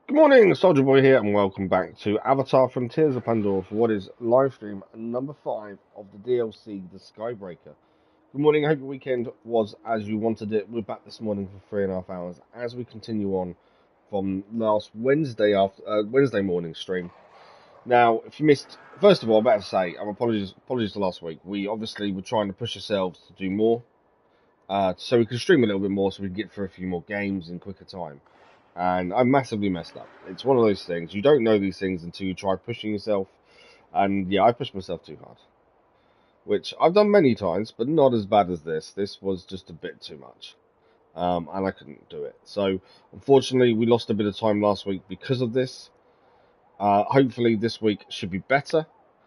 Good morning, Soldier Boy here, and welcome back to Avatar Frontiers of Pandora for what is live stream number 5 of the DLC, The Skybreaker. Good morning, I hope your weekend was as you wanted it. We're back this morning for 3.5 hours as we continue on from last Wednesday morning stream. Now, if you missed, first of all, I better say, apologies to last week. We obviously were trying to push ourselves to do more, so we can stream a little bit more, so we can get through a few more games in quicker time. And I massively messed up. It's one of those things. You don't know these things until you try pushing yourself. And yeah, I pushed myself too hard. Which I've done many times, but not as bad as this. This was just a bit too much. And I couldn't do it. So, unfortunately, we lost a bit of time last week because of this. Hopefully, this week should be better.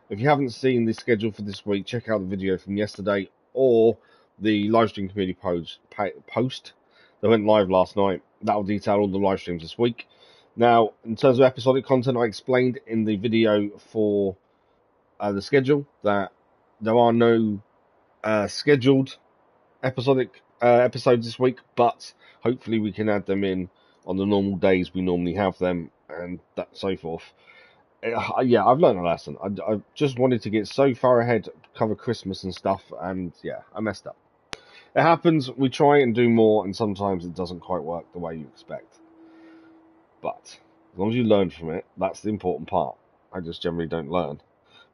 If you haven't seen the schedule for this week, check out the video from yesterday or the livestream community post that went live last night. That will detail all the live streams this week. Now, in terms of episodic content, I explained in the video for the schedule that there are no scheduled episodic episodes this week, but hopefully we can add them in on the normal days we normally have them, and that so forth. Yeah, I've learned a lesson. I just wanted to get so far ahead, cover Christmas and stuff, and yeah, I messed up. It happens, we try and do more, and sometimes it doesn't quite work the way you expect. But, as long as you learn from it, that's the important part. I just generally don't learn.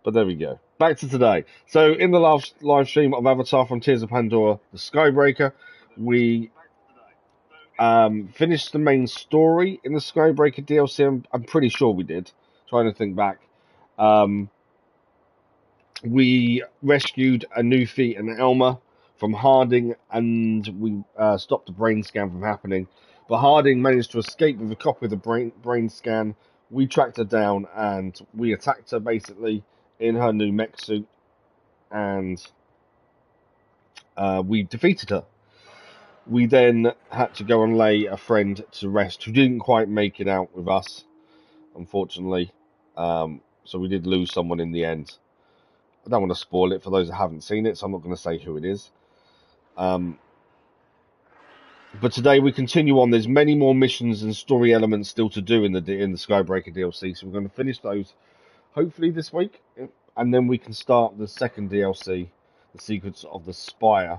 But there we go. Back to today. So, in the last live stream of Avatar Frontiers of Pandora, the Skybreaker, we finished the main story in the Skybreaker DLC. I'm pretty sure we did. Trying to think back. We rescued a Nufi and Elma from Harding, and we stopped the brain scan from happening. But Harding managed to escape with a copy of the brain scan. We tracked her down, and we attacked her, basically, in her new mech suit. And we defeated her. We then had to go and lay a friend to rest who didn't quite make it out with us, unfortunately. So we did lose someone in the end. I don't want to spoil it for those that haven't seen it, so I'm not going to say who it is. But today we continue on. There's many more missions and story elements still to do in the Skybreaker DLC, so we're going to finish those hopefully this week, and then we can start the second DLC, The Secrets of the Spire.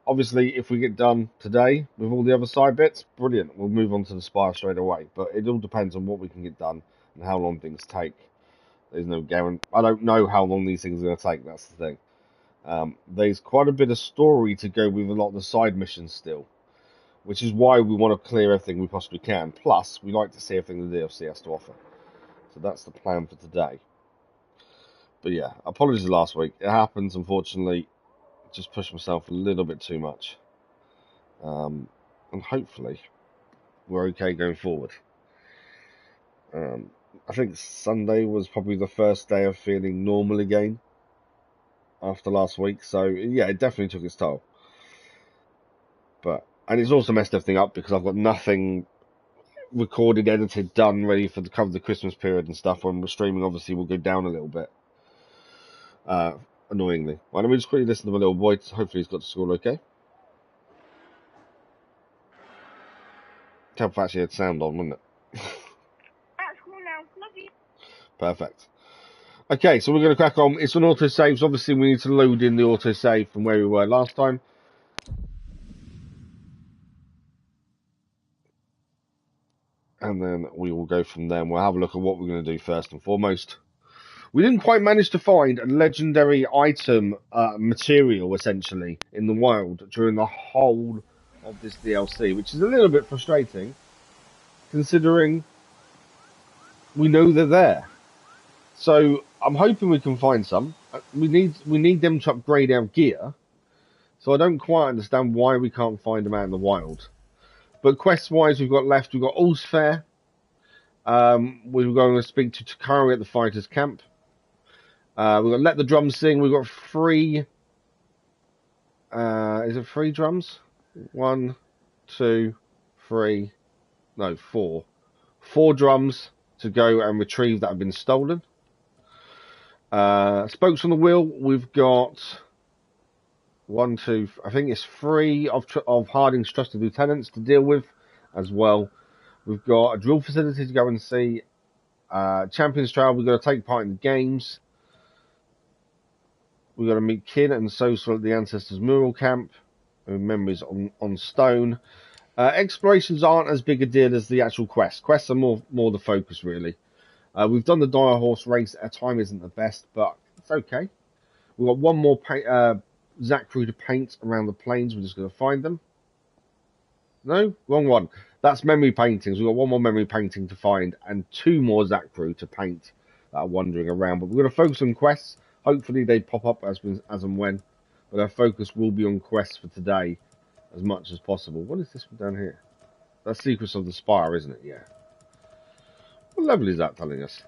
Obviously, if we get done today with all the other side bits, brilliant. We'll move on to the Spire straight away. But it all depends on what we can get done and how long things take. There's no guarantee. I don't know how long these things are going to take. That's the thing. There's quite a bit of story to go with a lot of the side missions still, which is why we want to clear everything we possibly can. Plus, we like to see everything the DLC has to offer. So that's the plan for today. But yeah, apologies last week. It happens, unfortunately. Just pushed myself a little bit too much. And hopefully, we're okay going forward. I think Sunday was probably the first day of feeling normal again after last week. So yeah, it definitely took its toll. And it's also messed everything up because I've got nothing recorded, edited, done, ready for the cover of the Christmas period and stuff. When we're streaming, obviously, will go down a little bit. Annoyingly. Why don't we just quickly listen to my little boy? Hopefully he's got to school okay. Tell if actually had sound on, wouldn't it? At school now. Love you. Perfect. Okay, so we're going to crack on. It's an autosave, so obviously we need to load in the autosave from where we were last time. And then we will go from there, and we'll have a look at what we're going to do first and foremost. We didn't quite manage to find a legendary item material, essentially, in the wild during the whole of this DLC, which is a little bit frustrating, considering we know they're there. So I'm hoping we can find some. We need them to upgrade our gear, so I don't quite understand why we can't find them out in the wild. But quest-wise, we've got All's Fair. We're going to speak to Takari at the fighters' camp. We've got Let the Drums Sing. We've got 3... is it 3 drums? 1, 2, 3... No, 4. 4 drums to go and retrieve that have been stolen. Spokes on the Wheel. We've got... 1, 2... I think it's 3 of Harding's trusted lieutenants to deal with as well. We've got a drill facility to go and see. Champions Trail, we've got to take part in the games. We've got to meet Kin and Social at the Ancestors Mural Camp. With memories on stone. Explorations aren't as big a deal as the actual quests. Quests are more the focus, really. We've done the Dire Horse race. Our time isn't the best, but it's okay. We've got one more Zac crew to paint around the plains. We're just going to find them. No, wrong one. That's memory paintings. We've got one more memory painting to find and two more Zac crew to paint that are wandering around. But we're going to focus on quests. Hopefully they pop up as and when. But our focus will be on quests for today as much as possible. What is this one down here? That's Secrets of the Spire, isn't it? Yeah. What level is that telling us?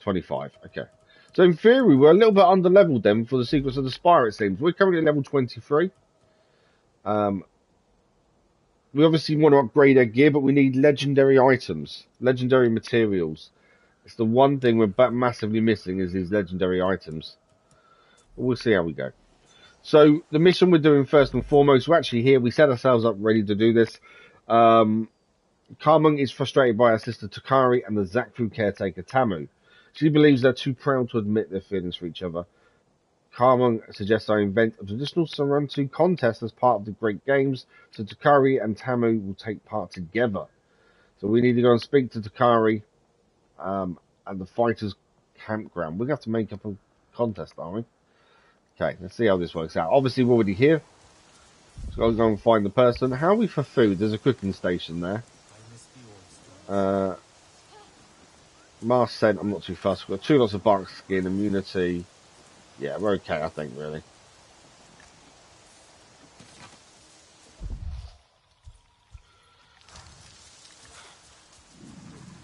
25. Okay. So in theory, we're a little bit under-leveled then for the Secrets of the Spire, it seems. We're currently at level 23. We obviously want to upgrade our gear, but we need legendary items, legendary materials. It's the one thing we're massively missing is these legendary items. But we'll see how we go. So the mission we're doing first and foremost, we're actually here. We set ourselves up ready to do this. Carmung is frustrated by her sister Takari and the Zac crew caretaker Tamu. She believes they're too proud to admit their feelings for each other. Carmung suggests I invent a traditional Sarantu contest as part of the Great Games, so Takari and Tamu will take part together. So we need to go and speak to Takari at the Fighters Campground. We're going to have to make up a contest, aren't we? Okay, let's see how this works out. Obviously, we're already here. So I'll go and find the person. How are we for food? There's a cooking station there. Mars scent, I'm not too fussed. We've got 2 lots of bark skin, immunity. Yeah, we're okay, I think, really.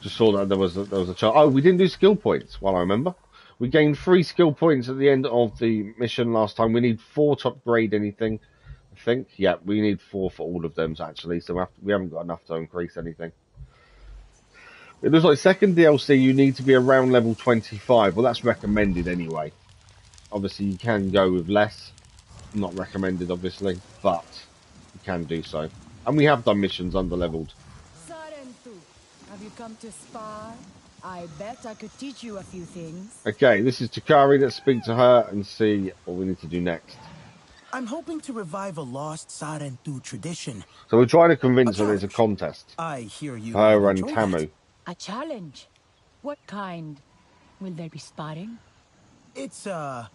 Just saw that there was a chart. Oh, we didn't do skill points, while I remember. We gained 3 skill points at the end of the mission last time. We need 4 to upgrade anything, I think. Yeah, we need 4 for all of them, actually, so we haven't got enough to increase anything. It looks like second DLC, you need to be around level 25. Well, that's recommended anyway. Obviously, you can go with less. Not recommended, obviously, but you can do so. And we have done missions under-leveled. Have you come to spy? I bet I could teach you a few things. Okay, this is Takari. Let's speak to her and see what we need to do next. I'm hoping to revive a lost Sarentu tradition. So we're trying to convince her there's a contest. I hear you. Her and Tamu. A challenge? What kind? Will there be spotting? It's a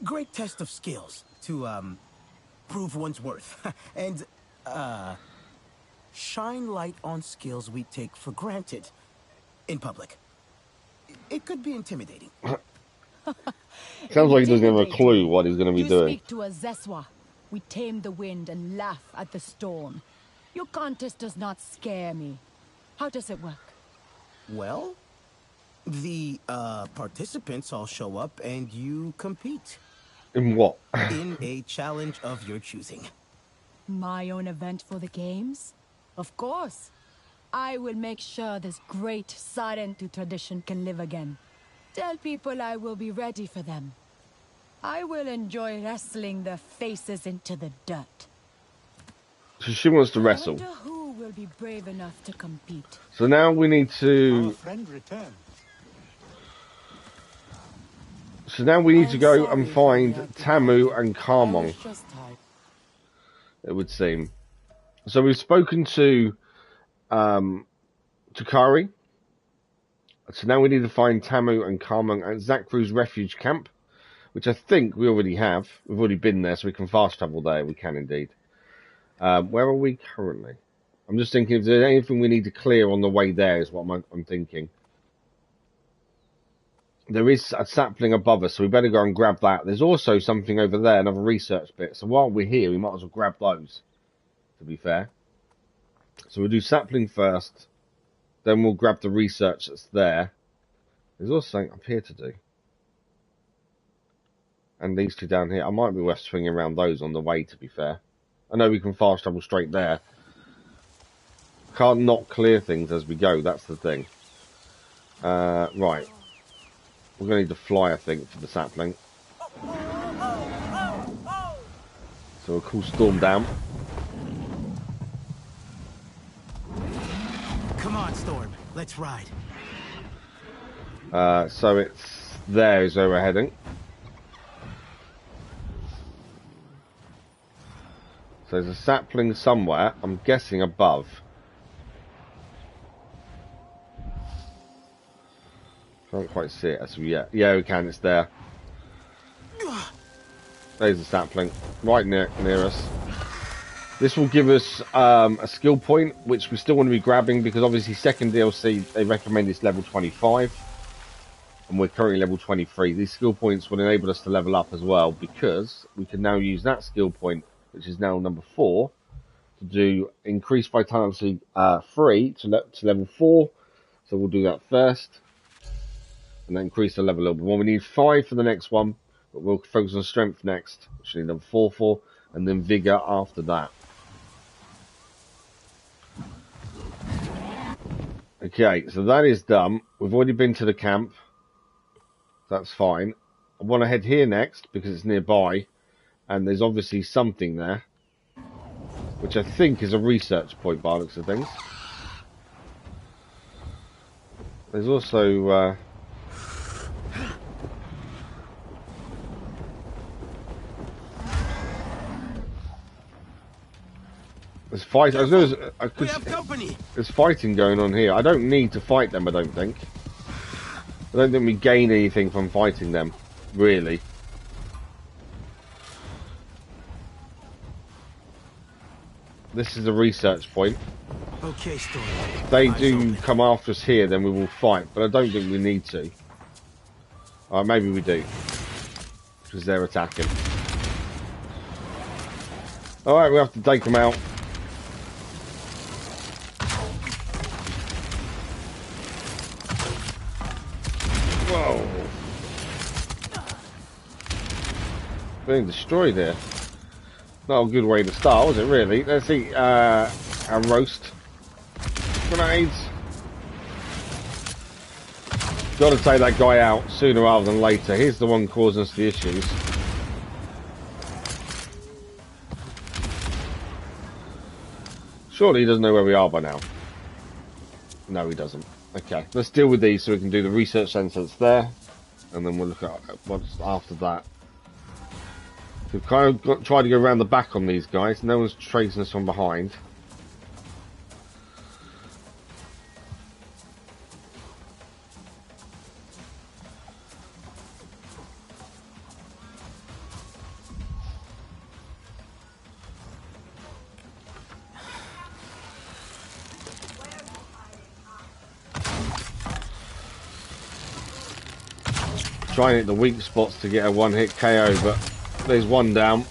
great test of skills to prove one's worth and shine light on skills we take for granted in public. It could be intimidating. Sounds like he doesn't have a clue what he's going to be doing. You speak to a Zeswa. We tame the wind and laugh at the storm. Your contest does not scare me. How does it work? Well, the participants all show up and you compete. In what? In a challenge of your choosing. My own event for the games? Of course. I will make sure this great Sarentu tradition can live again. Tell people I will be ready for them. I will enjoy wrestling their faces into the dirt. So she wants to wrestle. I wonder who will be brave enough to compete. So now we need to... So now we need to go and find Tamu and Carmung. It would seem. So we've spoken to Takari. So now we need to find Tamu and Carmung at Zac Crew's refuge camp, which I think we already have. We've already been there, so we can fast travel there. We can indeed. Where are we currently? I'm just thinking if there's anything we need to clear on the way there is what I'm thinking. There is a sapling above us, so we better go and grab that. There's also something over there, another research bit. So while we're here, we might as well grab those, to be fair. So we'll do sapling first. Then we'll grab the research that's there. There's also something up here to do. And these 2 down here. I might be worth swinging around those on the way, to be fair. I know we can fast travel straight there. Can't not clear things as we go, that's the thing. Right. We're going to need to fly, I think, for the sapling. So we'll call Storm down. Come on, Storm. Let's ride. So it's there is where we're heading. So there's a sapling somewhere. I'm guessing above. Can't quite see it as we yet. Yeah, we can. It's there. There's a sapling right near us. This will give us a skill point, which we still want to be grabbing because obviously second DLC they recommend it's level 25, and we're currently level 23. These skill points will enable us to level up as well because we can now use that skill point, which is now number 4, to do increased vitality 3 to level 4. So we'll do that first, and then increase the level a little bit more. We need 5 for the next one, but we'll focus on strength next, which we need number 4 for, and then vigor after that. Okay, so that is done. We've already been to the camp. That's fine. I want to head here next because it's nearby, and there's obviously something there, which I think is a research point by the looks of things. There's also there's fight. We have company. There's fighting going on here. I don't need to fight them. I don't think we gain anything from fighting them, really. This is a research point. Okay, Storm. If they do come after us here, then we will fight, but I don't think we need to. Maybe we do, because they're attacking. Alright, we have to take them out. Whoa. Being destroyed here. Not a good way to start, was it, really? Let's eat our roast. Grenades. Got to take that guy out sooner rather than later. He's the one causing us the issues. Surely he doesn't know where we are by now. No, he doesn't. Okay, let's deal with these so we can do the research centre that's there, and then we'll look at what's after that. We've kind of tried to go around the back on these guys. No one's tracing us from behind. Trying to hit the weak spots to get a one-hit KO, but there's one down.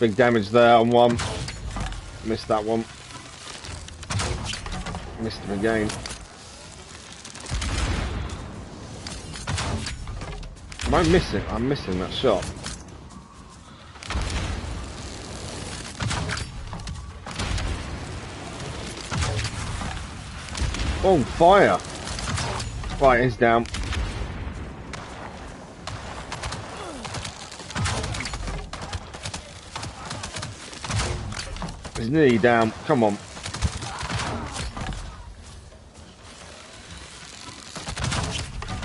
Big damage there on one. Missed that one. Missed him again. Am I missing? I'm missing that shot. On fire. Right, he's down. He's nearly down. Come on.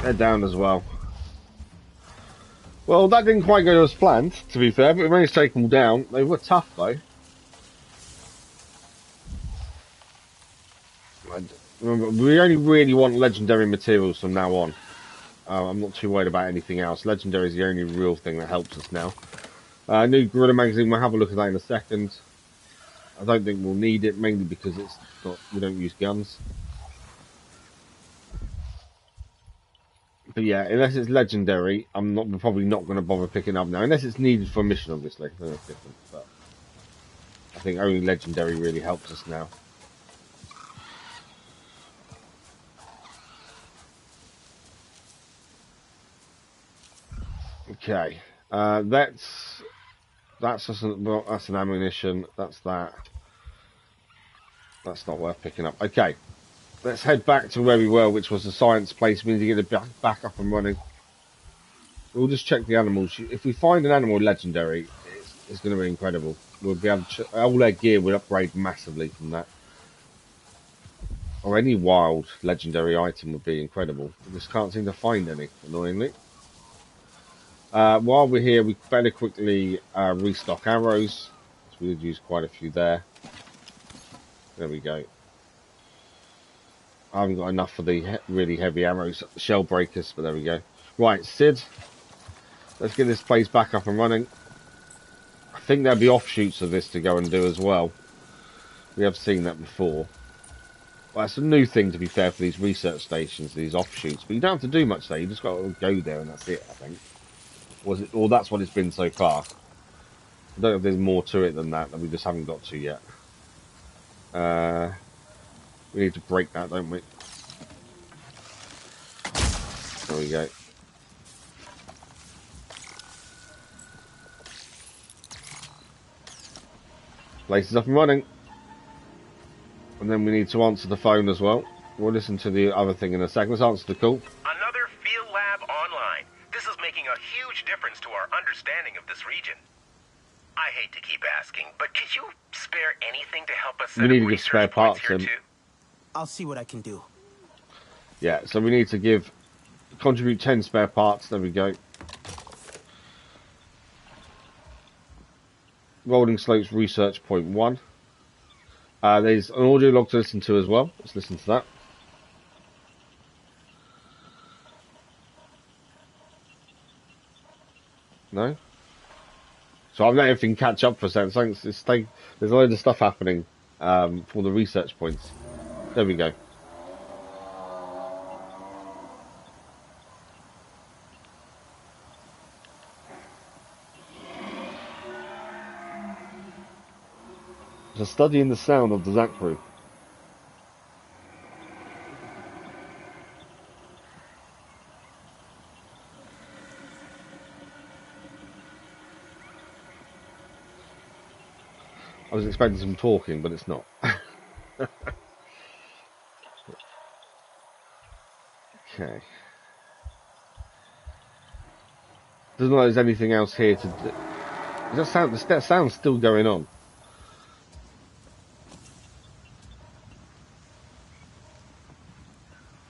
They're down as well. Well, that didn't quite go as planned, to be fair, but we managed to take them down. They were tough, though. Remember, we only really want legendary materials from now on. I'm not too worried about anything else. Legendary is the only real thing that helps us now. New Gorilla magazine, we'll have a look at that in a second. I don't think we'll need it, mainly because it's not, we don't use guns. But yeah, unless it's legendary, we're probably not going to bother picking up now. Unless it's needed for a mission, obviously. Then it's different, but I think only legendary really helps us now. Okay, that's just that's an ammunition. That's that. That's not worth picking up. Okay, let's head back to where we were, which was the science place. We need to get it back up and running. We'll just check the animals. If we find an animal legendary, is going to be incredible. We'll be able to, all their gear will upgrade massively from that. Or any wild legendary item would be incredible. We just can't seem to find any, annoyingly. While we're here, we better quickly restock arrows. We did use quite a few there. There we go. I haven't got enough for the really heavy arrows, shell breakers, but there we go. Right, Sid. Let's get this place back up and running. I think there'll be offshoots of this to go and do as well. We have seen that before. Well, it's a new thing, to be fair, for these research stations, these offshoots. But you don't have to do much there. You just got to go there and that's it, I think. Was it? Or that's what it's been so far. I don't know if there's more to it than that we just haven't got to yet. We need to break that, don't we? There we go. Place is up and running. And then we need to answer the phone as well. We'll listen to the other thing in a second. Let's answer the call. Another field lab online. This is making a huge difference to our understanding of this region. I hate to keep asking, but could you spare anything to help us set we need up to give spare parts here in. too? I'll see what I can do. Yeah, so we need to contribute 10 spare parts. There we go. Rolling Slopes Research Point 1. There's an audio log to listen to as well. Let's listen to that. No? So I've let everything catch up for a second. There's a load of stuff happening for the research points. There we go. So studying the sound of the Zakru. I was expecting some talking, but it's not. Okay. Doesn't look like there's anything else here to do. That sound's still going on.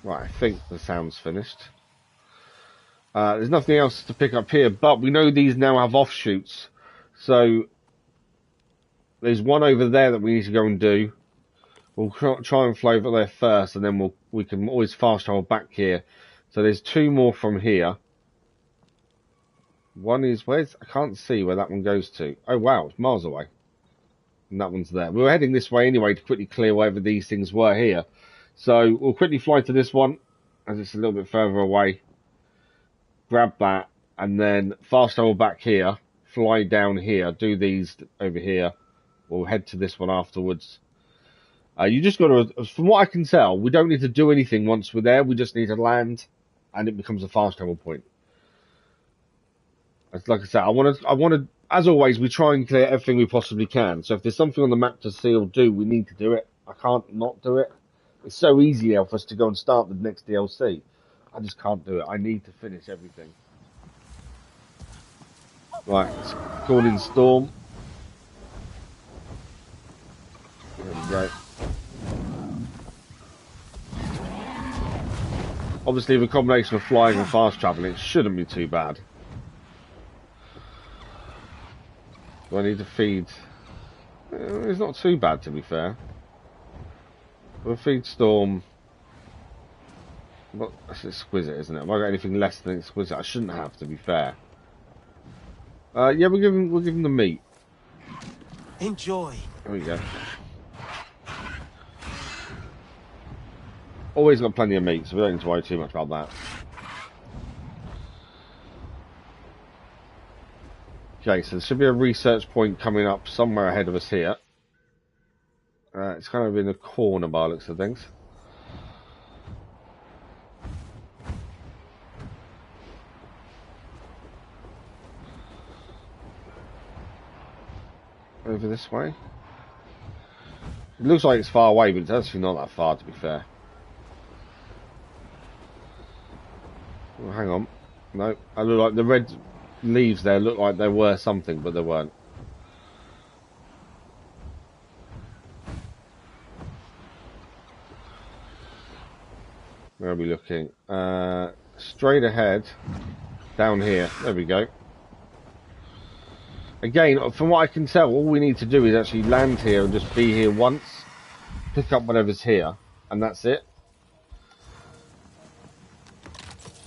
Right, I think the sound's finished. There's nothing else to pick up here, but we know these now have offshoots. So there's one over there that we need to go and do. We'll try and fly over there first, and then we can always fast travel back here. So there's two more from here. One is I can't see where that one goes to. Oh wow, it's miles away. And that one's there. We were heading this way anyway to quickly clear whatever these things were here. So we'll quickly fly to this one, as it's a little bit further away. Grab that, and then fast travel back here. Fly down here, do these over here. We'll head to this one afterwards. You just got to, from what I can tell, we don't need to do anything once we're there. We just need to land, and it becomes a fast travel point. Like I said, I want to, as always, we try and clear everything we possibly can. So if there's something on the map to see or do, we need to do it. I can't not do it. It's so easy now for us to go and start the next DLC. I just can't do it. I need to finish everything. Right, let's call in Storm. There we go. Obviously, with a combination of flying and fast traveling, it shouldn't be too bad. Do I need to feed? It's not too bad, to be fair. We'll feed Storm. But that's exquisite, isn't it? Have I got anything less than exquisite? I shouldn't have, to be fair. Yeah, we'll give him the meat. Enjoy. There we go. Always got plenty of meat, so we don't need to worry too much about that. Okay, so there should be a research point coming up somewhere ahead of us here. It's kind of in the corner by the looks of things. Over this way. It looks like it's far away, but it's actually not that far, to be fair. Oh, hang on. No, I look like the red leaves there look like there were something, but there weren't. Where are we looking? Straight ahead. Down here. There we go. Again, from what I can tell, all we need to do is actually land here and just be here once, pick up whatever's here, and that's it.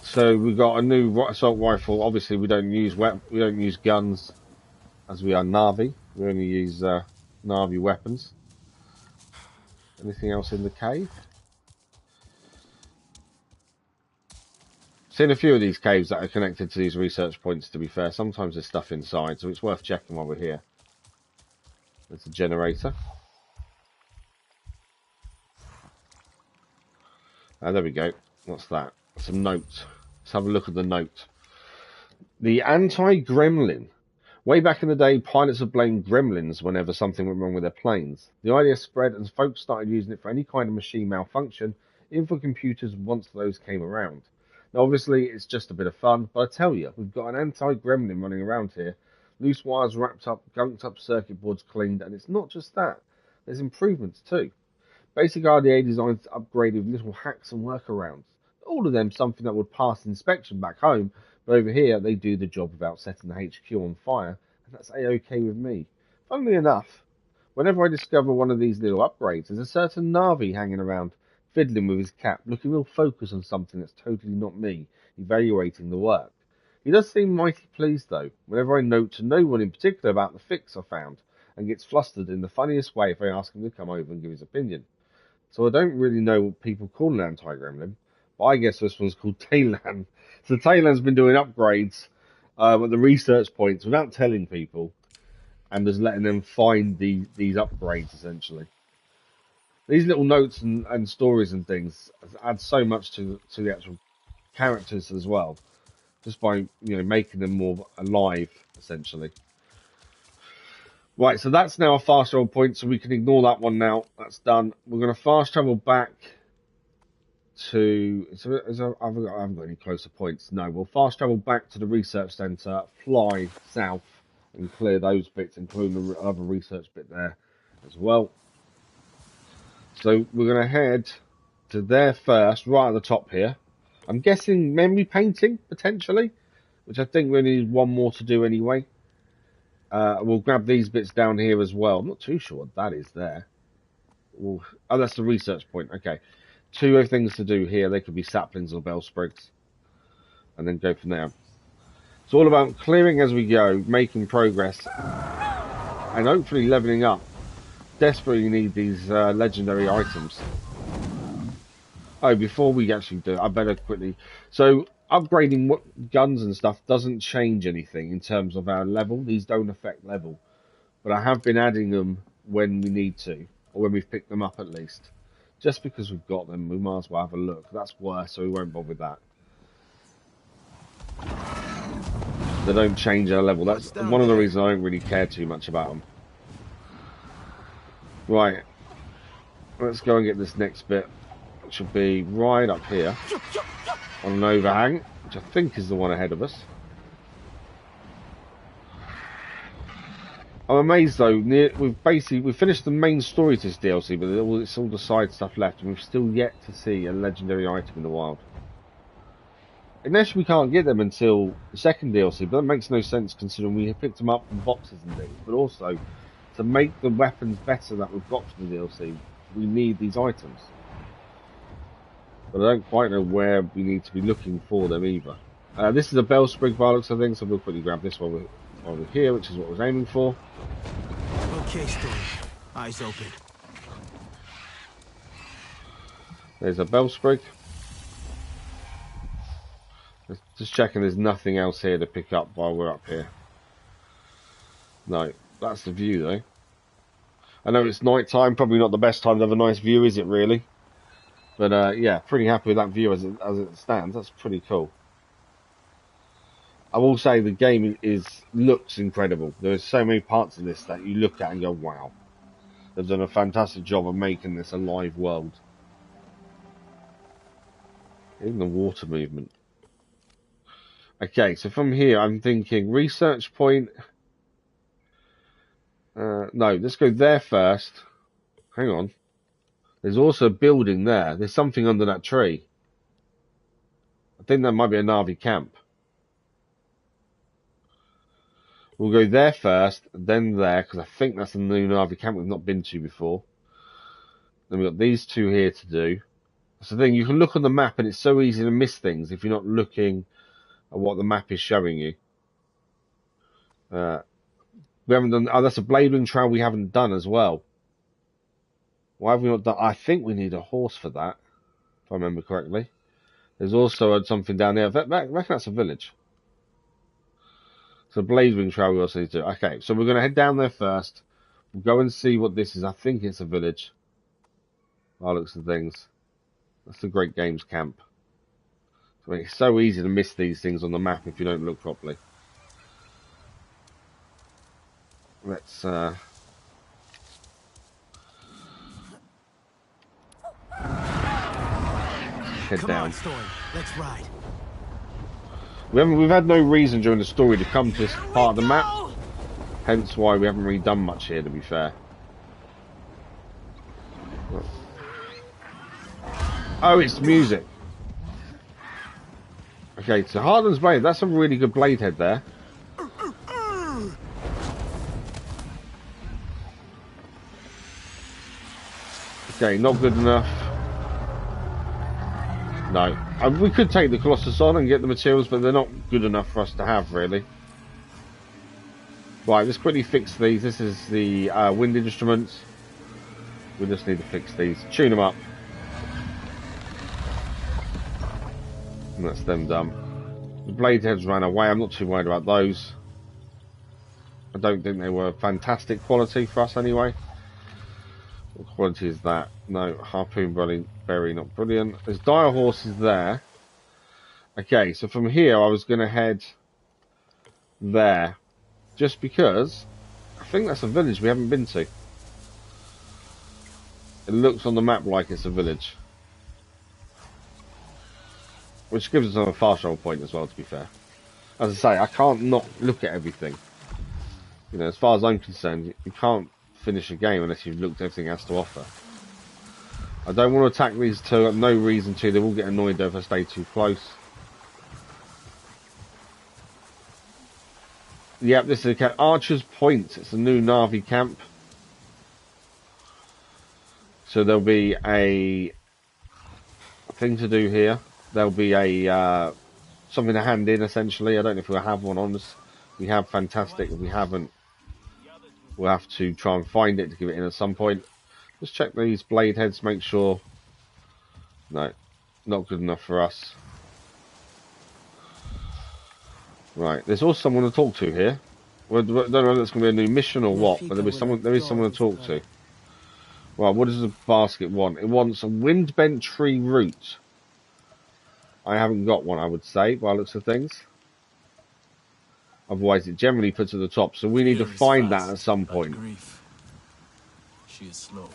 So we've got a new assault rifle. Obviously, we don't use guns, as we are Na'vi. We only use Na'vi weapons. Anything else in the cave? Seen a few of these caves that are connected to these research points, to be fair. Sometimes there's stuff inside, so it's worth checking while we're here. There's a generator. There we go. What's that? Some notes. Let's have a look at the note. The anti-gremlin. Way back in the day, pilots would blame gremlins whenever something went wrong with their planes. The idea spread and folks started using it for any kind of machine malfunction, even for computers once those came around. Now, obviously, it's just a bit of fun, but I tell you, we've got an anti-gremlin running around here. Loose wires wrapped up, gunked up circuit boards cleaned, and it's not just that. There's improvements too. Basic RDA designs upgraded with little hacks and workarounds. All of them something that would pass inspection back home, but over here they do the job without setting the HQ on fire, and that's A-OK with me. Funnily enough, whenever I discover one of these little upgrades, there's a certain Na'vi hanging around, fiddling with his cap, looking real focused on something that's totally not me, evaluating the work. He does seem mighty pleased though, whenever I note to no one in particular about the fix I found, and gets flustered in the funniest way if I ask him to come over and give his opinion. So I don't really know what people call an anti-gremlin, but I guess this one's called Taylan. So Taylan's been doing upgrades at the research points without telling people, and just letting them find these upgrades essentially. These little notes and stories and things add so much to the actual characters as well, just by making them more alive essentially. Right, so that's now a fast travel point, so we can ignore that one now. That's done. We're going to fast travel back to... I haven't got any closer points. No, we'll fast travel back to the research centre, fly south, and clear those bits, including the other research bit there as well. So we're going to head to there first, right at the top here. I'm guessing memory painting, potentially, which I think we need one more to do anyway. We'll grab these bits down here as well. I'm not too sure what that is there. Oh, that's the research point. Okay. Two things to do here. They could be saplings or bell sprigs. And then go from there. It's all about clearing as we go, making progress, and hopefully leveling up. Desperately need these legendary items. Oh, before we actually do it, I better quickly... So, upgrading guns and stuff doesn't change anything in terms of our level. These don't affect level. But I have been adding them when we need to, or when we've picked them up at least. Just because we've got them, we might as well have a look. That's worse, so we won't bother with that. They don't change our level. That's one of the reasons I don't really care too much about them. Right. Let's go and get this next bit. It should be right up here on an overhang, which I think is the one ahead of us. I'm amazed though, we've finished the main story to this DLC, but it's all the side stuff left, and we've still yet to see a legendary item in the wild. Unless we can't get them until the second DLC, but that makes no sense considering we picked them up from boxes and things, but also, to make the weapons better that we've got from the DLC, we need these items. But I don't quite know where we need to be looking for them either. This is a bell sprig by looks of things, so we'll quickly grab this one over here, which is what I was aiming for. Okay, Story. Eyes open. There's a bell sprig. Just checking there's nothing else here to pick up while we're up here. No, that's the view though. I know it's night time, probably not the best time to have a nice view, is it really? But yeah, pretty happy with that view as it stands. That's pretty cool. I will say the game looks incredible. There's so many parts of this that you look at and go, wow. They've done a fantastic job of making this a live world. Even the water movement. Okay, so from here I'm thinking research point. No, let's go there first. Hang on. There's also a building there. There's something under that tree. think that might be a Na'vi camp. We'll go there first, then there, because I think that's a new Na'vi camp we've not been to before. Then we've got these two here to do. That's the thing, you can look on the map and it's so easy to miss things if you're not looking at what the map is showing you. We haven't done... Oh, that's a Blade Wing Trail we haven't done as well. Why have we not done... I think we need a horse for that, if I remember correctly. There's also something down there. I reckon that's a village. So Blade Wing Trail we also need to do. Okay, so we're going to head down there first. We'll go and see what this is. I think it's a village. By looks of things. That's the Great Games Camp. So it's so easy to miss these things on the map if you don't look properly. Let's head down. On, Storm. Let's ride. We've had no reason during the story to come to this part of the map, hence why we haven't really done much here, to be fair. Oh, it's music. Okay, so Harden's Blade, that's a really good blade head there. Okay, not good enough. No. We could take the Colossus on and get the materials, but they're not good enough for us to have, really. Right, let's quickly fix these. This is the wind instruments. We just need to fix these. Tune them up. And that's them done. The blade heads ran away. I'm not too worried about those. I don't think they were fantastic quality for us anyway. What quality is that? No, harpoon berry, not brilliant. There's dire horses there. Okay, so from here I was going to head there. Just because I think that's a village we haven't been to. It looks on the map like it's a village. Which gives us another fast travel point as well, to be fair. As I say, I can't not look at everything. You know, as far as I'm concerned, you can't finish a game unless you've looked at everything it has to offer. I don't want to attack these two, I've no reason to, they will get annoyed though if I stay too close. Yep, this is a camp. Archer's Point, it's a new Na'vi camp. So there'll be a thing to do here. There'll be a something to hand in essentially. I don't know if we'll have one on us. We have, fantastic. If we haven't, we'll have to try and find it to give it in at some point. Just check these blade heads, make sure. No, not good enough for us. Right, there's also someone to talk to here. I don't know if that's going to be a new mission or what, but there is someone to talk to. Right, what does the basket want? It wants a wind-bent tree root. I haven't got one, I would say, by the looks of things. Otherwise, it generally puts at the top, so we need to find that at some point. She is slow.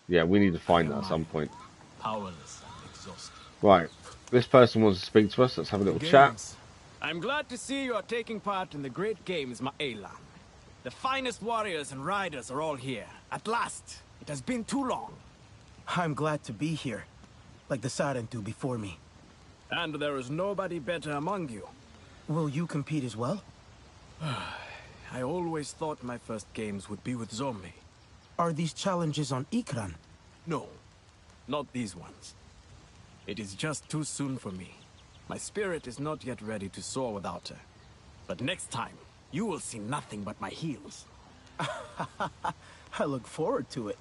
Yeah, we need to find that at some point. Powerless and exhausted. Right, this person wants to speak to us. Let's have a little chat. I'm glad to see you are taking part in the great games, Ma'ela. The finest warriors and riders are all here. At last! It has been too long. I'm glad to be here, like the Sarentu before me. And there is nobody better among you. Will you compete as well? I always thought my first games would be with Zombie. Are these challenges on Ikran? No, not these ones. It is just too soon for me. My spirit is not yet ready to soar without her. But next time, you will see nothing but my heels. I look forward to it.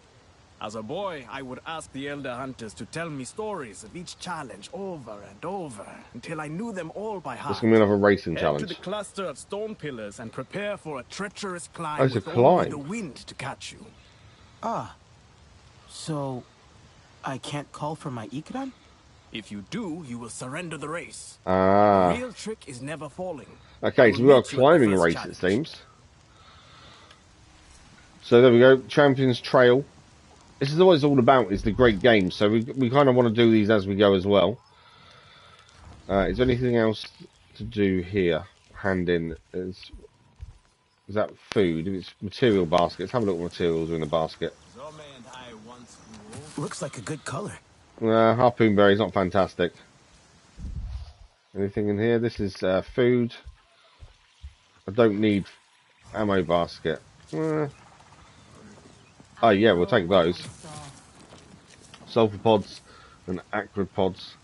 As a boy, I would ask the Elder Hunters to tell me stories of each challenge over and over, until I knew them all by heart. This is going to be another racing challenge. Head to the cluster of stone pillars and prepare for a treacherous climb it's a with only climb. the wind to catch you. Ah, so I can't call for my Ikran? If you do, you will surrender the race. Ah. The real trick is never falling. Okay, so we got a climbing race, it seems. So there we go, Champions Trail. This is what it's all about, is the great games. So we kind of want to do these as we go as well. Is there anything else to do here? Hand in. Is that food? If it's material basket, let's have a look at materials in the basket. Looks like a good color. Harpoon berry's not fantastic. Anything in here? This is food. I don't need ammo basket. Oh yeah, we'll take those. Sulfur pods and acrid pods.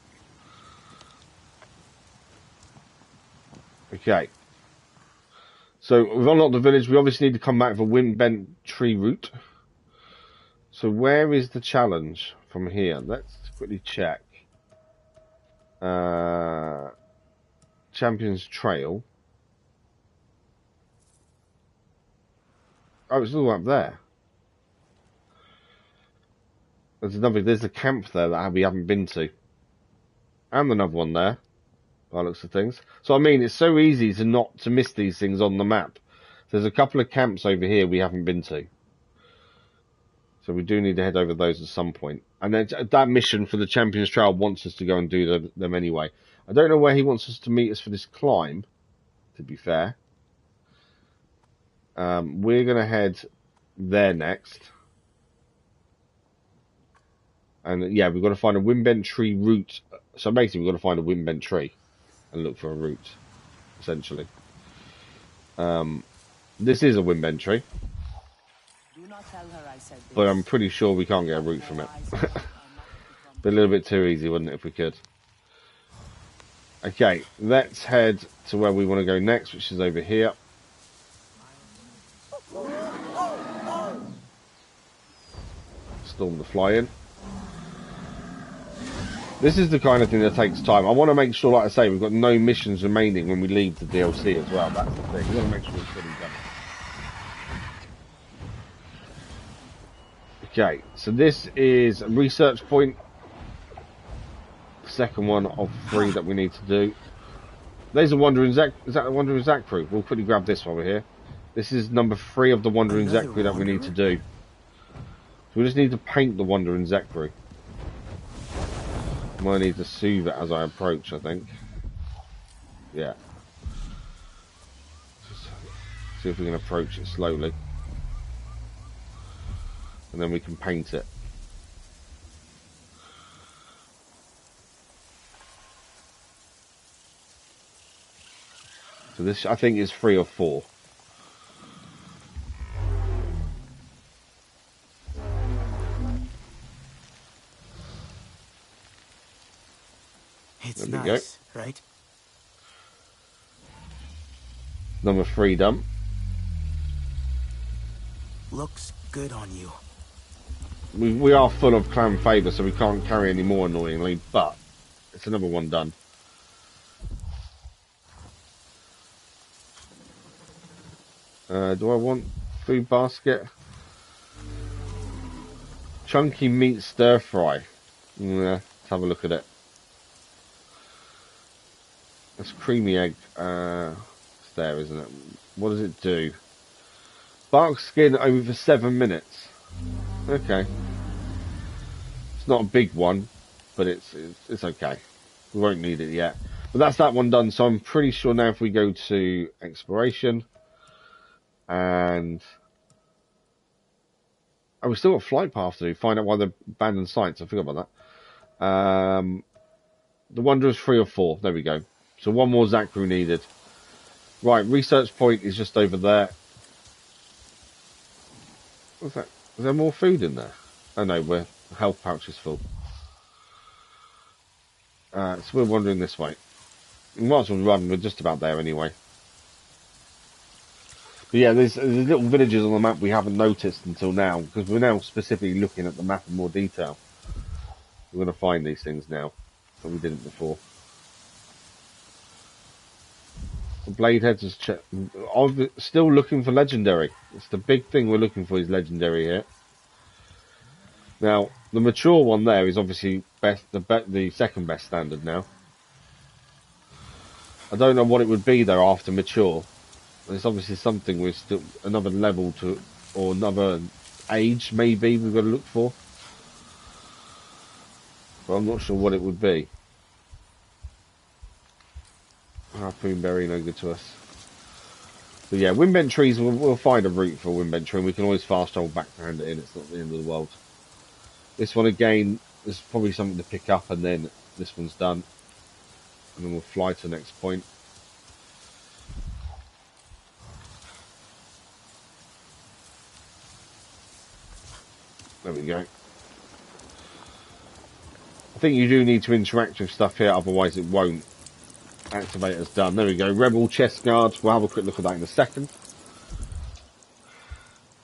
Okay. So we've unlocked the village. We obviously need to come back with a wind-bent tree root. So where is the challenge from here? Let's quickly check. Champions Trail. Oh, it's all up there. There's a camp there that we haven't been to. And another one there, by the looks of things. So I mean, it's so easy to miss these things on the map. There's a couple of camps over here we haven't been to. So we do need to head over those at some point. And then that mission for the Champions Trail wants us to go and do them anyway. I don't know where he wants us to meet us for this climb, to be fair. We're going to head there next. And yeah, we've got to find a wind-bent tree root. So basically, we've got to find a wind-bent tree and look for a root, essentially. This is a wind-bent tree. Do not tell her I said this. But I'm pretty sure we can't get a root from it. Be a little bit too easy, wouldn't it, if we could? Okay, let's head to where we want to go next, which is over here. Storm the fly in. This is the kind of thing that takes time. I want to make sure, like I say, we've got no missions remaining when we leave the DLC as well. That's the thing. We want to make sure it's fully done. Okay, so this is a research point. The second one of 3 that we need to do. There's a Wandering Zek. Is that the Wandering Zek crew? We'll quickly grab this while we're here. This is number 3 of the Wandering Zek crew that we need to do. So we just need to paint the Wandering Zek crew. I might need to soothe it as I approach, I think. Yeah. Just see if we can approach it slowly. And then we can paint it. So this, I think, is 3 or 4. It's nice, right? Number 3 done. Looks good on you. We are full of clan favour, so we can't carry any more, annoyingly, but it's another one done. Do I want food basket? Chunky meat stir fry. Yeah, let's have a look at it. That's creamy egg. It's there, isn't it? What does it do? Bark skin over 7 minutes. Okay. It's not a big one, but it's okay. We won't need it yet. But that's that one done. So I'm pretty sure now if we go to exploration and we still got flight path to do. Find out why they're abandoned sites. I forgot about that. The Wanderer's 3 or 4. There we go. So one more Zakru needed. Right, research point is just over there. What's that? Is there more food in there? Oh no, the health pouch is full. So we're wandering this way. We might as well run, we're just about there anyway. But yeah, there's little villages on the map we haven't noticed until now, because we're now specifically looking at the map in more detail. We're going to find these things now, but we didn't before. The Bladeheads is I'm still looking for legendary. It's the big thing we're looking for is legendary here. Now, the mature one there is obviously the second best standard now. I don't know what it would be though after mature. It's obviously something with still another level to, or another age maybe we've got to look for. But I'm not sure what it would be. Harpoon berry, no good to us. But yeah, wind-bent trees, we'll find a route for a wind-bent tree and we can always fast travel back and it in, it's not the end of the world. This one again, there's probably something to pick up and then this one's done. and then we'll fly to the next point. There we go. I think you do need to interact with stuff here, otherwise it won't activate as done. There we go. Rebel chest guard. We'll have a quick look at that in a second.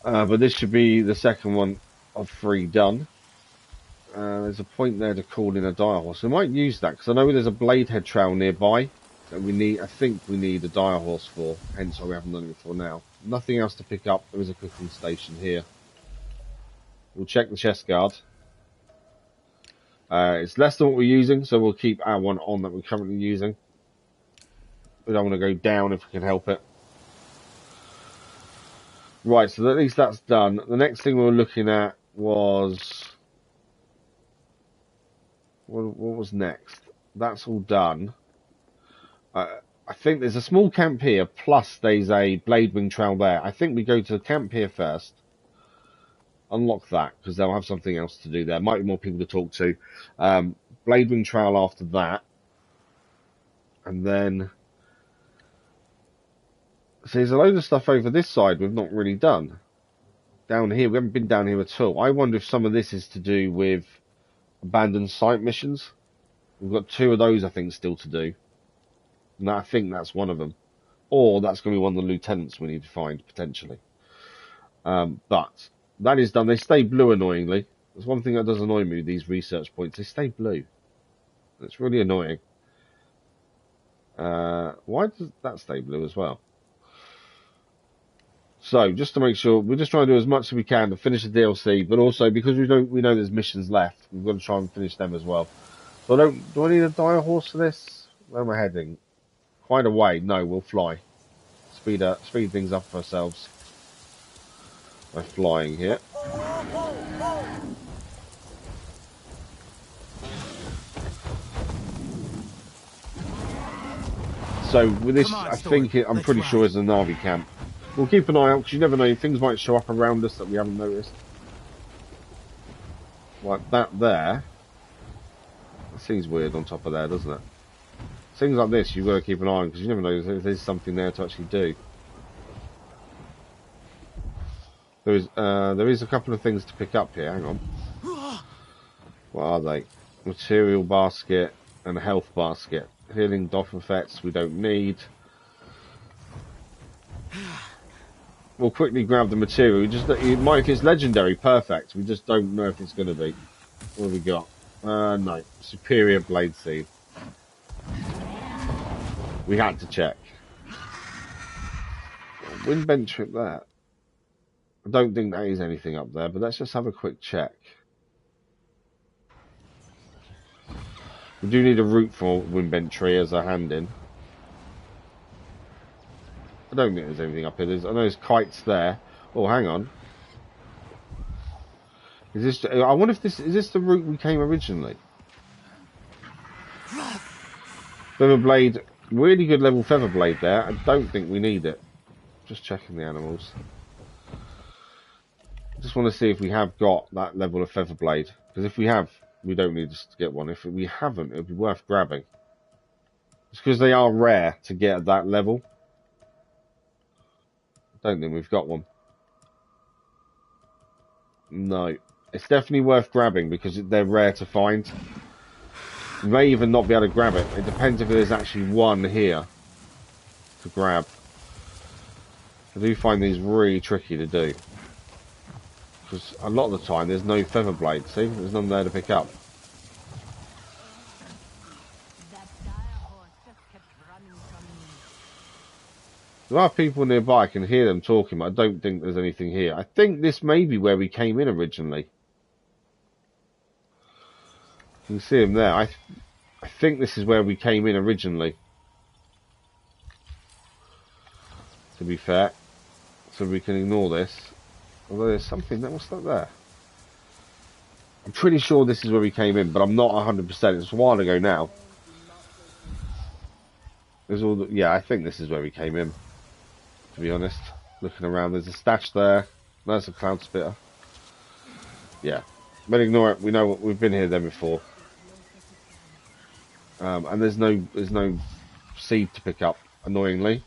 But this should be the second one of 3 done. There's a point there to call in a dire horse. We might use that because I know there's a bladehead trail nearby that we need. I think we need a dire horse for. Hence why we haven't done it before now. Nothing else to pick up. There is a cooking station here. We'll check the chest guard. It's less than what we're using, so we'll keep our one on that we're currently using. We don't want to go down if we can help it. Right, so at least that's done. The next thing we were looking at was... What was next? That's all done. I think there's a small camp here, plus there's a blade wing trail there. I think we go to the camp here first. Unlock that, because they'll have something else to do there. Might be more people to talk to. Blade wing trail after that. And then... So there's a load of stuff over this side we've not really done. Down here, we haven't been down here at all. I wonder if some of this is to do with abandoned site missions. We've got 2 of those, I think, still to do. And I think that's one of them. Or that's going to be one of the lieutenants we need to find, potentially. But that is done. They stay blue, annoyingly. There's one thing that does annoy me with these research points. They stay blue. It's really annoying. Why does that stay blue as well? So, just to make sure, we're just trying to do as much as we can to finish the DLC, but also, because we know there's missions left, we've got to try and finish them as well. So do I need a dire horse for this? Where am I heading? Quite a way. No, we'll fly. Speed things up for ourselves by flying here. So, with this, I'm pretty sure it's a Na'vi camp. We'll keep an eye out, because you never know, things might show up around us that we haven't noticed. Like that there. That seems weird on top of there, doesn't it? Things like this, you've got to keep an eye on, because you never know if there's something there to actually do. There is a couple of things to pick up here, hang on. What are they? Material basket and a health basket. Healing doff effects we don't need. We'll quickly grab the material. If it's legendary, perfect. We just don't know if it's going to be. What have we got? No. Superior blade seed. We had to check. Wind bench trip there. I don't think that is anything up there, but let's just have a quick check. We do need a route for wind bench tree as a hand in. I don't think there's anything up here. I know there's kites there. Oh, hang on. Is this? I wonder if is this the route we came originally? Feather blade, really good level feather blade there. I don't think we need it. Just checking the animals. I just want to see if we have got that level of feather blade. Because if we have, we don't need to get one. If we haven't, it would be worth grabbing. It's because they are rare to get at that level. Don't think we've got one. No. It's definitely worth grabbing because they're rare to find. You may even not be able to grab it. It depends if there's actually one here to grab. I do find these really tricky to do. Because a lot of the time there's no feather blade. See? There's none there to pick up. There are people nearby, I can hear them talking, but I don't think there's anything here. I think this may be where we came in originally. You can see them there. I think this is where we came in originally. To be fair. So we can ignore this. Although there's something, what's that there? I'm pretty sure this is where we came in, but I'm not 100%. It's a while ago now. There's all yeah, I think this is where we came in. To be honest, looking around, there's a stash there. There's a cloud spitter. Yeah, but ignore it. We know we've been here then before. And there's no seed to pick up, annoyingly.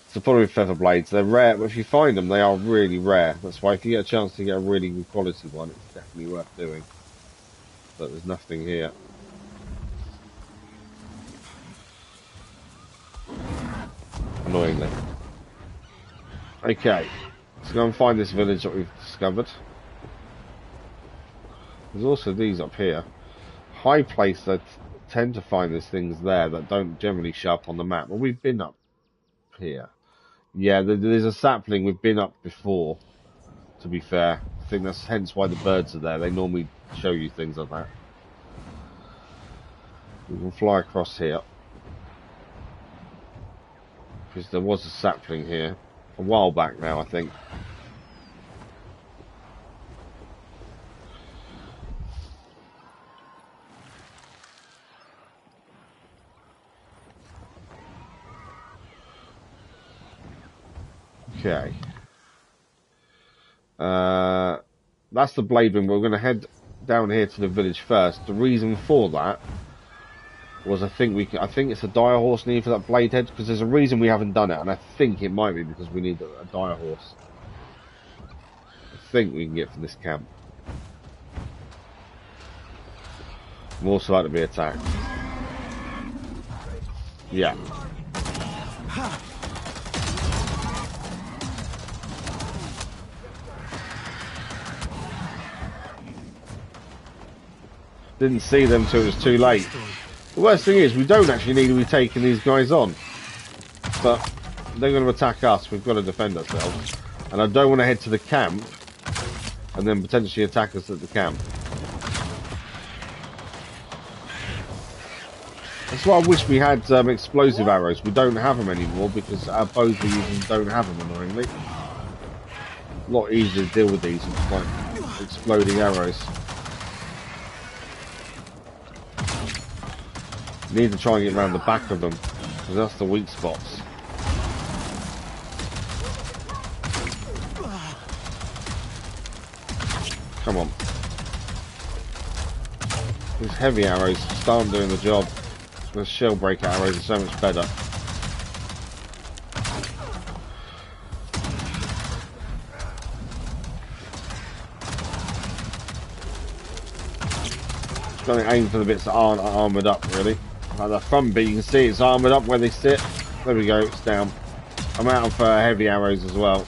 So probably with feather blades, they're rare, but if you find them, they are really rare. That's why if you get a chance to get a really good quality one, it's definitely worth doing. But there's nothing here. Annoyingly. Okay, let's go and find this village that we've discovered. There's also these up here. High place that tend to find these things there that don't generally show up on the map. Well, we've been up here. Yeah, there's a sapling we've been up before, to be fair. I think that's hence why the birds are there. They normally show you things like that. We can fly across here. Because there was a sapling here. A while back now, I think. Okay. That's the blade ring. We're going to head down here to the village first. The reason for that was I think it's a dire horse need for that blade head, because there's a reason we haven't done it, and I think it might be because we need a dire horse. I think we can get from this camp. I'm also like to be attacked. Yeah. Didn't see them till it was too late. The worst thing is we don't actually need to be taking these guys on, but they're going to attack us. We've got to defend ourselves, and I don't want to head to the camp and then potentially attack us at the camp. That's why I wish we had explosive arrows. We don't have them anymore because our bows we're using don't have them, annoyingly. A lot easier to deal with these with like exploding arrows. Need to try and get around the back of them, because that's the weak spots. Come on. These heavy arrows just aren't doing the job. The shell breaker arrows are so much better. Just got to aim for the bits that aren't armoured up, really. Like the front bit, you can see it's armoured up where they sit. There we go, it's down. I'm out of heavy arrows as well.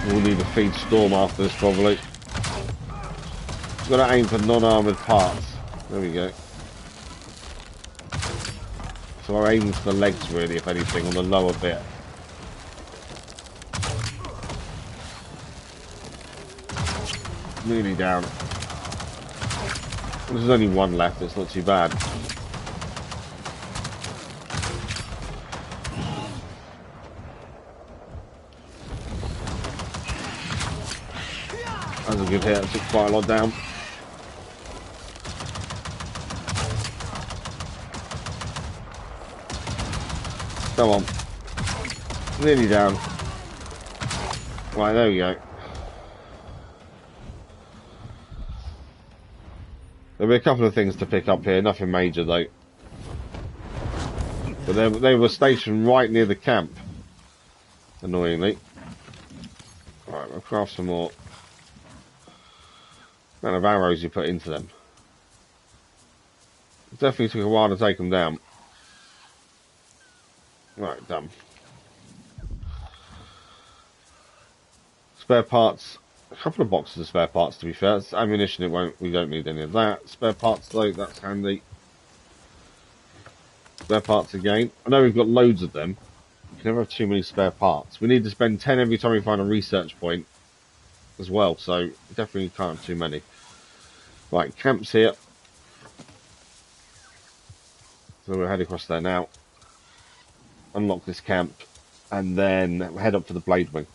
We'll need to feed Storm after this, probably. Got to aim for non-armoured parts. There we go. So we're aiming for the legs, really, if anything, on the lower bit. Nearly down. There's only one left, it's not too bad. That was a good hit, I took quite a lot down. Come on. Nearly down. Right, there we go. There'll be a couple of things to pick up here, nothing major though. But they were stationed right near the camp, annoyingly. Right, we'll craft some more. Amount of arrows you put into them. It definitely took a while to take them down. Right, done. Spare parts. A couple of boxes of spare parts, to be fair. It's ammunition, we don't need any of that. Spare parts though, that's handy. Spare parts again. I know we've got loads of them. You can never have too many spare parts. We need to spend 10 every time we find a research point as well, so definitely can't have too many. Right, camp's here. So we'll head across there now. Unlock this camp, and then head up to the Blade Wing.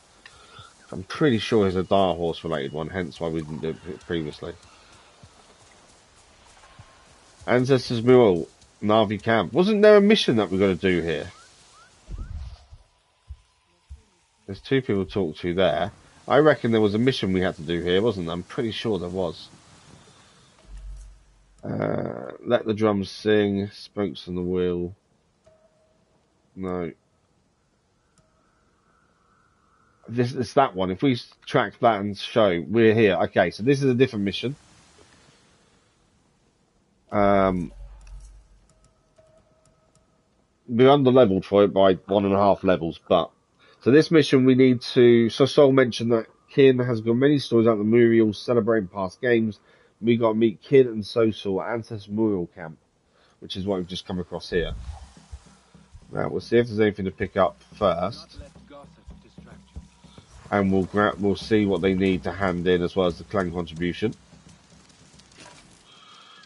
I'm pretty sure it's a dire horse related one, hence why we didn't do it previously. Ancestors Mural, Navi Camp. Wasn't there a mission that we're going to do here? There's 2 people to talk to there. I reckon there was a mission we had to do here, wasn't there? I'm pretty sure there was. Let the drums sing. Spokes on the wheel. No. It's that one. If we track that and show, we're here. Okay, so this is a different mission. We're under-leveled for it by 1.5 levels, but... So this mission we need to... So Sol mentioned that Kin has got many stories out of the Muriel celebrating past games. We got to meet Kin and Sosol at Ancestors Muriel Camp, which is what we've just come across here. Now, we'll see if there's anything to pick up first. And we'll see what they need to hand in as well as the clan contribution.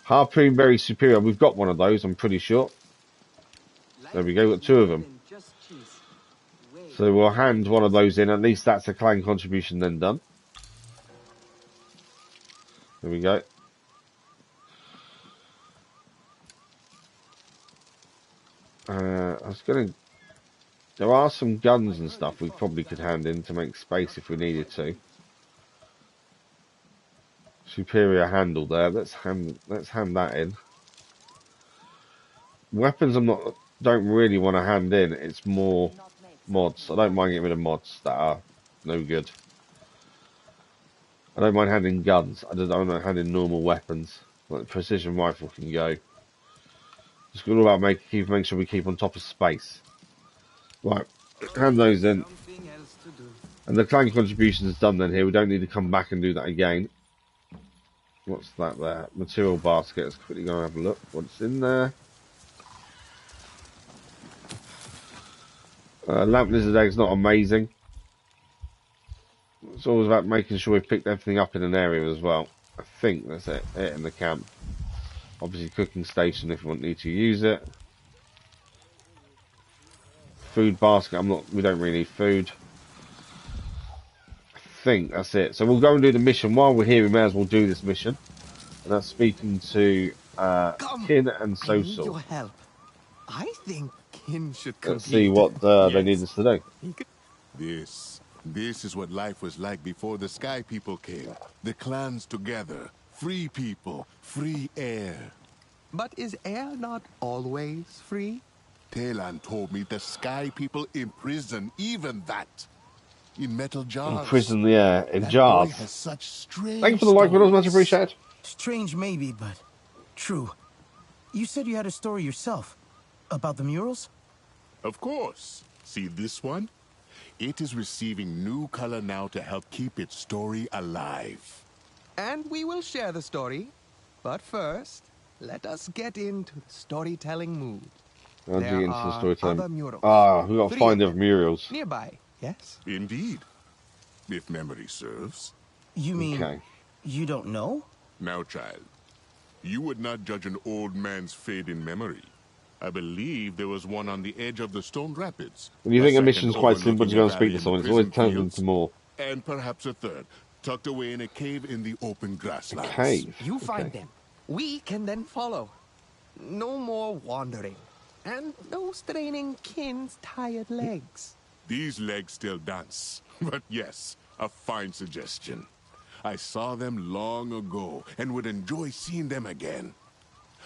Harpoon very superior. We've got one of those, I'm pretty sure. There we go, got 2 of them. So we'll hand one of those in. At least that's a clan contribution then done. There we go. I was going to... There are some guns and stuff we probably could hand in to make space if we needed to. Superior handle there. Let's hand that in. Weapons don't really want to hand in. It's more mods. I don't mind getting rid of mods that are no good. I don't mind handing guns. I don't mind handing normal weapons. Like the precision rifle can go. It's all about making sure we keep on top of space. Right, hand those in. And the clan contribution is done then here. We don't need to come back and do that again. What's that there? Material basket. Let's quickly go and have a look. What's in there? Lamp lizard egg's not amazing. It's always about making sure we've picked everything up in an area as well. I think that's it in the camp. Obviously cooking station if we need to use it. Food basket, we don't really need food. I think that's it. So we'll go and do the mission. While we're here, we may as well do this mission. And that's speaking to Kin and Sosol. I need your help. I think Kin should Let's see what they need us to do. This is what life was like before the Sky People came. The clans together. Free people. Free air. But is air not always free? Talan told me the Sky People imprison even that. In metal jars. Imprison the air in jars. Has such strange Thank you for the like, but much appreciated. Strange maybe, but true. You said you had a story yourself. About the murals? Of course. See this one? It is receiving new color now to help keep its story alive. And we will share the story. But first, let us get into the storytelling mood. There are other murals. We got to find the murals. Nearby, yes? Indeed. If memory serves. You mean you don't know? Now, child, you would not judge an old man's fate in memory. I believe there was one on the edge of the Stone Rapids. When you think a mission's quite simple to go and speak to someone, it's always turns into more. And perhaps a third, tucked away in a cave in the open grasslands. Cave? You find them. We can then follow. No more wandering. And no straining Kin's tired legs. These legs still dance. But yes, a fine suggestion. I saw them long ago and would enjoy seeing them again.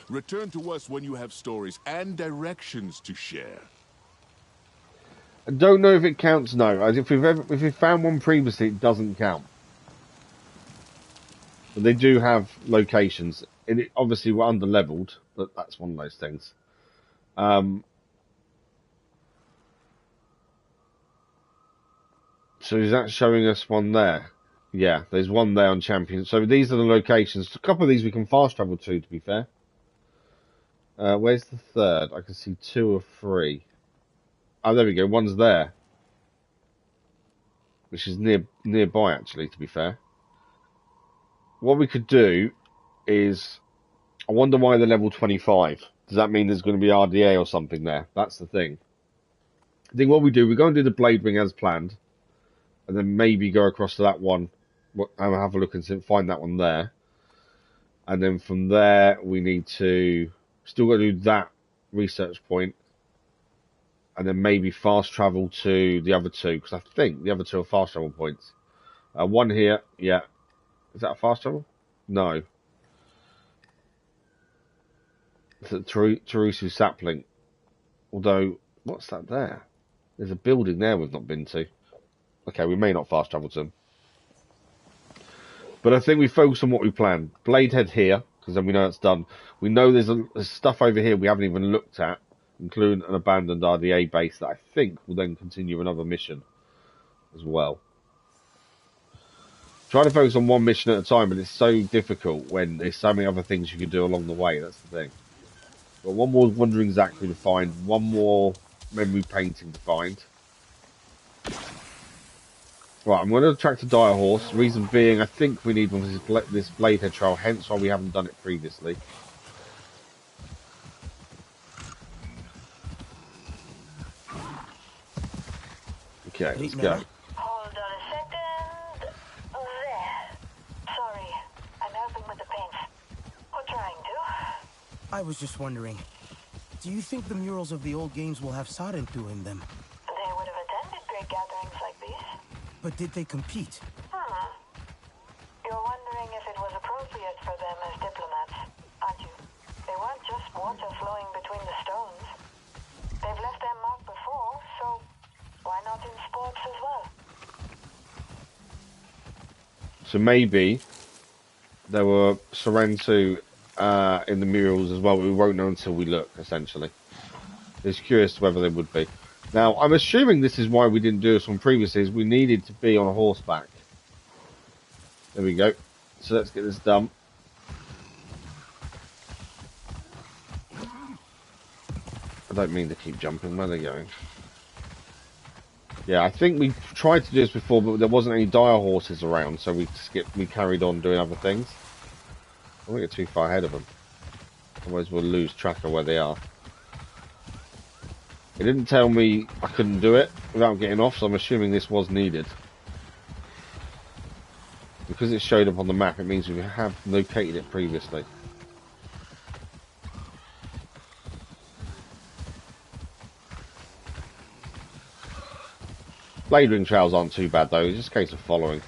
Return to us when you have stories and directions to share. I don't know if it counts now. If we've found one previously, it doesn't count. But they do have locations. Obviously, we're under-leveled, but that's one of those things. So is that showing us one there? Yeah, there's one there on Champions. So these are the locations. A couple of these we can fast travel to be fair. Where's the third? I can see 2 or 3. Oh, there we go. One's there. Which is nearby, actually, to be fair. What we could do is... I wonder why they're level 25. Does that mean there's going to be RDA or something there? That's the thing. I think what we do, we go and do the Blade Ring as planned. And then maybe go across to that one. And have a look and find that one there. And then from there, we need to still got to do that research point, and then maybe fast travel to the other two, because I think the other two are fast travel points. One here, yeah. Is that a fast travel? No. It's a Tarusu sapling. Although, what's that there? There's a building there we've not been to. Okay, we may not fast travel to them. But I think we focus on what we planned. Bladehead here, because then we know it's done. We know there's stuff over here we haven't even looked at, including an abandoned RDA base that I think will then continue another mission as well. Trying to focus on one mission at a time, but it's so difficult when there's so many other things you can do along the way. That's the thing. Got one more Wandering Zackley to find, one more memory painting to find. Right, I'm going to attract a dire horse. Reason being, I think we need this Bladehead trail, hence why we haven't done it previously. Okay, let's go. Hold on a second. There. Sorry, I'm helping with the paints. Or trying to. I was just wondering, do you think the murals of the old games will have Sarentu in them? They would have attended great gatherings like these. But did they compete? You're wondering if it was appropriate for them as diplomats, aren't you? They weren't just water flowing between the stones. They've left their mark before, so why not in sports as well? So maybe there were Sarentu in the murals as well, but we won't know until we look, essentially. It's curious whether they would be. Now, I'm assuming this is why we didn't do this one previously, is we needed to be on a horseback. There we go. So let's get this done. I don't mean to keep jumping. Where are they going? Yeah, I think we tried to do this before, but there wasn't any dire horses around, so we carried on doing other things. I won't get too far ahead of them. Otherwise we'll lose track of where they are. It didn't tell me I couldn't do it without getting off, so I'm assuming this was needed. Because it showed up on the map, it means we have located it previously. Blade ring trails aren't too bad though, it's just a case of following.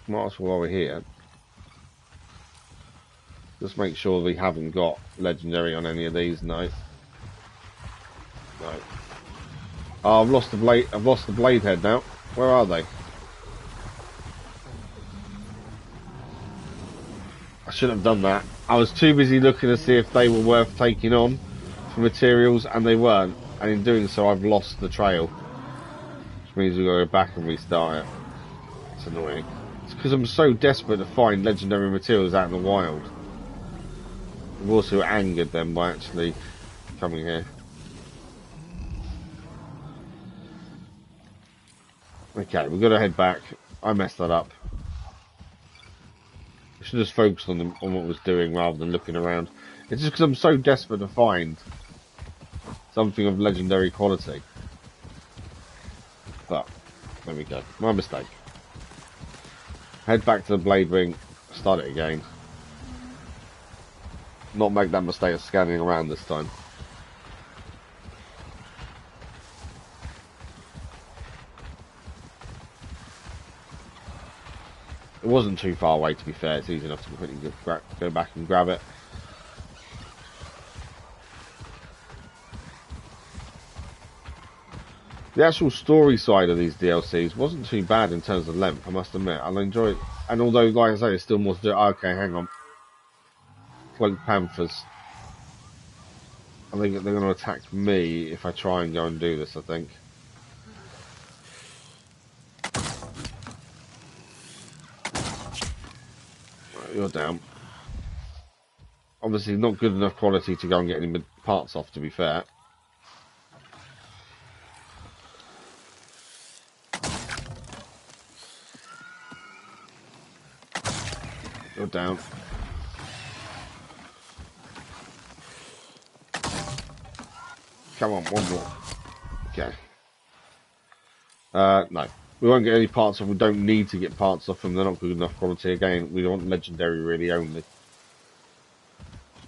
Might as well while we're here. Just make sure we haven't got legendary on any of these. No. No. Oh, I've lost the blade head now. Where are they? I shouldn't have done that. I was too busy looking to see if they were worth taking on for materials, and they weren't. And in doing so, I've lost the trail. Which means we've got to go back and restart it. It's annoying. It's because I'm so desperate to find legendary materials out in the wild. I've also angered them by actually coming here. Okay, we've got to head back. I messed that up. I should just focus on what I was doing rather than looking around. It's just because I'm so desperate to find something of legendary quality. But, there we go. My mistake. Head back to the blade ring, start it again. Not make that mistake of scanning around this time. It wasn't too far away, to be fair. It's easy enough to quickly go back and grab it. The actual story side of these DLCs wasn't too bad in terms of length, I must admit. I enjoyed it. And although, like I say, there's still more to do. Oh, okay, hang on. Cloaked Panthers. I think they're going to attack me if I try and go and do this, I think. Right, you're down. Obviously not good enough quality to go and get any parts off, to be fair. You're down. Come on, one more. Okay. No. We won't get any parts off. We don't need to get parts off them. They're not good enough quality. Again, we want legendary really only.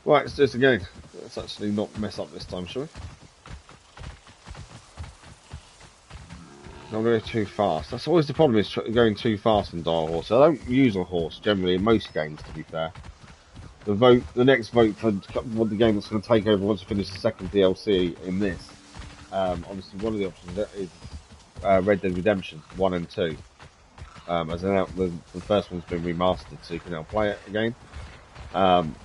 Right, let's do this again. Let's actually not mess up this time, shall we? Not going too fast. That's always the problem, is going too fast in Dire Horse. I don't use a horse generally in most games, to be fair. The next vote for what the game that's going to take over once we finish the second DLC in this. Obviously, one of the options is Red Dead Redemption 1 and 2. As the first one's been remastered, so you can now play it again. And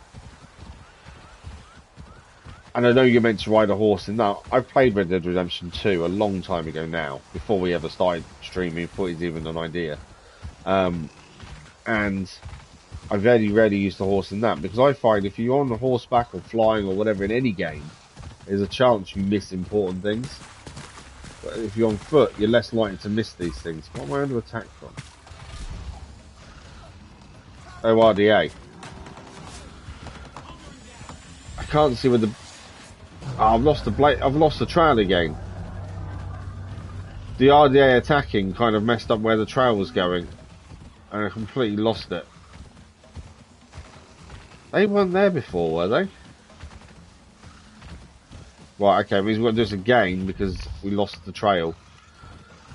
I know you're meant to ride a horse in that. I played Red Dead Redemption 2 a long time ago now, before we ever started streaming, before it was even an idea. And I very rarely use the horse in that, because I find if you're on the horseback or flying or whatever in any game, there's a chance you miss important things. But if you're on foot, you're less likely to miss these things. What am I under attack from? ORDA. I can't see where the... Oh, I've lost the blade. I've lost the trail again. The RDA attacking kind of messed up where the trail was going, and I completely lost it. They weren't there before, were they? Right, okay, means we've got to do this again because we lost the trail.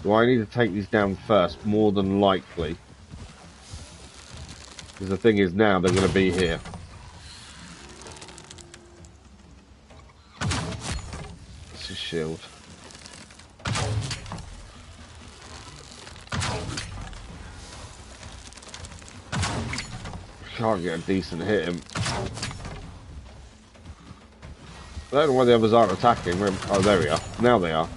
Do I need to take these down first? More than likely. Because the thing is now they're going to be here. That's his shield. Can't get a decent hit him. I don't know why the others aren't attacking. Oh, there we are. Now they are.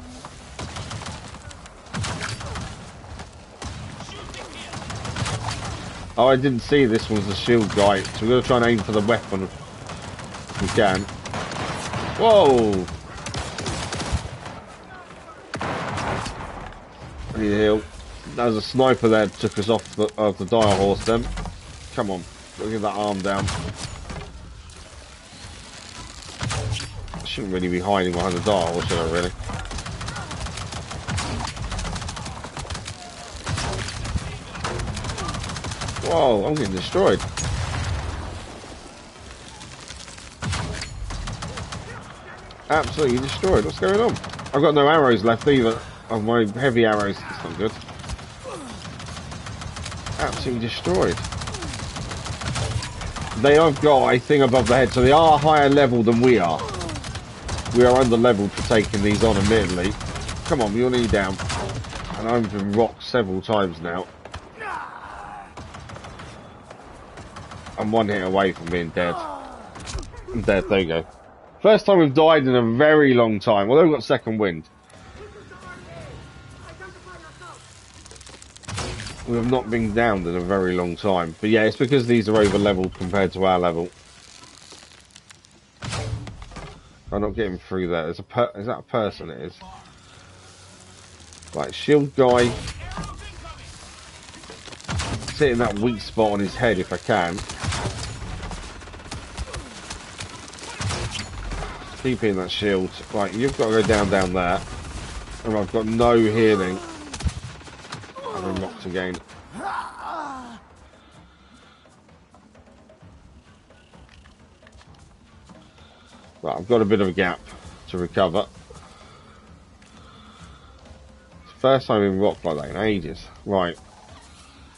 Oh, I didn't see this one's the shield guy, so we're going to try and aim for the weapon if we can. Whoa! I need a heal. That was a sniper there that took us off the dire horse then. Come on, gotta get that arm down. I shouldn't really be hiding behind the dire horse, should I really? Whoa, I'm getting destroyed. Absolutely destroyed. What's going on? I've got no arrows left either. Of my heavy arrows. That's not good. Absolutely destroyed. They have got a thing above the head, so they are higher level than we are. We are under leveled for taking these on, admittedly. Come on, you're nearly down. And I've been rocked several times now. I'm one hit away from being dead. I'm dead, there you go. First time we've died in a very long time. Although we've got second wind. We have not been downed in a very long time. But yeah, it's because these are over leveled compared to our level. I'm not getting through there. Is that a person? It is. Right, shield guy. Hitting that weak spot on his head if I can. Keep hitting that shield. Right, you've got to go down there. And I've got no healing. I'm locked again. Right, I've got a bit of a gap to recover. It's the first time in rock like that in ages. Right.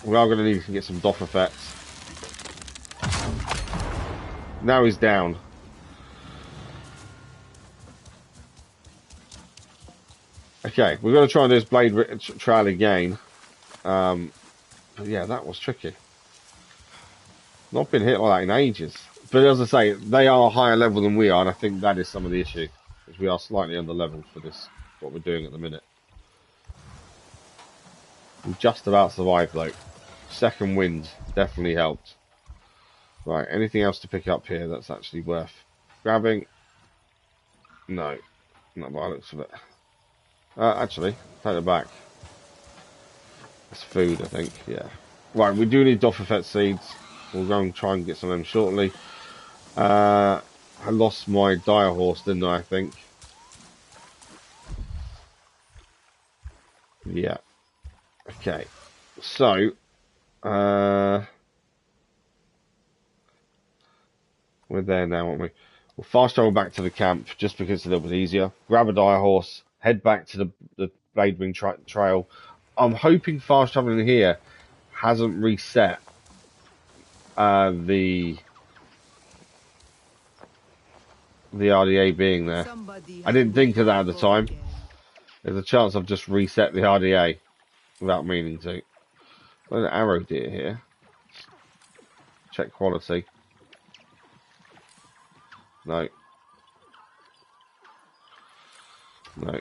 We are going to need to get some doff effects. Now he's down. Okay, we're going to try and do this blade trial again. But yeah, that was tricky. Not been hit like that in ages. But as I say, they are higher level than we are, and I think that is some of the issue. Because we are slightly under leveled for this, what we're doing at the minute. We just about survived though. Second wind definitely helped. Right, anything else to pick up here that's actually worth grabbing? No, not by the looks of it. Actually, take it back. It's food, I think, yeah. Right, we do need doff effect seeds. We'll go and try and get some of them shortly. I lost my dire horse, didn't I think? Yeah. Okay. So, we're there now, aren't we? We'll fast travel back to the camp just because it's a little bit easier. Grab a dire horse, head back to the Blade Wing trail. I'm hoping fast traveling here hasn't reset the RDA being there. I didn't think of that at the time. There's a chance I've just reset the RDA without meaning to. There's an arrow deer here. Check quality. No. No.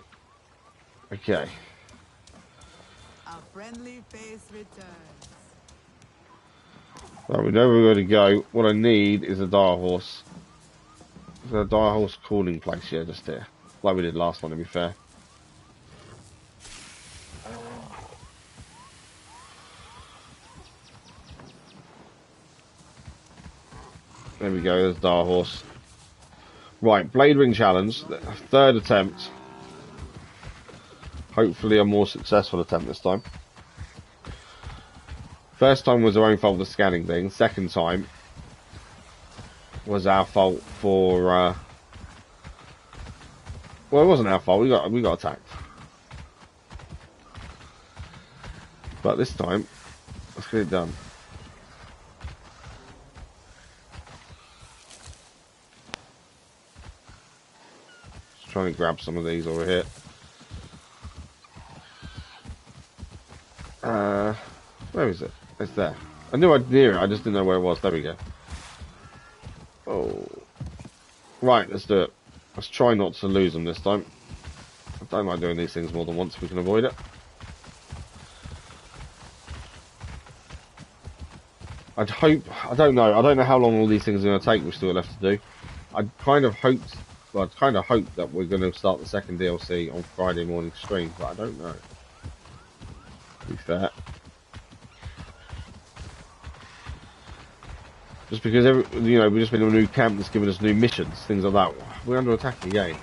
Okay. A friendly face returns. Right, we know where we're going to go. What I need is a dire horse. Is there a dire horse calling place here, just here? Like we did last time, to be fair. There we go, there's dire horse. Right, Blade Ring Challenge, third attempt. Hopefully a more successful attempt this time. First time was our own fault for the scanning thing. Second time was our fault for well, it wasn't our fault, we got attacked. But this time, let's get it done. Just trying to grab some of these over here. Where is it? It's there. I knew I'd near it, I just didn't know where it was. There we go. Oh. Right, let's do it. Let's try not to lose them this time. I don't like doing these things more than once if we can avoid it. I don't know how long all these things are going to take we've still left to do. I kind of hoped that we're going to start the second DLC on Friday morning stream, but I don't know. To be fair. Just because, we've just been in a new camp that's given us new missions, things like that. We're under attack again.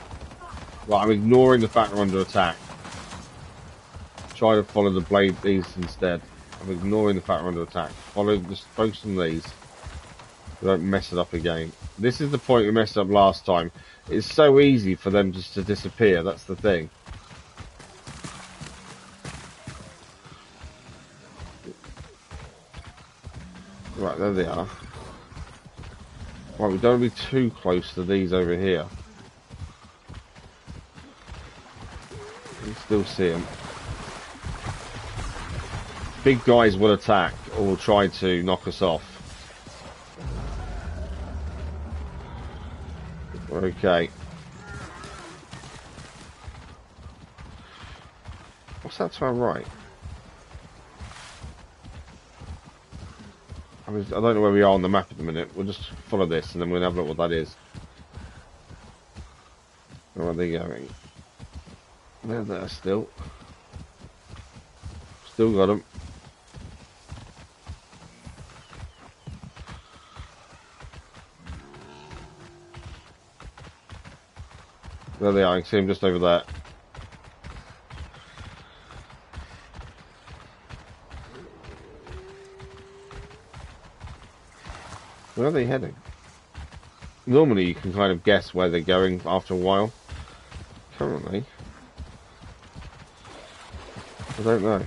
Right, I'm ignoring the fact we're under attack. Try to follow the blade these instead. I'm ignoring the fact we're under attack. Just focus on these. We don't mess it up again. This is the point we messed up last time. It's so easy for them just to disappear, that's the thing. Right, there they are. Right, we don't be too close to these over here. You can still see them. Big guys will attack or will try to knock us off. Okay. What's that to our right? I don't know where we are on the map at the minute. We'll just follow this and then we'll have a look what that is. Where are they going? They're there still. Still got them. There they are, I can see them just over there. Where are they heading? Normally you can kind of guess where they're going after a while. Currently, I don't know.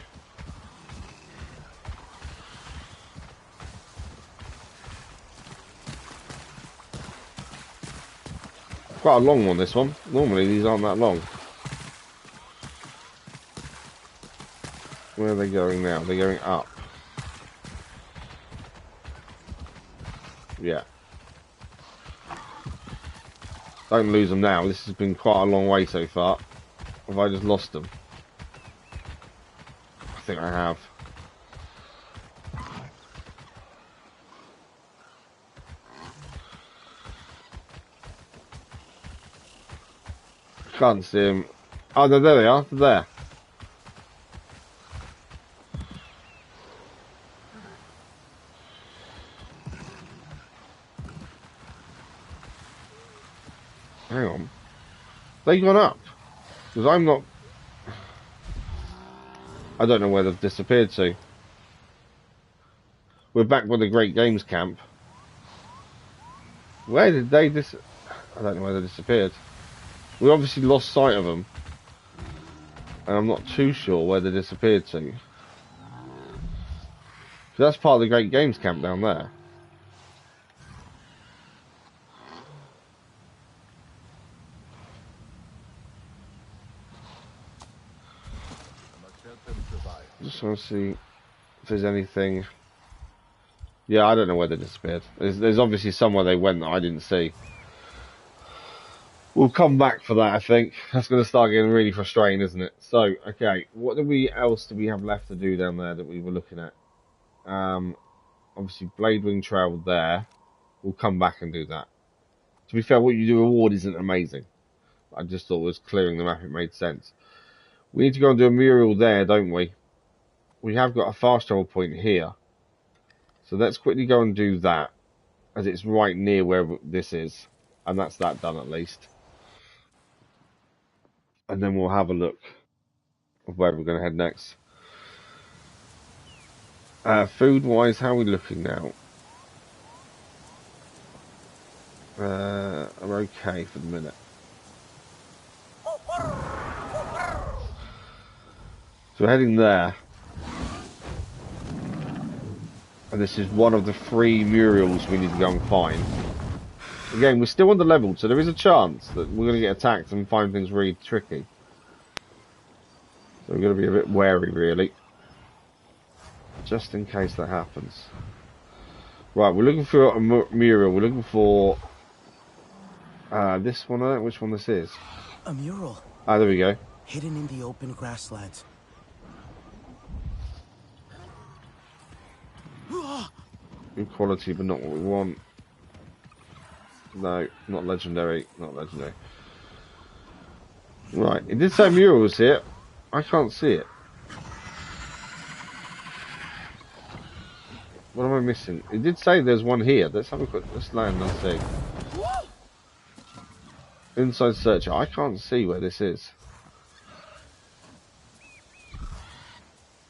Quite a long one, this one. Normally these aren't that long. Where are they going now? They're going up. Yeah. Don't lose them now. This has been quite a long way so far. Have I just lost them? I think I have. Can't see them. Oh, there they are. They're there. Hang on. They gone up. Because I'm not... I don't know where they've disappeared to. We're back with the Great Games Camp. Where did they I don't know where they disappeared. We obviously lost sight of them. And I'm not too sure where they disappeared to. So that's part of the Great Games Camp down there. Just want to see if there's anything. Yeah, I don't know where they disappeared. There's obviously somewhere they went that I didn't see. We'll come back for that, I think. That's going to start getting really frustrating, isn't it? So, okay, what else do we have left to do down there that we were looking at? Obviously, Blade Wing Trail there. We'll come back and do that. To be fair, what you do reward isn't amazing. I just thought it was clearing the map, it made sense. We need to go and do a mural there, don't we? We have got a fast travel point here. So let's quickly go and do that, as it's right near where this is. And that's that done at least. And then we'll have a look of where we're going to head next. Food-wise, how are we looking now? I'm okay for the minute. So we're heading there. And this is one of the 3 murals we need to go and find. Again, we're still under leveled, so there is a chance that we're going to get attacked and find things really tricky. So we're going to be a bit wary, really. Just in case that happens. Right, we're looking for a mural. We're looking for this one. I don't know which one this is. A mural. Ah, there we go. Hidden in the open grasslands. Good quality, but not what we want. No, not legendary. Not legendary. Right, it did say murals here. I can't see it. What am I missing? It did say there's one here. Let's have a quick. Let's land and see. Inside searcher. I can't see where this is.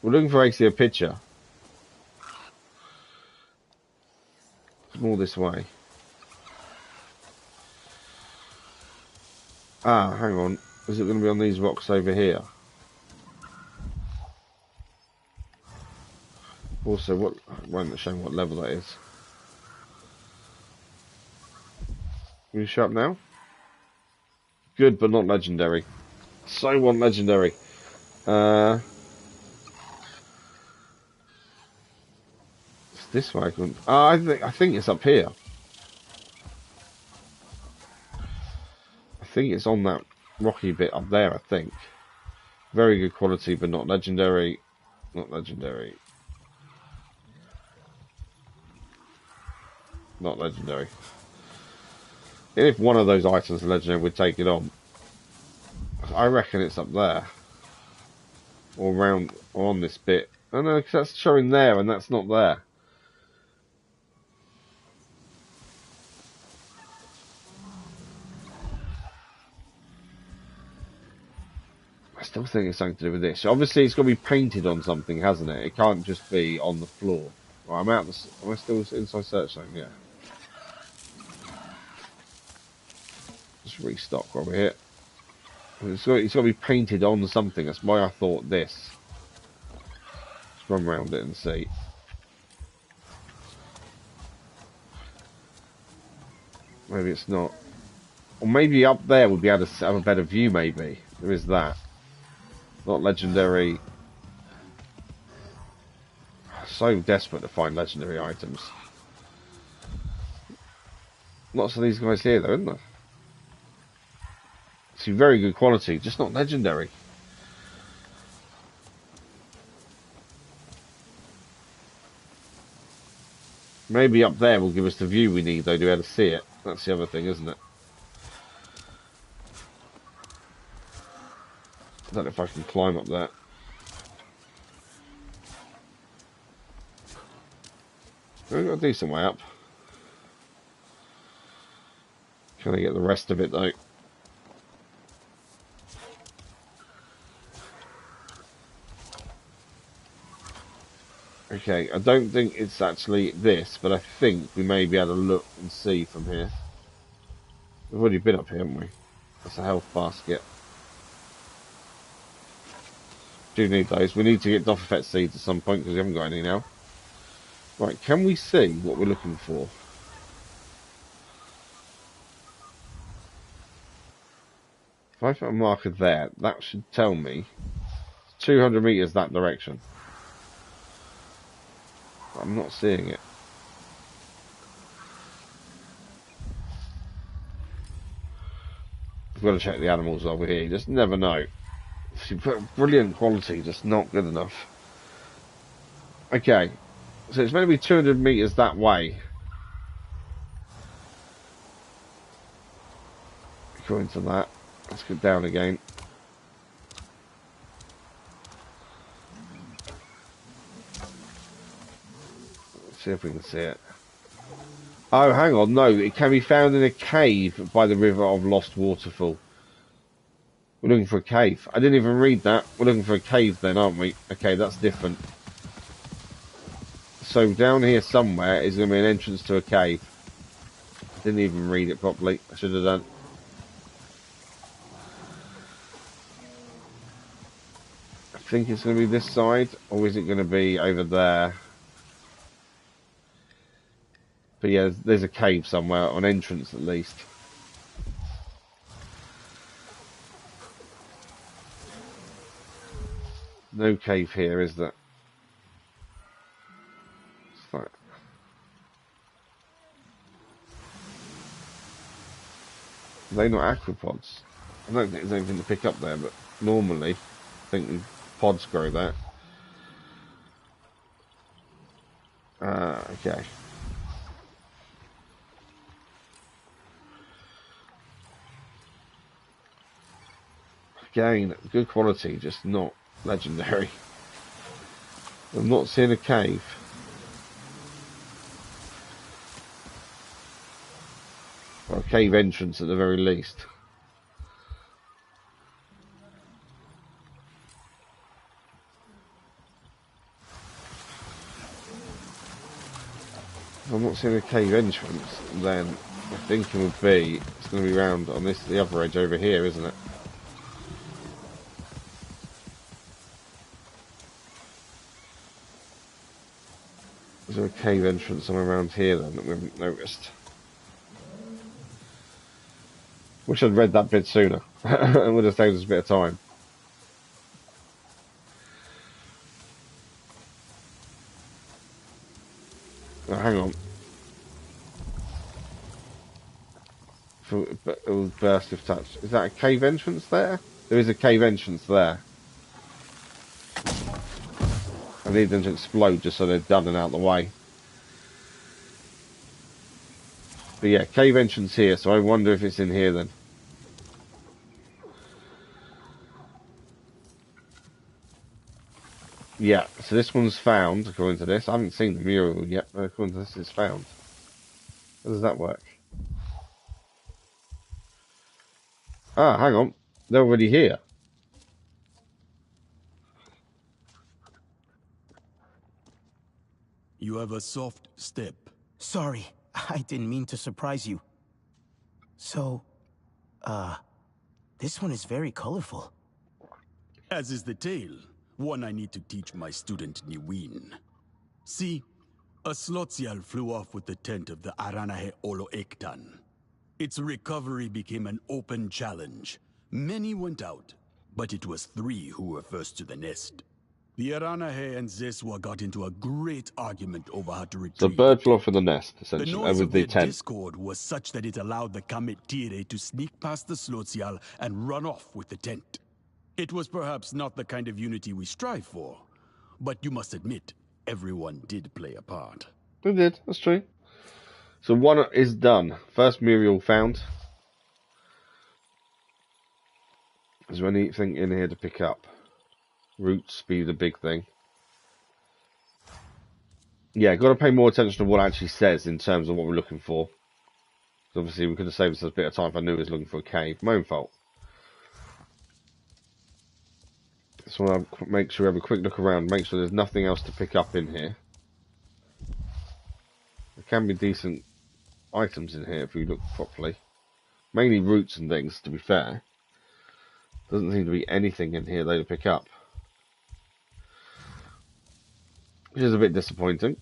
We're looking for actually a picture. More this way. Ah, hang on. Is it going to be on these rocks over here? Also, what won't show what level that is. Will you show up now? Good, but not legendary. So want legendary. It's this way. I think it's up here. I think it's on that rocky bit up there. I think. Very good quality, but not legendary. Not legendary. Not legendary. And if one of those items is legendary, we'd take it on. I reckon it's up there. Or around, or on this bit. Oh no, because that's showing there and that's not there. I still think it's something to do with this. Obviously it's got to be painted on something, hasn't it? It can't just be on the floor. Right, am I still inside search zone? Yeah. Just restock while we're here. It's got to be painted on something. That's why I thought this. Let's run around it and see. Maybe it's not. Or maybe up there we'd be able to have a better view, maybe. There is that. Not legendary. So desperate to find legendary items. Lots of these guys here though, isn't there? See, very good quality, just not legendary. Maybe up there will give us the view we need though to be able to see it. That's the other thing, isn't it? I don't know if I can climb up that. We've got a decent way up. Can I get the rest of it though? Okay, I don't think it's actually this, but I think we may be able to look and see from here. We've already been up here, haven't we? That's a health basket. Do need those. We need to get Doff Effect seeds at some point because we haven't got any now. Right, can we see what we're looking for? If I put a marker there, that should tell me 200 meters that direction. But I'm not seeing it. We've got to check the animals over here. You just never know. If you put brilliant quality, just not good enough. Okay, so it's meant to be 200 meters that way. According to that. Let's go down again. Let's see if we can see it. Oh, hang on. No, it can be found in a cave by the river of Lost Waterfall. We're looking for a cave. I didn't even read that. We're looking for a cave then, aren't we? Okay, that's different. So down here somewhere is going to be an entrance to a cave. I didn't even read it properly. I should have done. I think it's going to be this side, or is it going to be over there? But yeah, there's a cave somewhere, an entrance at least. No cave here, is there? Like... Are they not aquapods? I don't think there's anything to pick up there, but normally, I think pods grow there. Okay. Again, good quality, just not legendary. I'm not seeing a cave. Or a cave entrance at the very least. If I'm not seeing a cave entrance, then I think it would be, it's going to be round on this, the other edge over here, isn't it? Is there a cave entrance somewhere around here then that we haven't noticed? Wish I'd read that bit sooner. It would have saved us a bit of time. Oh, hang on. It will burst if touched. Is that a cave entrance there? There is a cave entrance there. I need them to explode just so they're done and out of the way. But yeah, cave entrance here, so I wonder if it's in here then. Yeah, so this one's found, according to this. I haven't seen the mural yet, but according to this, it's found. How does that work? Ah, hang on. They're already here. You have a soft step. Sorry, I didn't mean to surprise you. So, this one is very colorful. As is the tale, one I need to teach my student Niwin. See, a Slotsial flew off with the tent of the Aranahe Olo Ektan. Its recovery became an open challenge. Many went out, but it was 3 who were first to the nest. The Aranahe and Zeswa got into a great argument over how to retrieve The bird flew off from the nest, the essentially, noise with of the their tent. discord was such that it allowed the Kametire to sneak past the Slotsial and run off with the tent. It was perhaps not the kind of unity we strive for, but you must admit, everyone did play a part. They did, that's true. So one is done. First mural found. Is there anything in here to pick up? Roots be the big thing. Yeah, got to pay more attention to what it actually says in terms of what we're looking for. Obviously, we could have saved us a bit of time if I knew he was looking for a cave. My own fault. Just want to make sure we have a quick look around, make sure there's nothing else to pick up in here. can be decent items in here if we look properly. Mainly roots and things, to be fair. Doesn't seem to be anything in here though to pick up, which is a bit disappointing.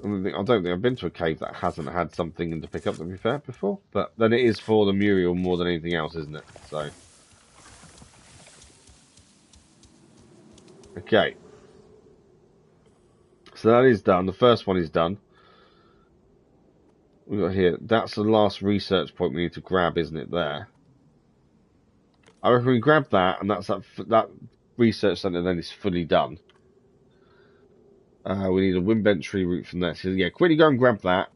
I don't think I've been to a cave that hasn't had something to pick up, to be fair, before. But then it is for the Muriel more than anything else, isn't it? So, okay. So that is done. The first one is done. We've got here. That's the last research point we need to grab, isn't it? There. I reckon we grab that, and that research centre then is fully done. We need a Wimbentry route from there. So yeah, quickly go and grab that.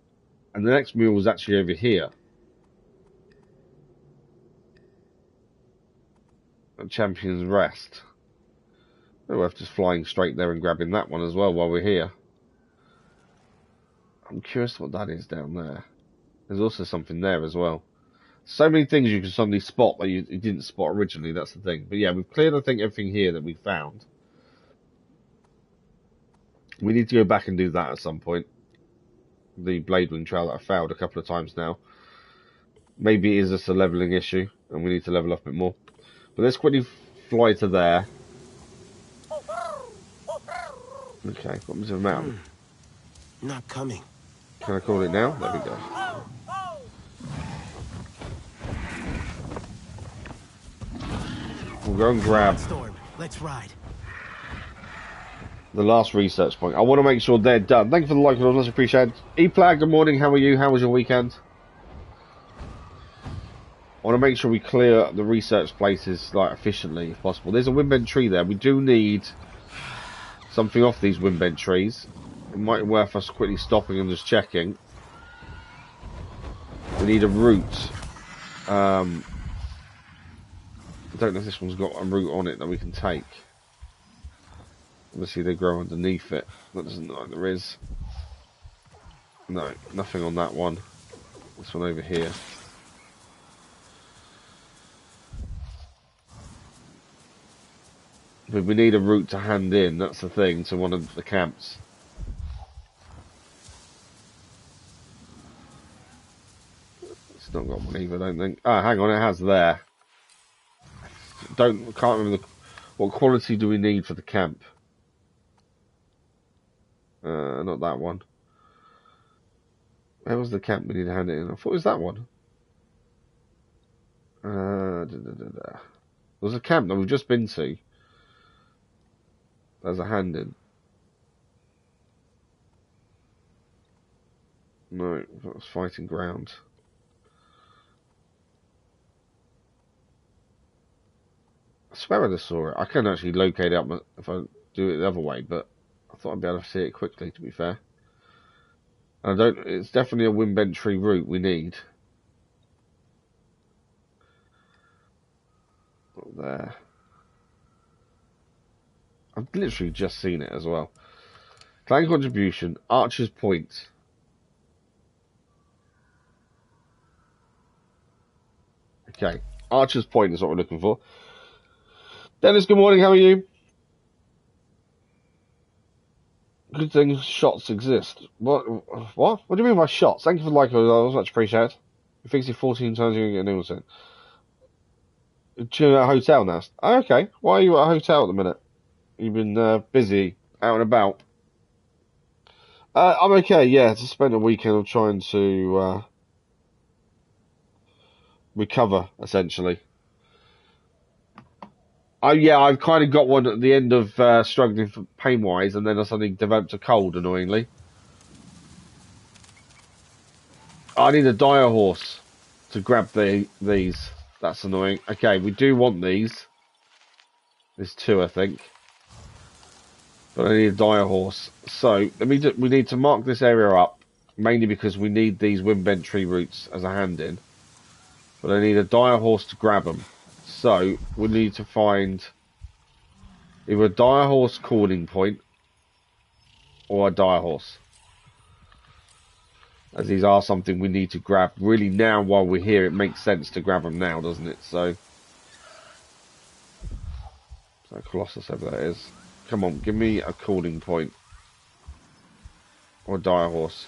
And the next mule is actually over here. At Champion's Rest. We're worth just flying straight there and grabbing that one as well while we're here. I'm curious what that is down there. There's also something there as well. So many things you can suddenly spot that you didn't spot originally, that's the thing. But yeah, we've cleared, I think, everything here that we found. We need to go back and do that at some point. The Blade Wing Trail that I failed a couple of times now. Maybe it is just a leveling issue, and we need to level up a bit more. But let's quickly fly to there. Okay, what was the mountain? Not coming. Can I call it now? There we go. We'll go and grab Storm. Let's ride. the last research point. I want to make sure they're done. Thank you for the like, much appreciated. E-Plag, good morning. How are you? How was your weekend? I want to make sure we clear the research places like efficiently if possible. There's a Wimbent tree there. We do need something off these Wimbent trees. It might be worth us quickly stopping and just checking. We need a route. I don't know if this one's got a route on it that we can take. Obviously they grow underneath it. That doesn't look like there is. No, nothing on that one. This one over here. But we need a route to hand in, that's the thing, to one of the camps. It's not got one either, I don't think. Ah, hang on, it has there. Can't remember what quality do we need for the camp? Not that one. Where was the camp we need to hand it in? I thought it was that one. There was a camp that we've just been to. There's a hand in. No, that was fighting ground. I swear I just saw it. I can actually locate it up if I do it the other way, but I thought I'd be able to see it quickly, to be fair. And it's definitely a Wimbentry route we need. Not there. I've literally just seen it as well. Clan contribution, Archer's Point. Okay, Archer's Point is what we're looking for. Dennis, good morning, how are you? Good thing shots exist. What? What do you mean by shots? Thank you for the like, I was much appreciated. You fix it 14 times, you're going to get a new one. You're at a hotel now? Oh, okay, why are you at a hotel at the minute? You've been busy, out and about. I'm okay, yeah, to spend a weekend of trying to recover, essentially. Yeah, I've kind of got one at the end of struggling for pain-wise, and then I suddenly developed a cold, annoyingly. I need a dire horse to grab these. That's annoying. Okay, we do want these. There's two, I think. But I need a dire horse. So, we need to mark this area up, mainly because we need these Wimbentry routes as a hand-in. But I need a dire horse to grab them. So, we need to find either a dire horse calling point or a dire horse. As these are something we need to grab. Really now while we're here, it makes sense to grab them now, doesn't it? So Colossus over there is. Come on, give me a calling point. Or a dire horse.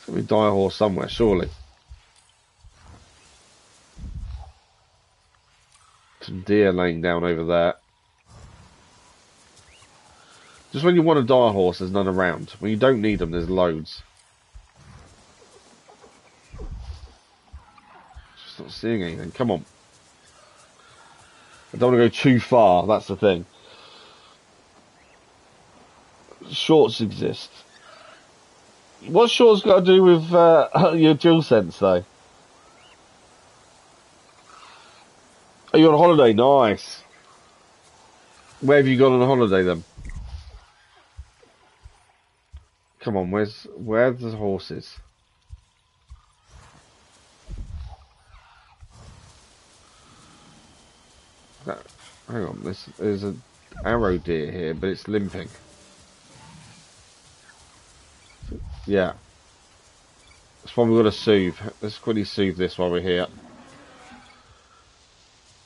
There's going to be a dire horse somewhere, surely. Some deer laying down over there. Just when you want a dire horse, there's none around. When you don't need them, there's loads. Just not seeing anything. Come on. I don't want to go too far, that's the thing. Shorts exist. What's shorts got to do with your dual sense, though? Are you on holiday? Nice. Where have you gone on holiday, then? Come on, where's the horses? Hang on, there's an arrow deer here, but it's limping. Yeah. That's one we've got to soothe. Let's quickly soothe this while we're here.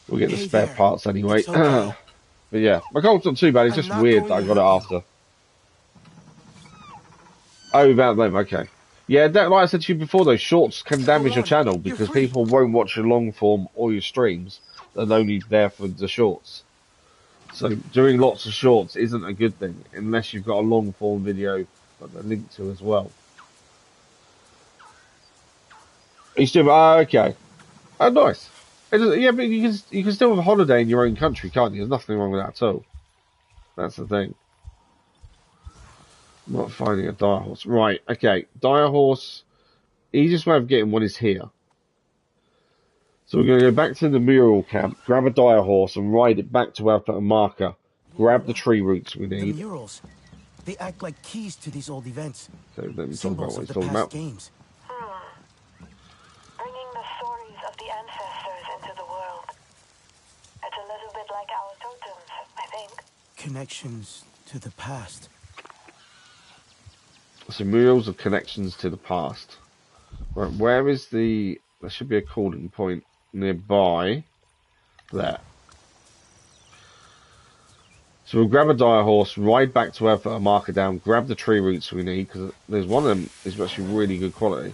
We'll get the spare parts anyway. Okay. But yeah, my colt's not too bad. It's just weird that I got it after. Oh, about them, okay. Yeah, like I said to you before, those shorts can damage your channel because people won't watch your long form or your streams. They're only there for the shorts. So doing lots of shorts isn't a good thing unless you've got a long form video that they're linked to as well. You still, okay. Oh, nice. Yeah, but you can still have a holiday in your own country, can't you? There's nothing wrong with that at all. That's the thing. I'm not finding a dire horse. Right, okay. Dire horse. Easiest way of getting one is here. So we're going to go back to the mural camp, grab a dire horse, and ride it back to where I put a marker. Grab the tree roots we need. The murals, they act like keys to these old events. So let me talk about what he's talking about. Games. Bringing the stories of the ancestors into the world. It's a little bit like our totems, I think. Connections to the past. So murals of connections to the past. Right, where is the... There should be a calling point nearby. There. So we'll grab a dire horse, ride back to where I put a marker down, grab the tree roots we need, because there's one of them is actually really good quality.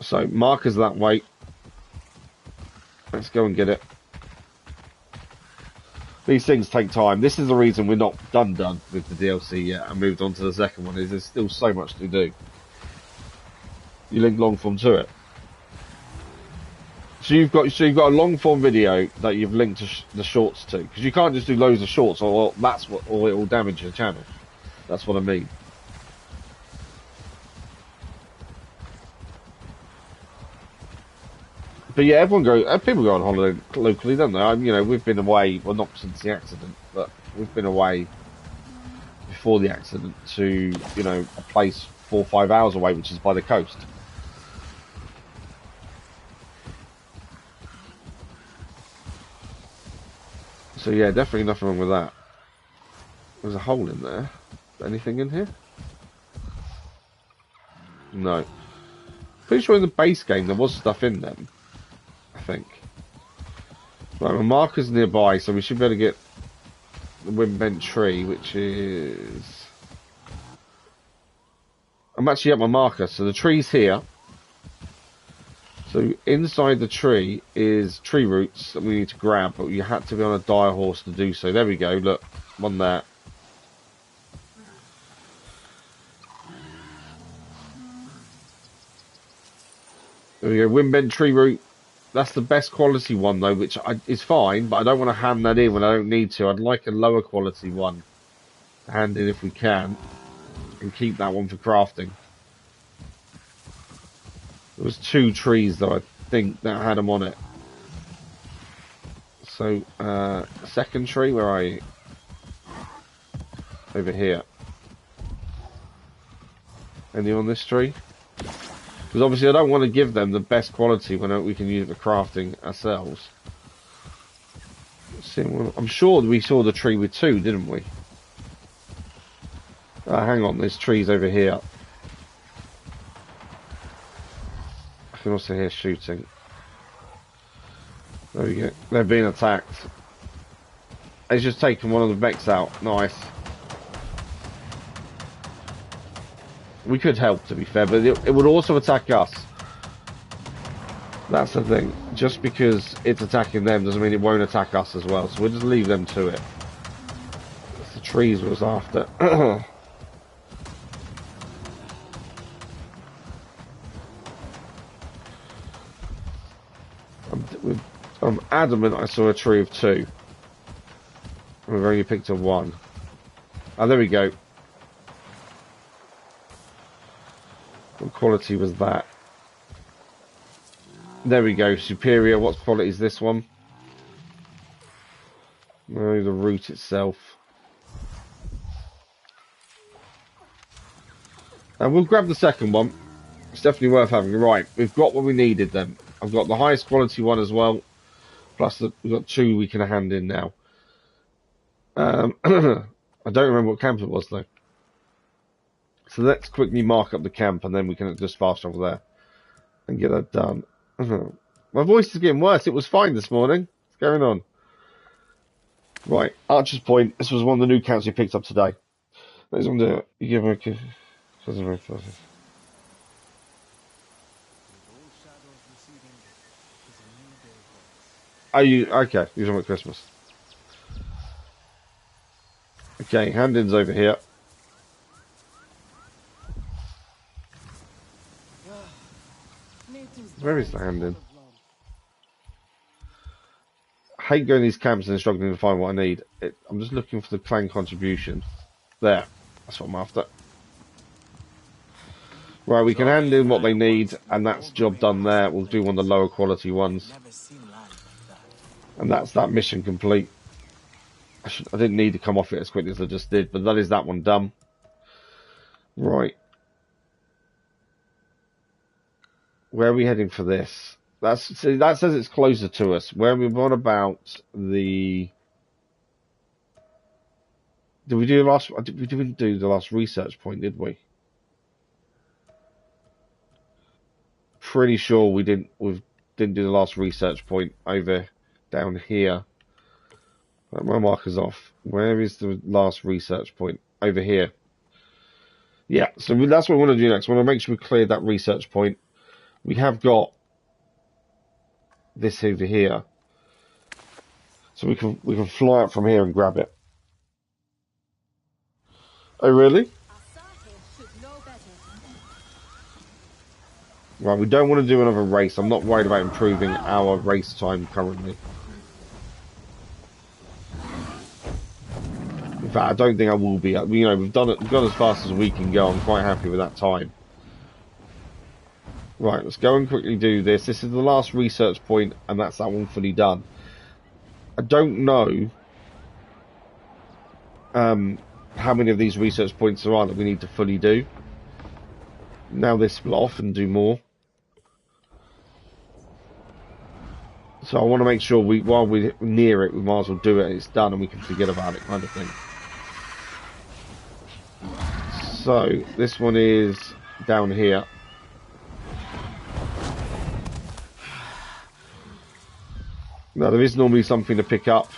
So markers that way. Let's go and get it. These things take time. This is the reason we're not done with the DLC yet and moved on to the second one, is there's still so much to do. You link long form to it. So you've got a long form video that you've linked to the shorts to, because you can't just do loads of shorts, or it will damage your channel. That's what I mean. But yeah, people go on holiday locally, don't they? You know, we've been away, well, not since the accident, but we've been away before the accident to, you know, a place 4 or 5 hours away, which is by the coast. So yeah, definitely nothing wrong with that. There's a hole in there. Anything in here? No. Pretty sure in the base game there was stuff in them. I think. Right, my marker's nearby, so we should be able to get the wind-bent tree, which is... I'm actually at my marker, so the tree's here. So inside the tree is tree roots that we need to grab, but you had to be on a dire horse to do so. There we go, look, one there. There we go, wind-bent tree root. That's the best quality one though, which is fine, but I don't want to hand that in when I don't need to. I'd like a lower quality one to hand in if we can, and keep that one for crafting. There was 2 trees though, I think, that had them on it. So, second tree, where are you? Over here. Any on this tree? Because obviously I don't want to give them the best quality when we can use it for crafting ourselves. See, I'm sure we saw the tree with 2, didn't we? Hang on, there's trees over here. I can also hear shooting. There we go. They're being attacked. It's just taken one of the mechs out. Nice. We could help, to be fair, but it would also attack us. That's the thing. Just because it's attacking them doesn't mean it won't attack us as well. So we'll just leave them to it. It's the trees was after. I'm adamant I saw a tree of 2. We've only picked up 1. Oh, there we go. What quality was that? There we go. Superior. What quality is this one? No, the root itself. And we'll grab the second one. It's definitely worth having. Right, we've got what we needed then. I've got the highest quality one as well. Plus, we've got 2 we can hand in now. I don't remember what camp it was though. So let's quickly mark up the camp and then we can just fast travel there and get that done. My voice is getting worse. It was fine this morning. What's going on? Right, Archer's Point. This was one of the new camps we picked up today. Let's do it. You give him a... Are you... Okay, you're talking about Christmas. Okay, hand-in's over here. Where is the hand-in? I hate going to these camps and struggling to find what I need. I'm just looking for the clan contribution. There. That's what I'm after. Right, we can hand in what they need, and that's job done there. We'll do one of the lower quality ones. And that's that mission complete. I didn't need to come off it as quickly as I just did, but that is that one done. Right. Where are we heading for this? See, that says it's closer to us. Where we've on about the... Did we do the last... We didn't do the last research point, did we? Pretty sure we didn't do the last research point over down here. My marker's off. Where is the last research point? Over here. Yeah, so that's what we want to do next. We want to make sure we clear that research point. We have got this over here, so we can fly up from here and grab it. Oh really? Right, we don't want to do another race. I'm not worried about improving our race time currently. In fact, I don't think I will be. You know, we've gone as fast as we can go. I'm quite happy with that time. Right, let's go and quickly do this. This is the last research point, and that's that one fully done. I don't know how many of these research points there are that we need to fully do. Now they split off and do more. So I want to make sure while we're near it, we might as well do it. It's done, and we can forget about it, kind of thing. So this one is down here. Now there is normally something to pick up,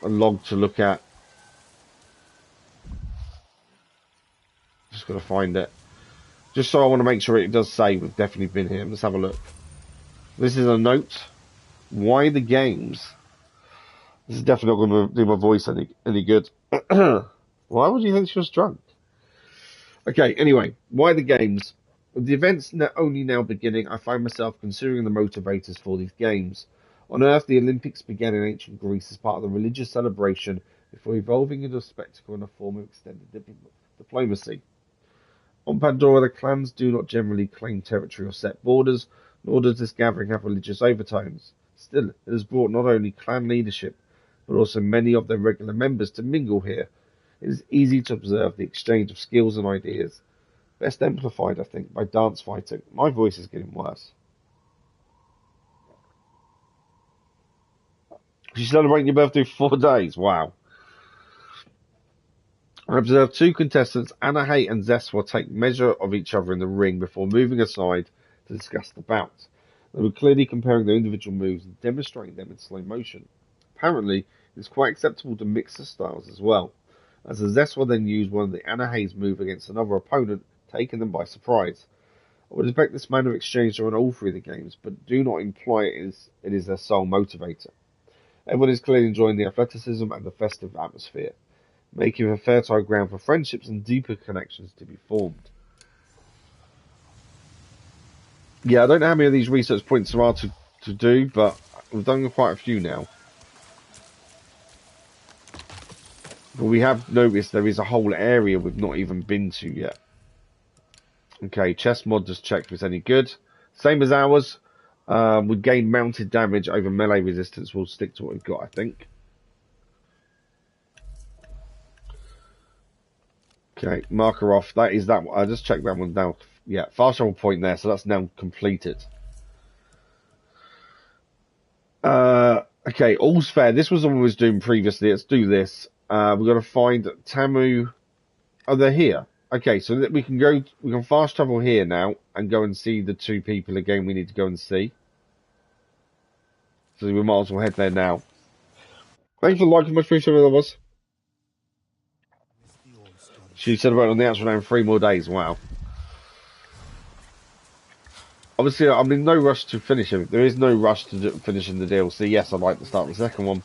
a log to look at. Just got to find it. Just so I want to make sure it does say we've definitely been here. Let's have a look. This is a note. Why the games? This is definitely not going to do my voice any good. Why would you think she was drunk? Okay, anyway, why the games? With the events only now beginning, I find myself considering the motivators for these games. On Earth, the Olympics began in ancient Greece as part of the religious celebration before evolving into a spectacle in a form of extended diplomacy. On Pandora, the clans do not generally claim territory or set borders, nor does this gathering have religious overtones. Still, it has brought not only clan leadership, but also many of their regular members to mingle here. It is easy to observe the exchange of skills and ideas. Best amplified, I think, by dance fighting. My voice is getting worse. You're celebrating your birthday for 4 days. Wow. I observed 2 contestants, Anna Hay and Zeswa, take measure of each other in the ring before moving aside to discuss the bout. They were clearly comparing their individual moves and demonstrating them in slow motion. Apparently, It's quite acceptable to mix the styles as well, as the Zest will then use one of the Anahe's move against another opponent, taking them by surprise. I would expect this manner of exchange to run all three of the games, but do not imply it is their sole motivator. Everyone is clearly enjoying the athleticism and the festive atmosphere, making it a fertile ground for friendships and deeper connections to be formed. Yeah, I don't know how many of these research points there are to do, but we've done quite a few now. But we have noticed there is a whole area we've not even been to yet. Okay, chest mod just checked if it's any good. Same as ours. We gain mounted damage over melee resistance. We'll stick to what we've got, I think. Okay, marker off. That is that one. I just checked that one now. Yeah, fast travel point there, so that's now completed. Okay, all's fair. This was the one we was doing previously. Let's do this. We've got to find Tamu. Oh, they're here. Okay, so we can fast travel here now and go and see the two people again we need to go and see. So we might as well head there now. Thanks for liking my free of us. She said about on the outside in 3 more days. Wow. Obviously, I'm in no rush to finish it. There is no rush to finishing the DLC. Yes, I'd like to start the second one,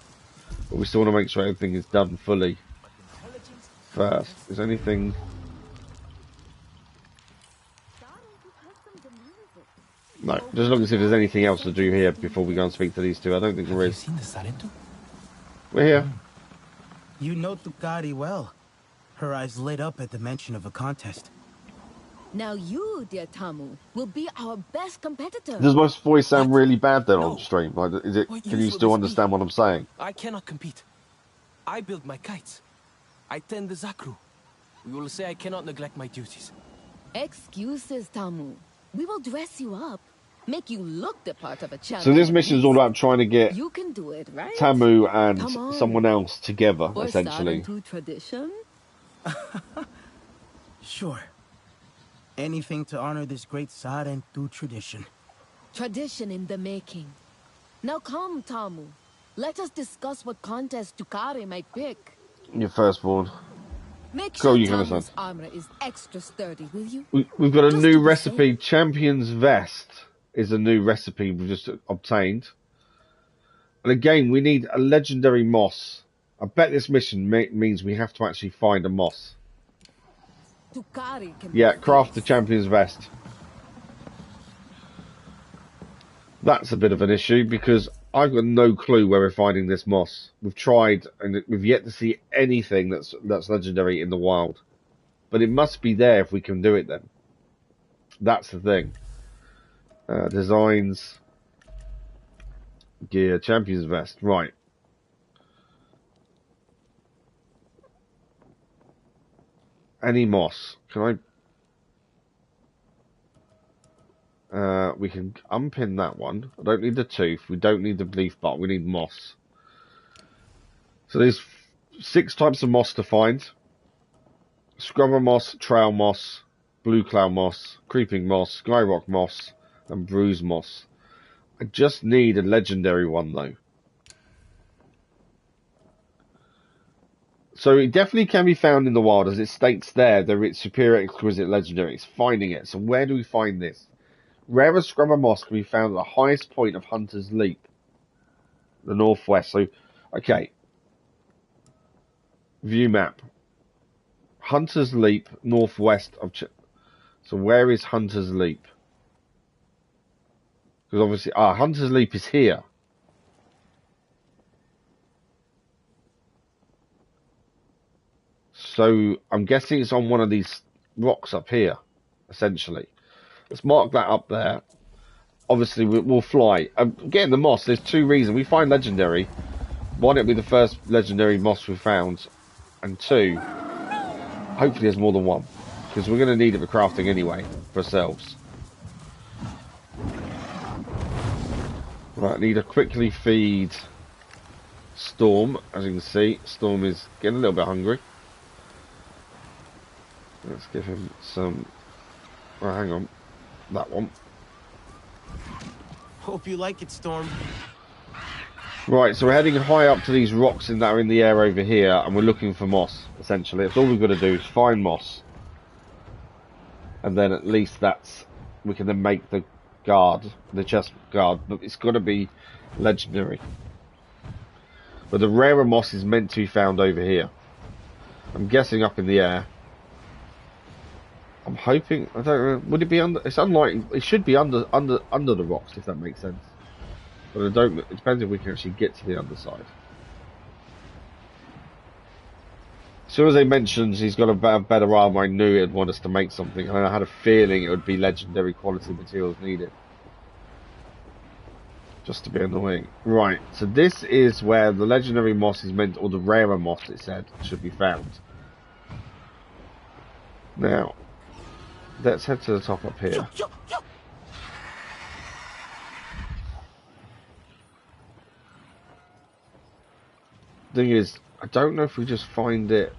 but we still want to make sure everything is done fully first. Is there anything? No, just looking to see if there's anything else to do here before we go and speak to these two. I don't think there is. We're here. You know Tukari well. Her eyes lit up at the mention of a contest. Now you, dear Tamu, will be our best competitor. Does my voice sound really bad then on stream? Like, is it? Can you still understand what I'm saying? I cannot compete. I build my kites. I tend the Zakru. We will say I cannot neglect my duties. Excuses, Tamu. We will dress you up, make you look the part of a champion. So this mission is all about trying to get you can do it, right? Tamu and someone else together, or essentially. Into tradition? Sure. Anything to honor this great Sarentu tradition. Tradition in the making. Now come, Tamu. Let us discuss what contest Tukari might pick. Your firstborn. Make sure Tamu's understand. armor is extra sturdy, will you? We've got a new recipe. Champion's Vest is a new recipe we've just obtained. And again, we need a legendary moss. I bet this mission means we have to actually find a moss. Yeah, craft the Champion's Vest. That's a bit of an issue because I've got no clue where we're finding this moss. We've tried and we've yet to see anything that's legendary in the wild. But it must be there if we can do it then. That's the thing. Designs. Gear. Champion's Vest. Right. Any moss. Can I... we can unpin that one. I don't need the tooth. We don't need the leaf bark. We need moss. So there's 6 types of moss to find. Scrubber moss, trail moss, blue cloud moss, creeping moss, skyrock moss, and bruise moss. I just need a legendary one though. So it definitely can be found in the wild, as it states there that it's superior, exquisite, legendary. It's finding it. So where do we find this? Rare scrubber moss can be found at the highest point of Hunter's Leap, the northwest. So, okay. View map. Hunter's Leap, northwest of... So where is Hunter's Leap? Because obviously... Hunter's Leap is here. So I'm guessing it's on one of these rocks up here, essentially. Let's mark that up there. Obviously, we'll fly. Getting the moss, there's 2 reasons. We find legendary. 1, it'll be the first legendary moss we found. And 2, hopefully there's more than 1. Because we're going to need it for crafting anyway, for ourselves. Right, need to quickly feed Storm. As you can see, Storm is getting a little bit hungry. Let's give him some... Oh, hang on. That one. Hope you like it, Storm. Right, so we're heading high up to these rocks that are in the air over here, and we're looking for moss, essentially. That's all we've got to do is find moss. And then at least we can then make the chest guard, but it's got to be legendary. But the rarer moss is meant to be found over here. I'm guessing up in the air. I'm hoping, I don't know, would it be under, it's unlikely, it should be under the rocks, if that makes sense. But it depends if we can actually get to the underside. As soon as they mentioned he's got a better armor, I knew it'd want us to make something, and I had a feeling it would be legendary quality materials needed. Just to be annoying. Right, so this is where the legendary moss is meant, or the rarer moss it said, should be found. Now, let's head to the top up here. Thing is, I don't know if we just find it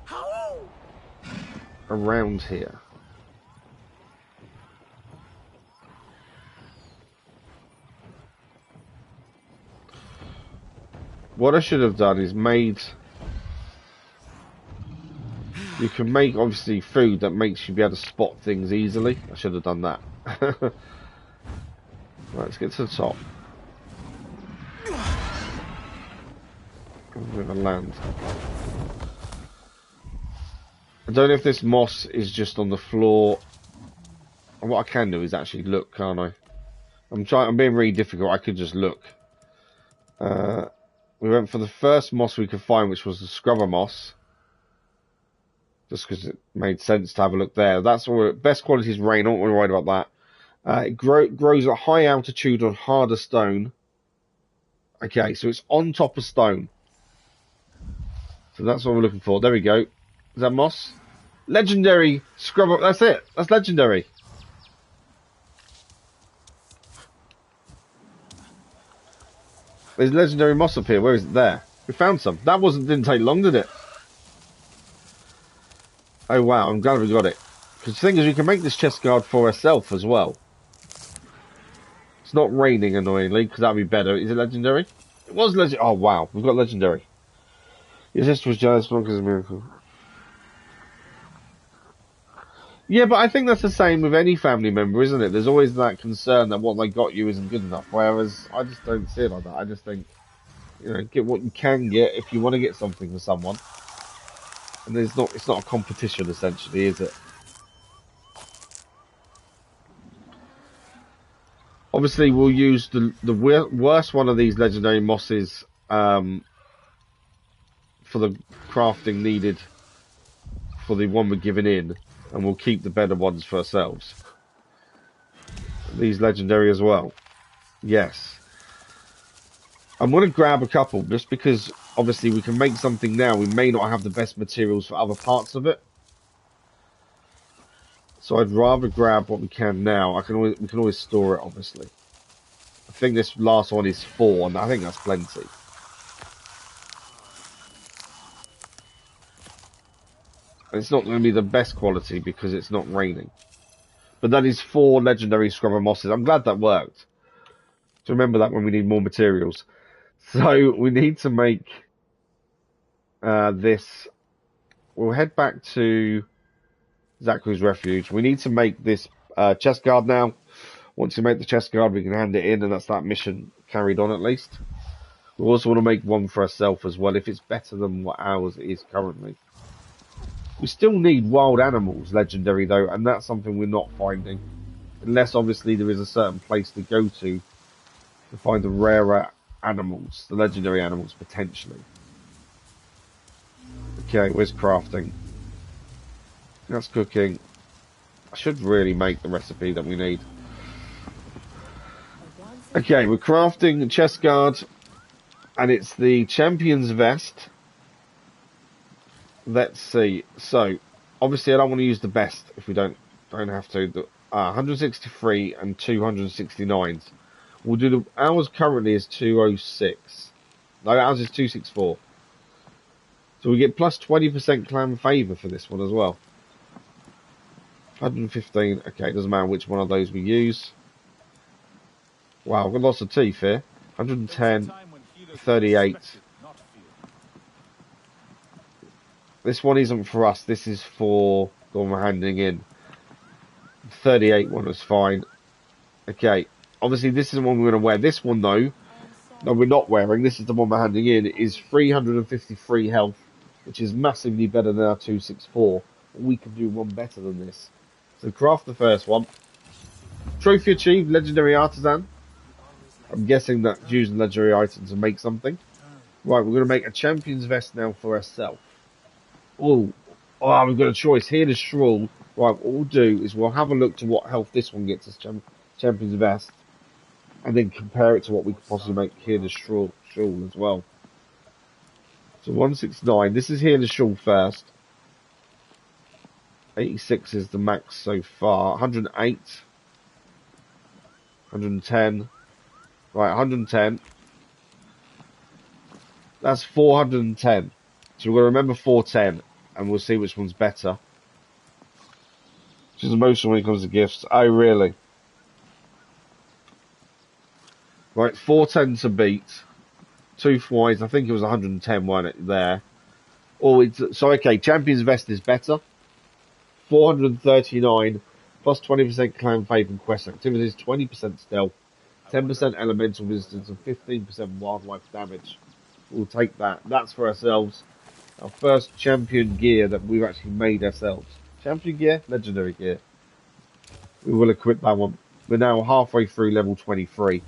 around here. What I should have done is made... You can make, obviously, food that makes you be able to spot things easily. I should have done that. Right, let's get to the top. We're going to land. I don't know if this moss is just on the floor. And what I can do is actually look, can't I? I'm being really difficult. I could just look. We went for the first moss we could find, which was the scrubber moss. Just because it made sense to have a look there. That's all. Best quality is rain. I'm not worried about that. It grows at high altitude on harder stone. Okay, so it's on top of stone. So that's what we're looking for. There we go. Is that moss? Legendary scrubber. That's it. That's legendary. There's legendary moss up here. Where is it? There. We found some. That didn't take long, did it? Oh wow, I'm glad we got it. Because the thing is, we can make this chest guard for ourselves as well. It's not raining, annoyingly, because that'd be better. Is it legendary? It was legendary. Oh wow, we've got legendary. Your sister was jealous because of a miracle. Yeah, but I think that's the same with any family member, isn't it? There's always that concern that what they got you isn't good enough. Whereas I just don't see it like that. I just think, you know, get what you can get if you want to get something for someone. And it's not a competition, essentially, is it? Obviously, we'll use the worst one of these legendary mosses for the crafting needed for the one we're giving in, and we'll keep the better ones for ourselves. These legendary as well. Yes. I'm going to grab a couple, just because obviously we can make something now. We may not have the best materials for other parts of it. So I'd rather grab what we can now. We can always store it, obviously. I think this last one is 4, and I think that's plenty. It's not going to be the best quality because it's not raining. But that is 4 legendary scrubber mosses. I'm glad that worked. To remember that when we need more materials. So we need to make this. We'll head back to Zachary's refuge. We need to make this chest guard now. Once we make the chest guard, we can hand it in, and that's that mission carried on at least. We also want to make one for ourselves as well, if it's better than what ours is currently. We still need wild animals, legendary though, and that's something we're not finding. Unless obviously there is a certain place to go to find the rarer animals, the legendary animals potentially. Okay, where's crafting? That's cooking. I should really make the recipe that we need. Okay, we're crafting a chest guard, and it's the champion's vest. Let's see. So, obviously, I don't want to use the best if we don't have to. 163 and 269s. We'll do ours currently is 206. No, ours is 264. So we get plus 20% clan favour for this one as well. 115. Okay, it doesn't matter which one of those we use. Wow, I've got lots of teeth here. 110. 38. This one isn't for us. This is for the one we're handing in. 38 one was fine. Okay. Obviously, this is the one we're going to wear. This one, though, no, we're not wearing. This is the one we're handing in. It is 353 health, which is massively better than our 264. We can do one better than this. So craft the first one. Trophy achieved, legendary artisan. I'm guessing that using legendary items to make something. Right, we're going to make a champion's vest now for ourselves. Oh, we've got a choice. Here to Shrawl. Right, what we'll do is we'll have a look to what health this one gets as champion's vest. And then compare it to what we could possibly make here to Shrawl as well. So 169. This is here to Shrawl first. 86 is the max so far. 108. 110. Right, 110. That's 410. So we're going to remember 410. And we'll see which one's better. Which is emotional when it comes to gifts. Oh, really? Right, 410 to beat. Tooth-wise, I think it was 110, wasn't it, there? So, okay, Champion's Vest is better. 439, plus 20% clan faith and quest activities, 20% stealth, 10% elemental resistance, and 15% wildlife damage. We'll take that. That's for ourselves. Our first champion gear that we've actually made ourselves. Champion gear, legendary gear. We will equip that one. We're now halfway through level 23.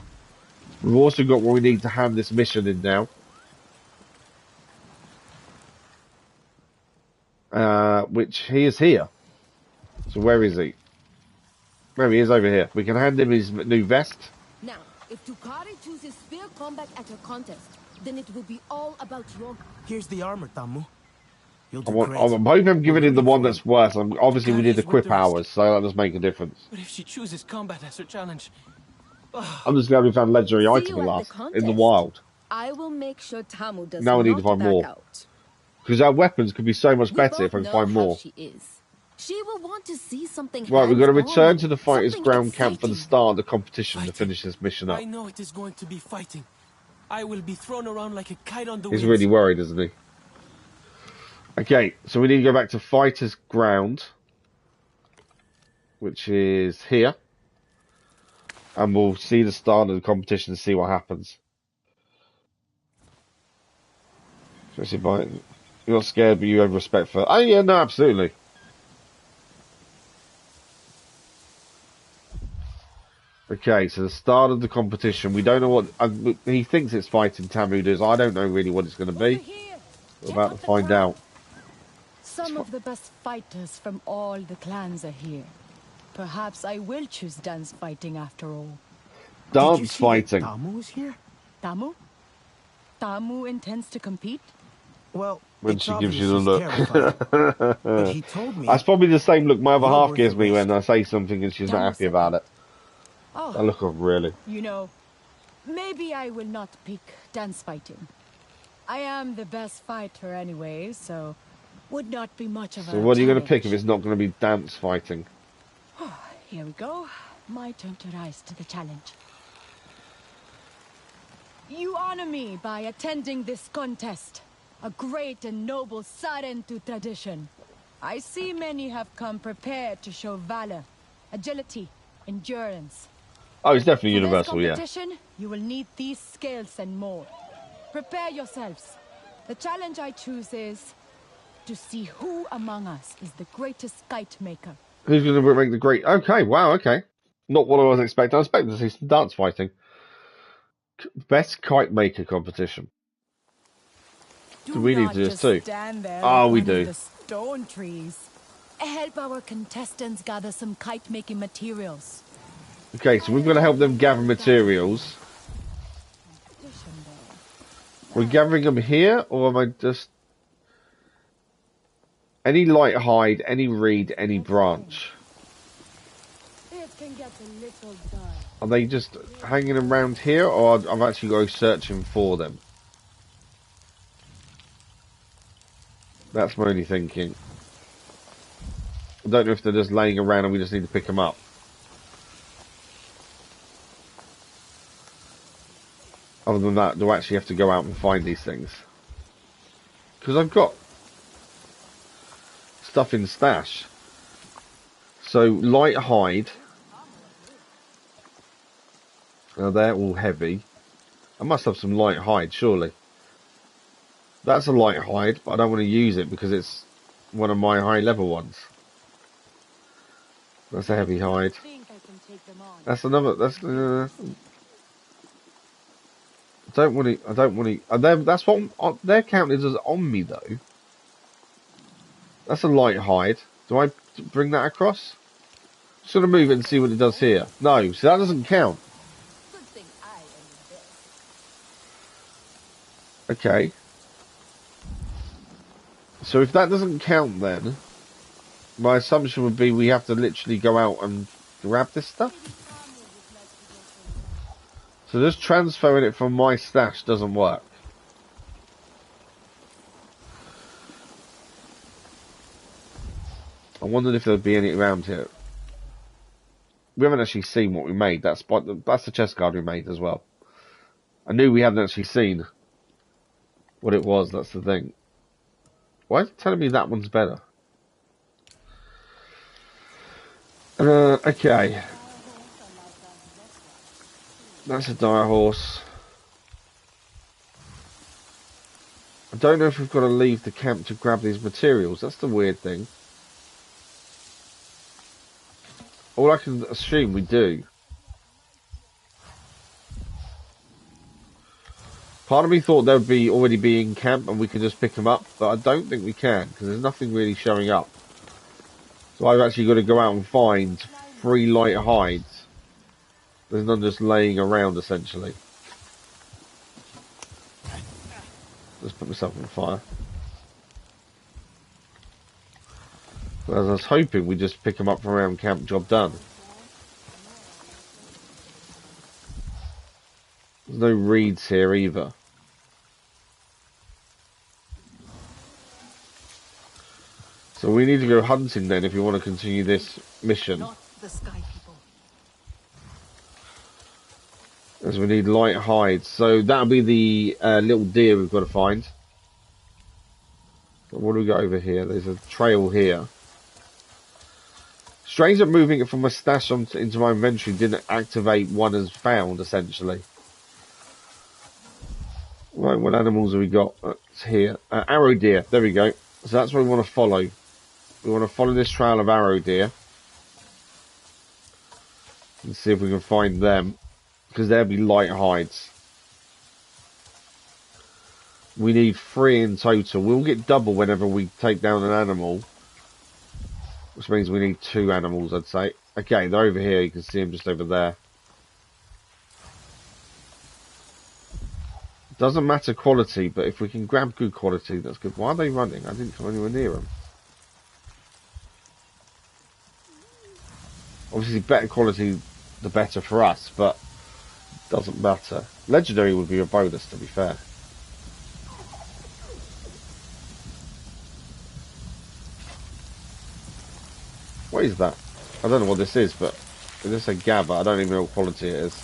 We've also got what we need to hand this mission in now. Which he is here. So where is he? There he is over here. We can hand him his new vest. Now, if Tukari chooses spear combat at a contest, then it will be all about your... Here's the armor, Tamu. You'll do I'm hoping I'm giving him the one that's worse. Obviously, we did equip ours, so that does make a difference. But if she chooses combat as her challenge... I'm just glad we found legendary item last in the wild. I will make sure Tamu does now we need to find more. Because our weapons could be so much better if I can find more. She will want to see something. Right, we've got to return to the fighters' ground camp for the start of the competition to finish this mission up. I know it is going to be fighting. I will be thrown around like a kite on the He's winds. really worried, isn't he? Okay, so we need to go back to fighters' ground, which is here. And we'll see the start of the competition and see what happens. Especially by, you're not scared, but you have respect for... Oh, yeah, no, absolutely. Okay, so the start of the competition. We don't know what... he thinks it's fighting, Tamu does. I don't know really what it's going to be. We're about to find out. Some of the best fighters from all the clans are here. Perhaps I will choose dance fighting after all. Dance fighting. Tamu is here? Tamu? Tamu intends to compete? Well, when she gives you the look. But he told me that's probably the same look my other half gives me when I say something and she's not happy about it. Oh, that look of really. You know, maybe I will not pick dance fighting. I am the best fighter anyway, so would not be much of a So what are you going to challenge. pick if it's not going to be dance fighting? Here we go. My turn to rise to the challenge. You honor me by attending this contest. A great and noble siren to tradition. I see many have come prepared to show valor, agility, endurance. Oh, it's definitely For universal, this yeah. competition, you will need these skills and more. Prepare yourselves. The challenge I choose is to see who among us is the greatest kite maker. Who's going to make the great... Okay, wow, okay. Not what I was expecting. I was expecting to see some dance fighting. Best kite maker competition. Do we need to do this too? Oh, we do. The stone trees. Help our contestants gather some kite making materials. Okay, so we've got to help them gather materials. We're gathering them here, or am I just... Any light hide, any reed, any branch. It can get a little dull. Are they just hanging around here, or I've actually got to go searching for them? That's my only thinking. I don't know if they're just laying around and we just need to pick them up. Other than that, do I actually have to go out and find these things? Because I've got stuff in stash. So, light hide. Now they're all heavy. I must have some light hide, surely. That's a light hide, but I don't want to use it because it's one of my high level ones. That's a heavy hide. That's another. That's. I don't want to. I don't want to. That's what they're counted as on me though. That's a light hide. Do I bring that across? Just gonna move it and see what it does here. No, so that doesn't count. Okay. So if that doesn't count then, my assumption would be we have to literally go out and grab this stuff. So just transferring it from my stash doesn't work. I wondered if there'd be any around here. We haven't actually seen what we made. That's the chest guard we made as well. I knew we hadn't actually seen what it was. That's the thing. Why is it telling me that one's better? Okay. That's a dire horse. I don't know if we've got to leave the camp to grab these materials. That's the weird thing. All I can assume we do. Part of me thought they would already be in camp and we could just pick them up, but I don't think we can because there's nothing really showing up. So I've actually got to go out and find 3 light hides. There's none just laying around essentially. Just put myself on fire. As I was hoping we just pick them up from around camp, job done. There's no reeds here either. So we need to go hunting then if we want to continue this mission. Not the sky people. As we need light hides. So that'll be the little deer we've got to find. But what do we got over here? There's a trail here. Strange that moving it from my stash into my inventory didn't activate one as found, essentially. Right, what animals have we got? It's here. Arrow deer. There we go. So that's what we want to follow. We want to follow this trail of arrow deer. And see if we can find them. Because there'll be light hides. We need 3 in total. We'll get double whenever we take down an animal. Which means we need 2 animals, I'd say. Okay, they're over here. You can see them just over there. Doesn't matter quality, but if we can grab good quality, that's good. Why are they running? I didn't come anywhere near them. Obviously, better quality, the better for us, but doesn't matter. Legendary would be a bonus, to be fair. What is that? I don't know what this is, but it just said GABA. I don't even know what quality it is.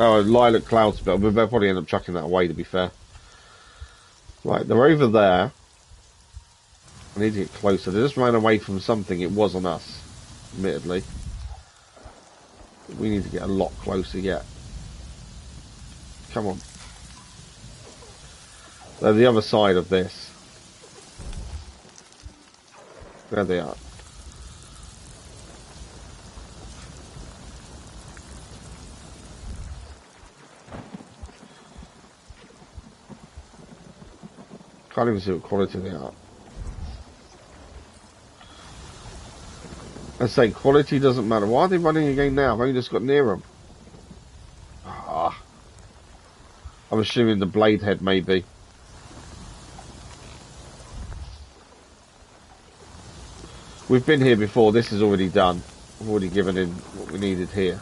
Oh, lilac cloud spell. We'll probably end up chucking that away, to be fair. Right, they're over there. I need to get closer. They just ran away from something. It wasn't us, admittedly. We need to get a lot closer yet. Come on. They're the other side of this. There they are. Can't even see what quality they are. I say quality doesn't matter. Why are they running again now? I've only just got near them. Ah. I'm assuming the blade head maybe. We've been here before. This is already done. We've already given in what we needed here.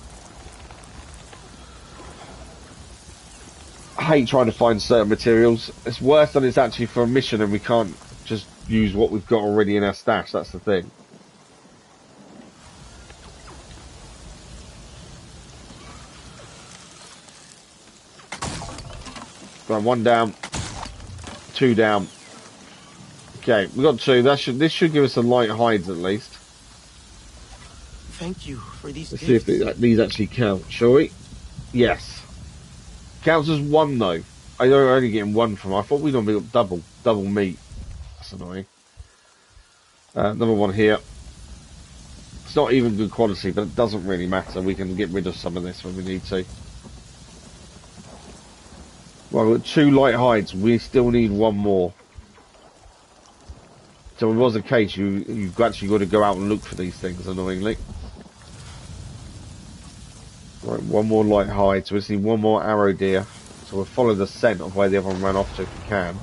I hate trying to find certain materials. It's worse than it's actually for a mission and we can't just use what we've got already in our stash. That's the thing. Right, 1 down. 2 down. Okay, we got 2. This should give us some light hides at least. Thank you for these Let's see if these actually count, shall we? Yes. Counts as 1 though. I know we're only getting 1 from. I thought we'd normally got double meat. That's annoying. Another one here. It's not even good quality, but it doesn't really matter. We can get rid of some of this when we need to. Well, we've got 2 light hides. We still need 1 more. So if it was a case, you've actually got to go out and look for these things, annoyingly. Right, 1 more light hide. So we just need 1 more arrow deer. So we'll follow the scent of where the other one ran off to if we can.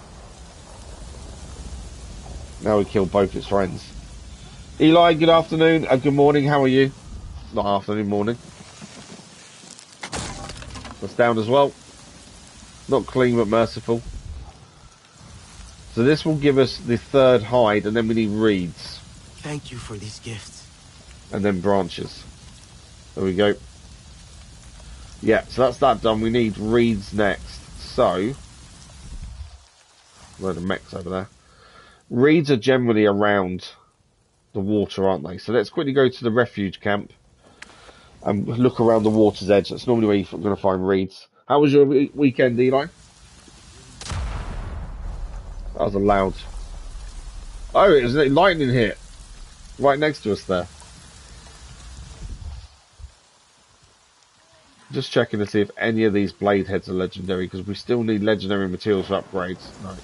Now we kill both its friends. Eli, good afternoon. Good morning. How are you? Not afternoon, morning. That's down as well. Not clean, but merciful. So this will give us the 3rd hide, and then we need reeds. Thank you for these gifts. And then branches. There we go. Yeah, so that's that done. We need reeds next. So, load of mechs over there. Reeds are generally around the water, aren't they? So let's quickly go to the refuge camp and look around the water's edge. That's normally where you're going to find reeds. How was your weekend, Eli? That was a loud... Oh, it was a lightning hit right next to us there. Just checking to see if any of these blade heads are legendary, because we still need legendary materials for upgrades. No.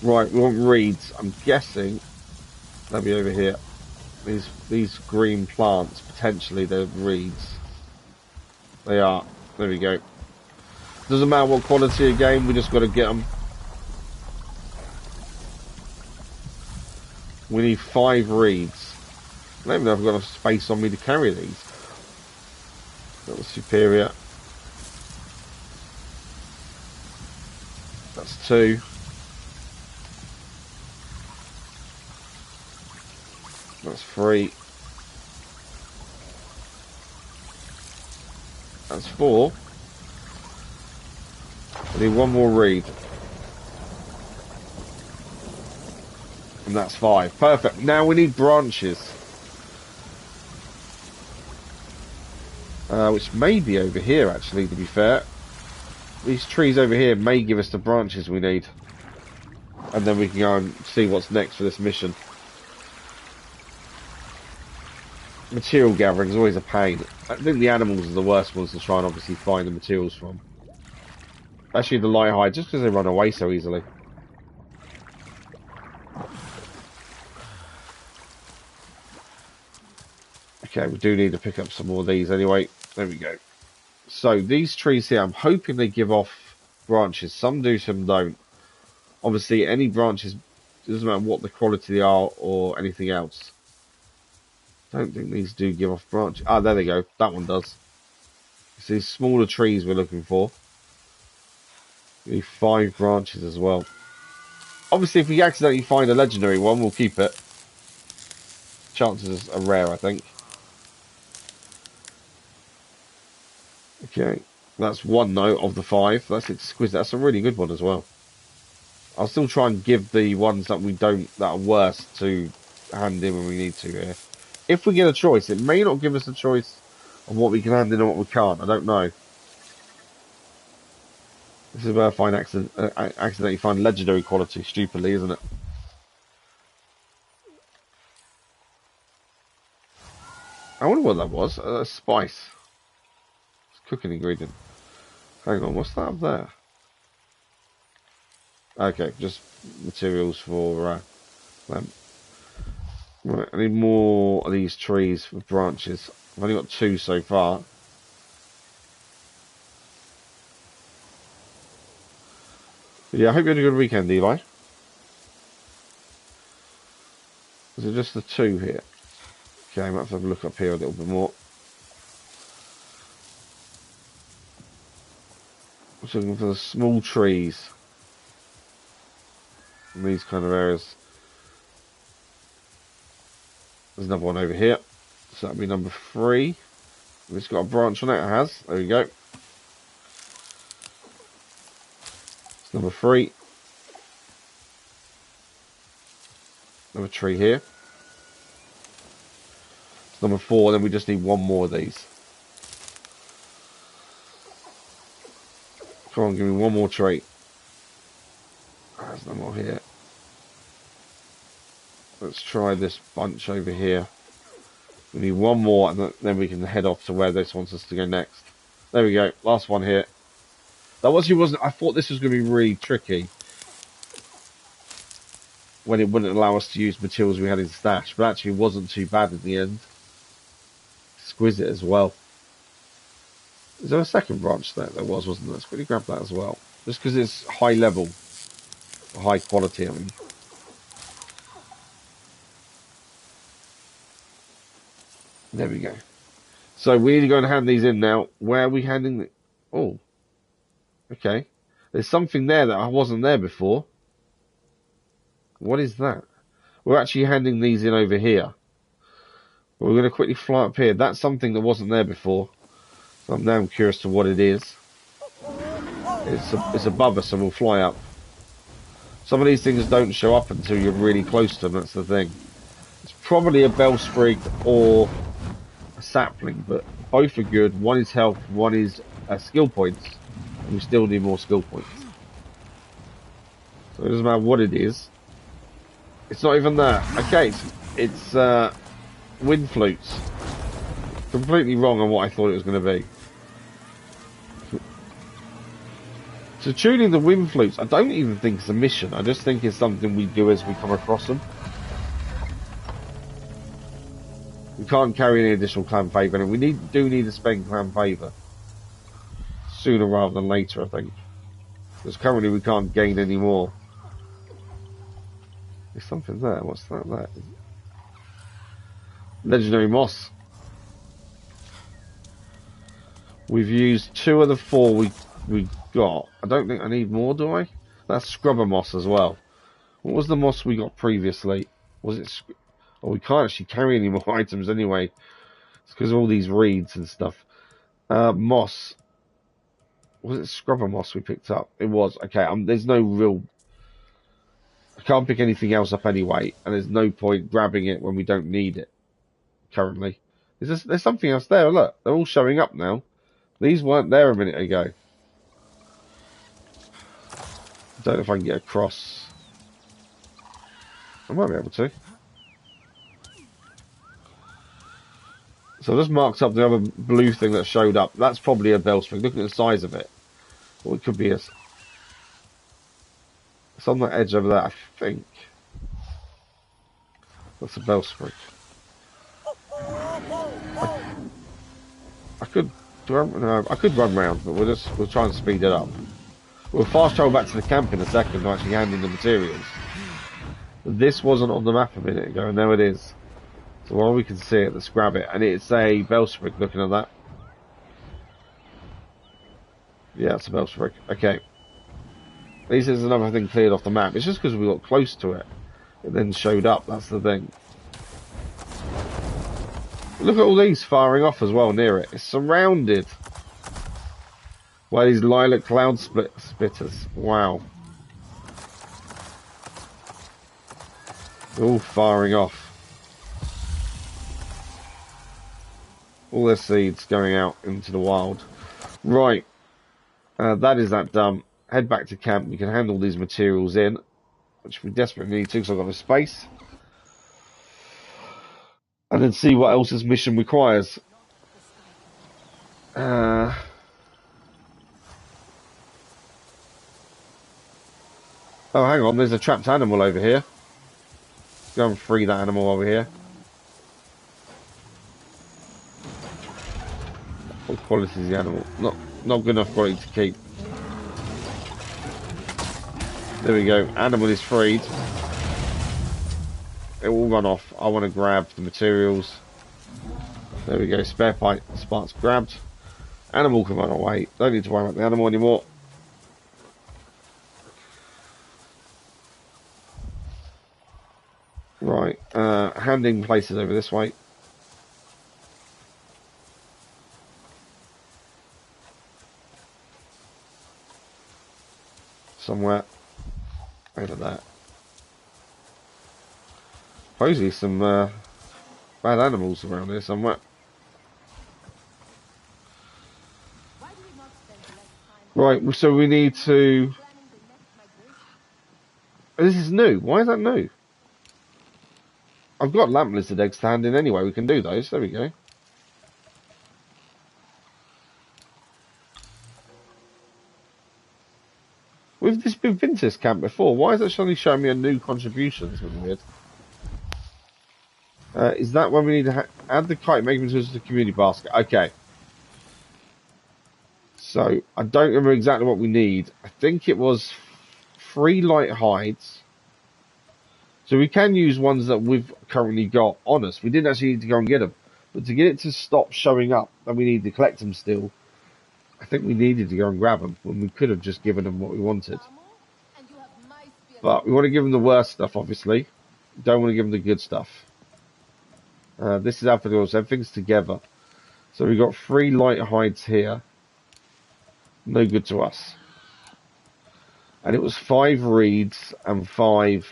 Right, we want reeds. I'm guessing they'll be over here. These green plants, potentially they're reeds. They are. There we go. Doesn't matter what quality of game, we just got to get them. We need 5 reeds. I don't even know if I've got enough space on me to carry these. That was superior. That's 2. That's 3. That's 4. I need 1 more reed. And that's 5. Perfect. Now we need branches. Which may be over here, actually, to be fair. These trees over here may give us the branches we need. And then we can go and see what's next for this mission. Material gathering is always a pain. I think the animals are the worst ones to try and obviously find the materials from. Especially the light hide, just because they run away so easily. Okay, we do need to pick up some more of these anyway. There we go. So, these trees here, I'm hoping they give off branches. Some do, some don't. Obviously, any branches, it doesn't matter what the quality they are or anything else. Don't think these do give off branches. Ah, there they go. That one does. It's these smaller trees we're looking for. We need 5 branches as well. Obviously, if we accidentally find a legendary one, we'll keep it. Chances are rare, I think. Okay, that's 1 though of the 5. That's exquisite. That's a really good one as well. I'll still try and give the ones that we don't, that are worse, to hand in when we need to here. If we get a choice, it may not give us a choice of what we can hand in and what we can't. I don't know. This is where I accidentally find legendary quality stupidly, isn't it? I wonder what that was. Spice. Cooking ingredient. Hang on, what's that up there? Okay, just materials for them. Right, I need more of these trees with branches. I've only got 2 so far. But yeah, I hope you had a good weekend, Eli. Is it just the 2 here? Okay, I might have to have a look up here a little bit more. I'm looking for the small trees in these kind of areas. There's another one over here. So that'll be number 3. It's got a branch on it. It has. There we go. Number 3. Another tree here. Number 4, then we just need one more of these. Come on, give me one more tree. There's no more here. Let's try this bunch over here. We need one more, and then we can head off to where this wants us to go next. There we go. Last one here. That wasn't. I thought this was going to be really tricky when it wouldn't allow us to use materials we had in stash, but actually it wasn't too bad in the end. Exquisite as well. Is there a second branch there? There was, wasn't there? Let's quickly grab that as well. Just because it's high level. High quality, I mean. There we go. So we need to go and hand these in now. Where are we handing the... Oh. Okay. There's something there that wasn't there before. What is that? We're actually handing these in over here. We're going to quickly fly up here. That's something that wasn't there before. So I'm now curious to what it is. It's above us and we'll fly up. Some of these things don't show up until you're really close to them. That's the thing. It's probably a bell sprig or a sapling, but both are good. One is health, one is skill points. And we still need more skill points. So it doesn't matter what it is. It's not even that. Okay, it's wind flutes. Completely wrong on what I thought it was going to be. So tuning the wind flutes, I don't even think it's a mission. I just think it's something we do as we come across them. We can't carry any additional clan favour, and we do need to spend clan favour sooner rather than later, I think. Because currently we can't gain any more. There's something there. What's that? Legendary moss. We've used 2 of the 4 we got. I don't think I need more, do I? That's scrubber moss as well. What was the moss we got previously? Was it... Oh, we can't actually carry any more items anyway. It's because of all these reeds and stuff. Moss. Was it scrubber moss we picked up? It was. Okay, there's no real... I can't pick anything else up anyway, and there's no point grabbing it when we don't need it currently. There's something else there. Look, they're all showing up now. These weren't there a minute ago. I don't know if I can get across. I might be able to. So I just marked up the other blue thing that showed up. That's probably a bell spring. Looking at the size of it. Or it could be it's on that edge over there, I think. That's a bell spring. I could run round, but we'll try and speed it up. We'll fast travel back to the camp in a second to actually hand in the materials. This wasn't on the map a minute ago, and now it is. So while we can see it, let's grab it. And it's a bell sprig, looking at that. Yeah, it's a bell sprig. Okay. At least there's another thing cleared off the map. It's just because we got close to it. It then showed up, that's the thing. Look at all these firing off as well near it. It's surrounded by these lilac cloud spitters. Wow. They're all firing off. All their seeds going out into the wild. Right. That is that done. Head back to camp. We can handle these materials in, which we desperately need to because I've got no space. And then see what else this mission requires. Oh, hang on. There's a trapped animal over here. Go and free that animal over here. What quality is the animal? Not good enough quality to keep. There we go. Animal is freed. It will run off. I want to grab the materials. There we go. Spare parts grabbed. Animal can run away. Don't need to worry about the animal anymore. Right. Handing places over this way. Somewhere. Supposedly some bad animals around here somewhere. Right, so we need to... This is new. Why is that new? I've got lamp lizard eggs to hand in anyway. We can do those. There we go. We've this been Vintage Camp before. Why is it suddenly showing me a new contribution? It's really weird. Is that when we need to add the kite making tools to the community basket? Okay. So, I don't remember exactly what we need. I think it was 3 light hides. So we can use ones that we've currently got on us. We didn't actually need to go and get them. But to get it to stop showing up, and we need to collect them still, I think we needed to go and grab them when we could have just given them what we wanted. But we want to give them the worst stuff, obviously. Don't want to give them the good stuff. This is Alpha Doors. Everything's together. So we've got 3 light hides here. No good to us. And it was 5 reeds and 5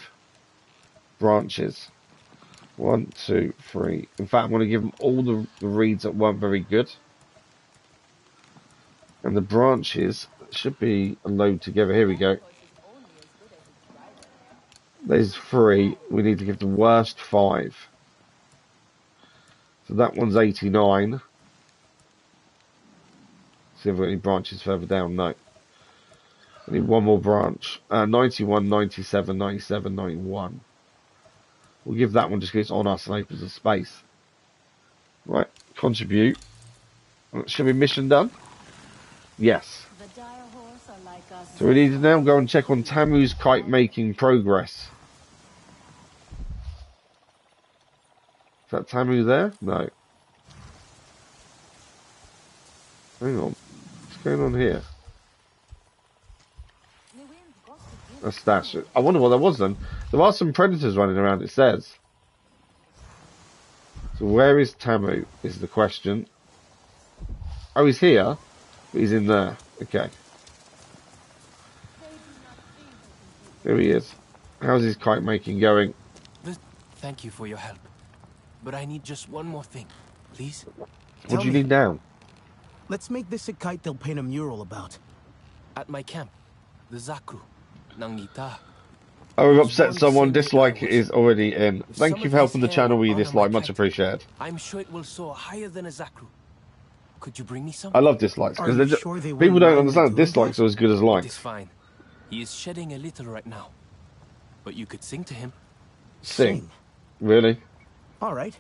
branches. 1, 2, 3. In fact, I'm going to give them all the reeds that weren't very good. And the branches should be a load together. Here we go. There's 3. We need to give the worst 5. So that one's 89. See if we've got any branches further down. No. I need one more branch. 91, 97, 97, 91. We'll give that one just because it's on us and opens the space. Right. Contribute. Should be mission done? Yes. So we need to now go and check on Tamu's kite making progress. Is that Tamu there? No. Hang on. What's going on here? That's that. I wonder what that was then. There are some predators running around, it says. So where is Tamu, is the question. Oh, he's here. But he's in there. Okay. There he is. How's his kite making going? Thank you for your help. But I need just one more thing, please. What do you need now? Let's make this a kite they'll paint a mural about. At my camp, the Zaku, Nangita. Oh, we've upset someone. Dislike is already in. Thank you for helping the channel with your dislike. Much appreciated. I'm sure it will soar higher than a Zaku. Could you bring me some? I love dislikes because people don't understand dislikes are as good as likes. It's fine. He is shedding a little right now. But you could sing to him. Sing? Really? All right.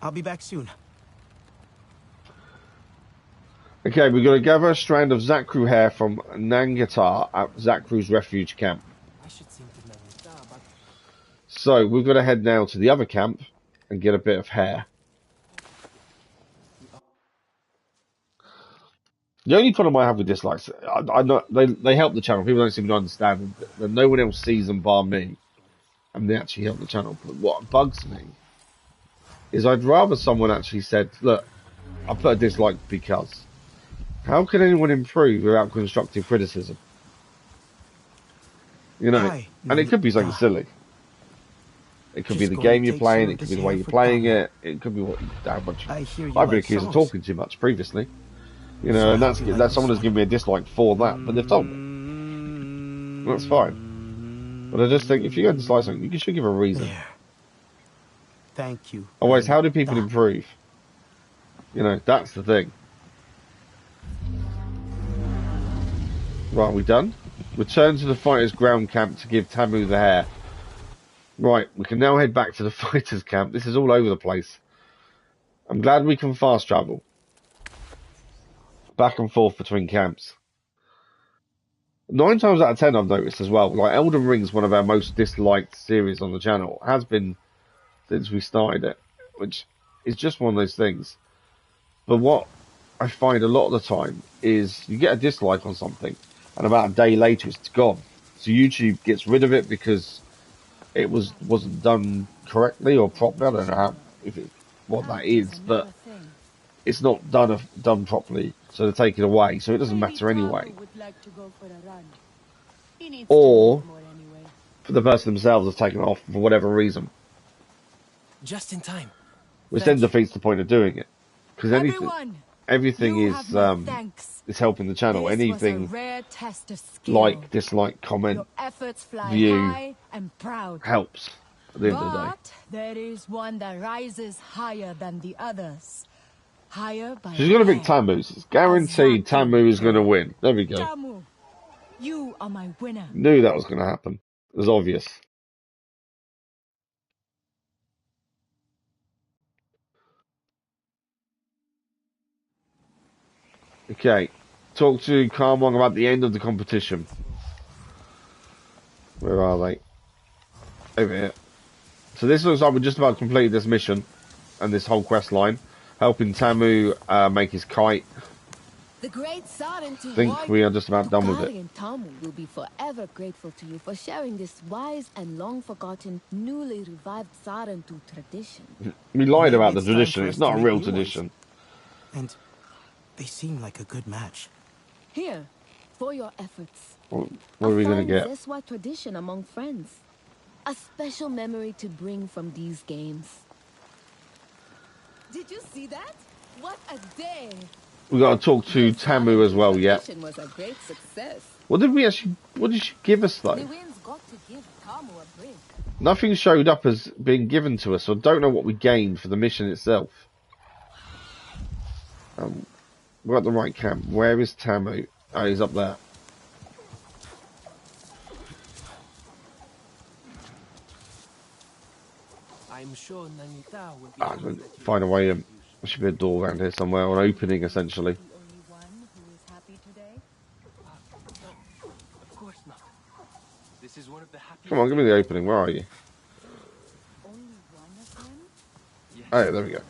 I'll be back soon. Okay, we're going to gather a strand of Zakru hair from Nangatar at Zakru's refuge camp. So we're going to head now to the other camp and get a bit of hair. The only problem I have with dislikes, I know they help the channel. People don't seem to understand that no one else sees them bar me, and they actually help the channel. But what bugs me is I'd rather someone actually said, "Look, I put a dislike because." How can anyone improve without constructive criticism? You know, and it could be something silly. It could be the game you're playing. It could be the way you're playing it. It could be what how much. I've been accused of talking too much previously. You know, and that's someone has given me a dislike for that, but they've told me. That's fine. But I just think if you're going to dislike something, you should give a reason. Thank you. Otherwise, how do people improve? You know, that's the thing. Right, are we done? Return to the fighters' ground camp to give Tamu the hair. Right, we can now head back to the fighters' camp. This is all over the place. I'm glad we can fast travel. Back and forth between camps. 9 times out of 10 I've noticed as well, like Elden Ring's one of our most disliked series on the channel. It has been since we started it, which is just one of those things. But what I find a lot of the time is you get a dislike on something and about a day later it's gone. So YouTube gets rid of it because it wasn't done correctly or properly. I don't know what that is, but it's not done properly, so they take it away, so it doesn't matter anyway. Or for the person themselves has taken it off for whatever reason. Just in time. which then Thank you. defeats the point of doing it. Because Everyone, everything you have my thanks. is helping the channel. This was a Anything rare test of skill. like, dislike, comment, Your efforts fly view high and proud. helps at the end of the day. But there is one that rises higher than the others. Higher by She's going to pick hair. Tamu. It's guaranteed Tamu is going to win. There we go. Tamu, you are my winner. Knew that was going to happen. It was obvious. Okay. Talk to Karmong about the end of the competition. Where are they? Over here. So this looks like we're just about to complete this mission and this whole quest line. Helping Tamu make his kite. The great Saren I think we are just about done with it. and Tamu will be forever grateful to you for sharing this wise and long-forgotten, newly revived Sarentu tradition. We lied about the Maybe it's time tradition. for It's us not to a make real new ones. tradition. And they seem like a good match. Here, for your efforts. What are we going to get? Zeswa tradition among friends. A special memory to bring from these games. Did you see that? What a day! We got to talk to This Tamu as well. Yeah. tradition was a great success. What did we actually? What did she give us though? The winds got to give Tamu a break. Nothing showed up as being given to us, so I don't know what we gained for the mission itself. We're at the right camp. Where is Tamu? Oh, he's up there. I'm sure Nanita will be Ah, find a way. There should be a door around here somewhere, or an opening essentially. The only one who is happy today? Of course not. This is one of the happiest. Come on, give me the opening. Where are you? Only one of them? Yes, Oh, there we go.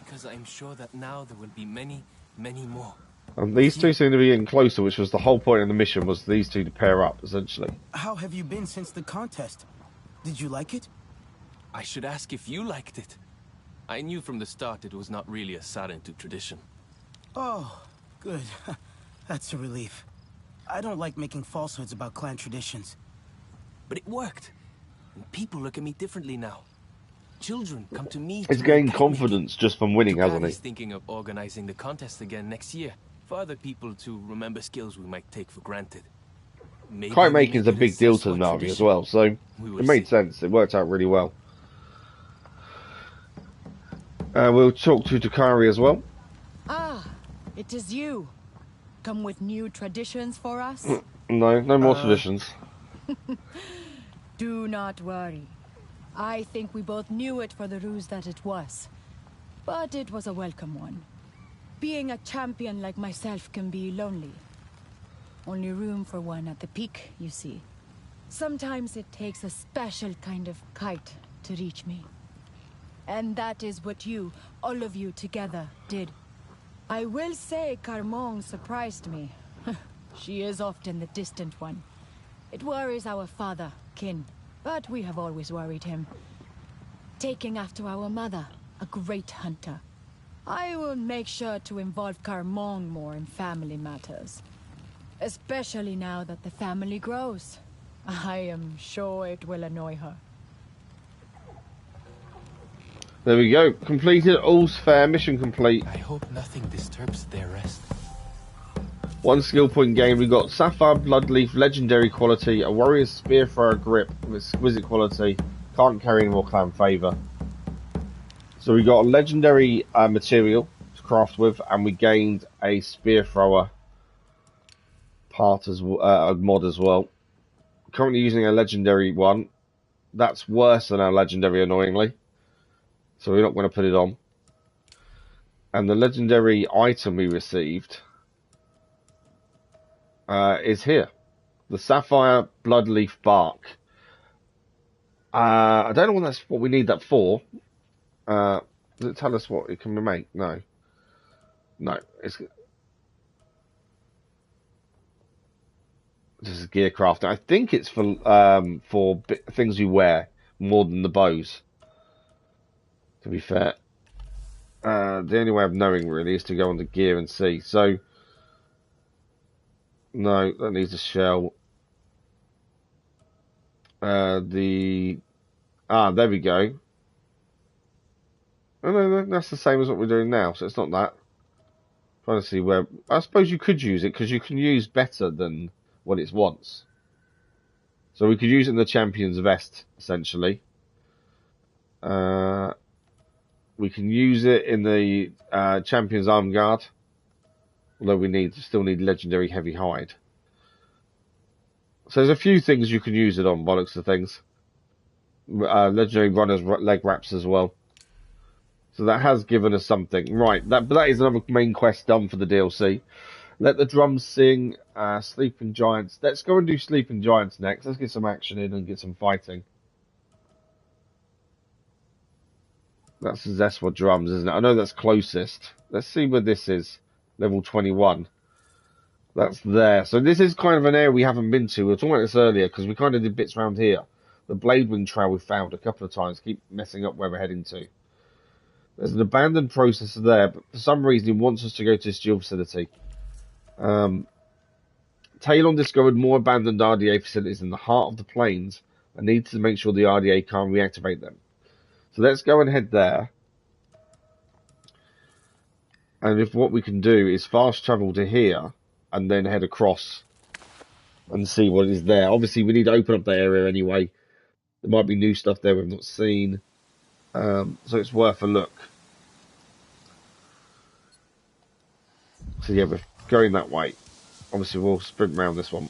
because I'm sure that now there will be many, many more. And these two seem to be getting closer, which was the whole point of the mission, was these two to pair up, essentially. How have you been since the contest? Did you like it? I should ask if you liked it. I knew from the start it was not really a Sarentu tradition. Oh, good. That's a relief. I don't like making falsehoods about clan traditions. But it worked. And people look at me differently now. Children come to me. He's to gained learn confidence just from winning, hasn't He's he? thinking of organizing the contest again next year for other people to remember skills we might take for granted. Maybe Kite we'll making is a make it big deal to Zeswa the Na'vi as tradition. well, so We will it made see. sense. It worked out really well. We'll talk to Takari as well. Ah, it is you. Come with new traditions for us? No more traditions. Do not worry. I think we both knew it for the ruse that it was. But it was a welcome one. Being a champion like myself can be lonely. Only room for one at the peak, you see. Sometimes it takes a special kind of kite to reach me. And that is what you, all of you together, did. I will say Carmon surprised me. She is often the distant one. It worries our father, Kin, but we have always worried him. Taking after our mother, a great hunter. I will make sure to involve Carmon more in family matters. Especially now that the family grows. I am sure it will annoy her. There we go. Completed. All's fair. Mission complete. I hope nothing disturbs their rest. One skill point gained. We got Sapphire Bloodleaf, legendary quality, a warrior's spear thrower grip with exquisite quality. Can't carry any more clan favour. So we got a legendary material to craft with, and we gained a spear thrower part as mod as well. Currently using a legendary one. That's worse than our legendary, annoyingly. So we're not going to put it on. And the legendary item we received is here. The Sapphire Bloodleaf Bark. I don't know what we need that for. Does it tell us what it can make? No. No. This is gear crafting. I think it's for things you wear more than the bows. To be fair. The only way of knowing really is to go on the gear and see. So, no, that needs a shell. There we go. Oh, no, that's the same as what we're doing now, so it's not that. Trying to see where... I suppose you could use it, because you can use better than what it wants. So we could use it in the Champion's Vest, essentially. We can use it in the Champion's Arm Guard. Although we still need Legendary Heavy Hide. So there's a few things you can use it on, by the looks of things. Legendary Runner's Leg Wraps as well. So that has given us something. Right, but that is another main quest done for the DLC. Let the drums sing, Sleeping Giants. Let's go and do Sleeping Giants next. Let's get some action in and get some fighting. That's what drums, isn't it? I know that's closest. Let's see where this is. Level 21. That's there. So this is kind of an area we haven't been to. We were talking about this earlier because we kind of did bits around here. The Blade Wing Trail we found a couple of times. Keep messing up where we're heading to. There's an abandoned processor there, but for some reason he wants us to go to this dual facility. Talon discovered more abandoned RDA facilities in the heart of the plains and needs to make sure the RDA can't reactivate them. So let's go and head there. And if what we can do is fast travel to here and then head across and see what is there. Obviously, we need to open up the area anyway. There might be new stuff there we've not seen. So it's worth a look. So yeah, we're going that way. Obviously, we'll sprint around this one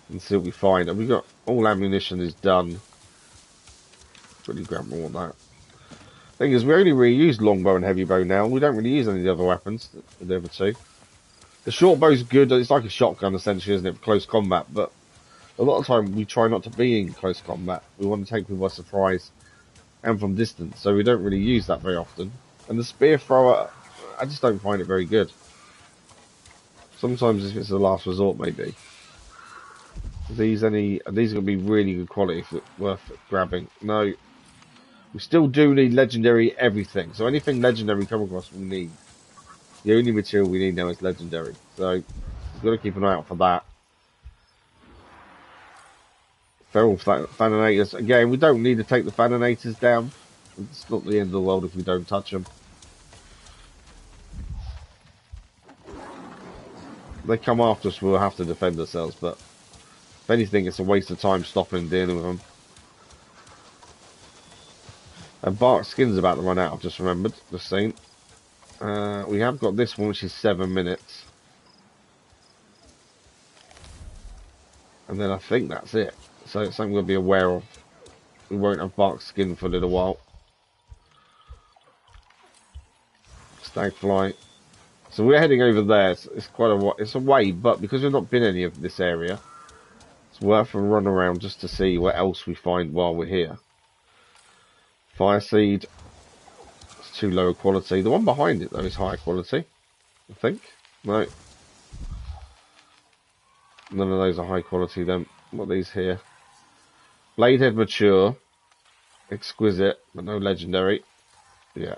and see what we find. And we got all ammunition is done. Really grab more of that. Thing is, we only really use longbow and heavy bow now. We don't really use any of the other weapons, the other two. The short bow's good. It's like a shotgun, essentially, isn't it? For close combat. But a lot of time, we try not to be in close combat. We want to take people by surprise and from distance. So we don't really use that very often. And the spear thrower, I just don't find it very good. Sometimes if it's the last resort, maybe. Are these going to be really good quality if it's worth grabbing? No. We still do need legendary everything. So anything legendary come across, we need. The only material we need now is legendary. So we've got to keep an eye out for that. Feral Fanninators. Again, we don't need to take the Fanninators down. It's not the end of the world if we don't touch them. If they come after us, we'll have to defend ourselves. But if anything, it's a waste of time stopping and dealing with them. And Bark Skin's about to run out, I've just remembered. Just seen. We have got this one, which is 7 minutes. And then I think that's it. So it's something we'll be aware of. We won't have Bark Skin for a little while. Stagfly. So we're heading over there. It's quite it's a way, but because we've not been any of this area, it's worth a run around just to see what else we find while we're here. Fire Seed. It's too low quality. The one behind it, though, is higher quality. I think. No. None of those are high quality, then. What are these here? Bladehead Mature. Exquisite, but no legendary. Yeah.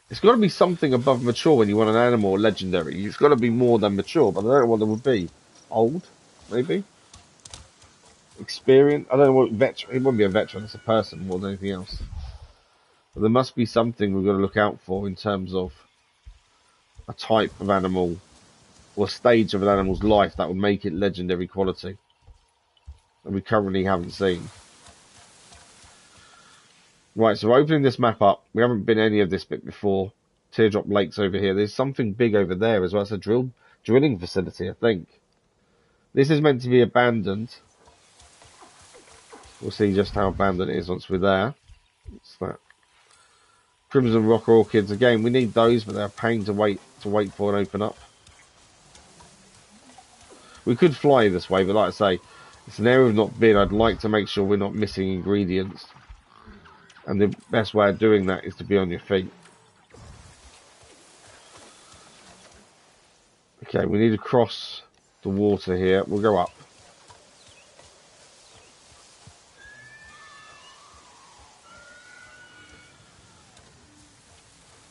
It's got to be something above mature when you want an animal or legendary. It's got to be more than mature, but I don't know what it would be. Old, maybe? Experience? I don't know what veteran. It wouldn't be a veteran, it's a person more than anything else. But there must be something we've got to look out for in terms of a type of animal or stage of an animal's life that would make it legendary quality. And we currently haven't seen. Right, so we're opening this map up. We haven't been any of this bit before. Teardrop Lake's over here. There's something big over there as well. It's a drilling facility, I think. This is meant to be abandoned. We'll see just how abandoned it is once we're there. What's that? Crimson Rock Orchids. Again, we need those, but they're a pain to wait for and open up. We could fly this way, but like I say, it's an area we've not been. I'd like to make sure we're not missing ingredients. And the best way of doing that is to be on your feet. Okay, we need to cross the water here. We'll go up.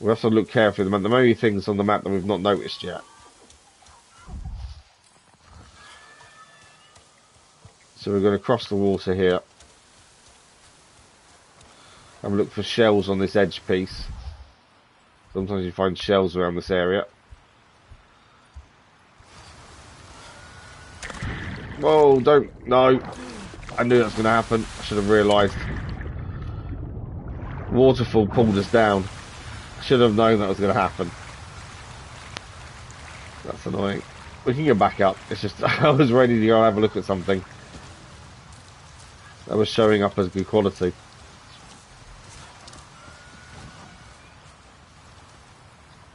We'll have to look carefully. There may be things on the map that we've not noticed yet. So we're going to cross the water here. Have a look for shells on this edge piece. Sometimes you find shells around this area. Whoa, don't, no. I knew that was going to happen. I should have realised. Waterfall pulled us down. I should have known that was going to happen. That's annoying. We can get back up. It's just, I was ready to go and have a look at something. That was showing up as good quality.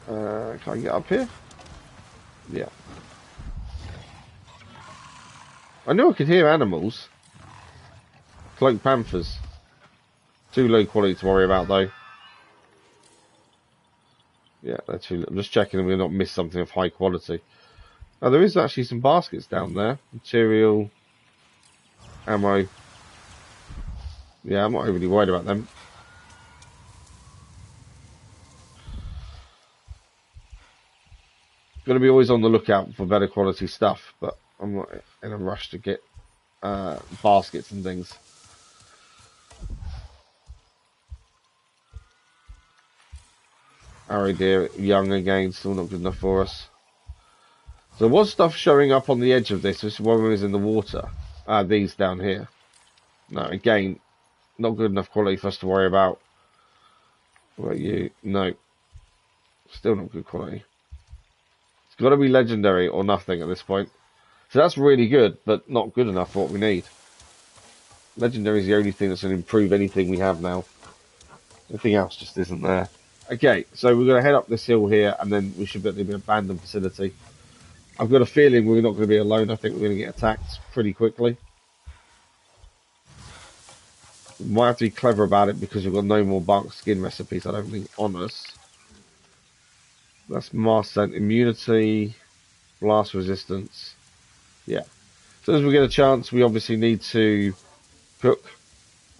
Can I get up here? Yeah. I knew I could hear animals. Cloaked panthers. Too low quality to worry about though. Yeah, they're too. I'm just checking that we've not missed something of high quality. Oh, there is actually some baskets down there. Material, ammo. Yeah, I'm not overly worried about them. Going to be always on the lookout for better quality stuff, but I'm not in a rush to get baskets and things. Arrow deer, young again, still not good enough for us. So there was stuff showing up on the edge of this, which one was in the water. These down here. No, again, not good enough quality for us to worry about. What about you? No. Still not good quality. It's got to be legendary or nothing at this point. So that's really good, but not good enough for what we need. Legendary is the only thing that's going to improve anything we have now. Anything else just isn't there. Okay, so we're going to head up this hill here, and then we should be at the abandoned facility. I've got a feeling we're not going to be alone. I think we're going to get attacked pretty quickly. We might have to be clever about it because we've got no more bark skin recipes, I don't think, on us. That's mask scent, immunity, blast resistance. Yeah. So as we get a chance, we obviously need to cook.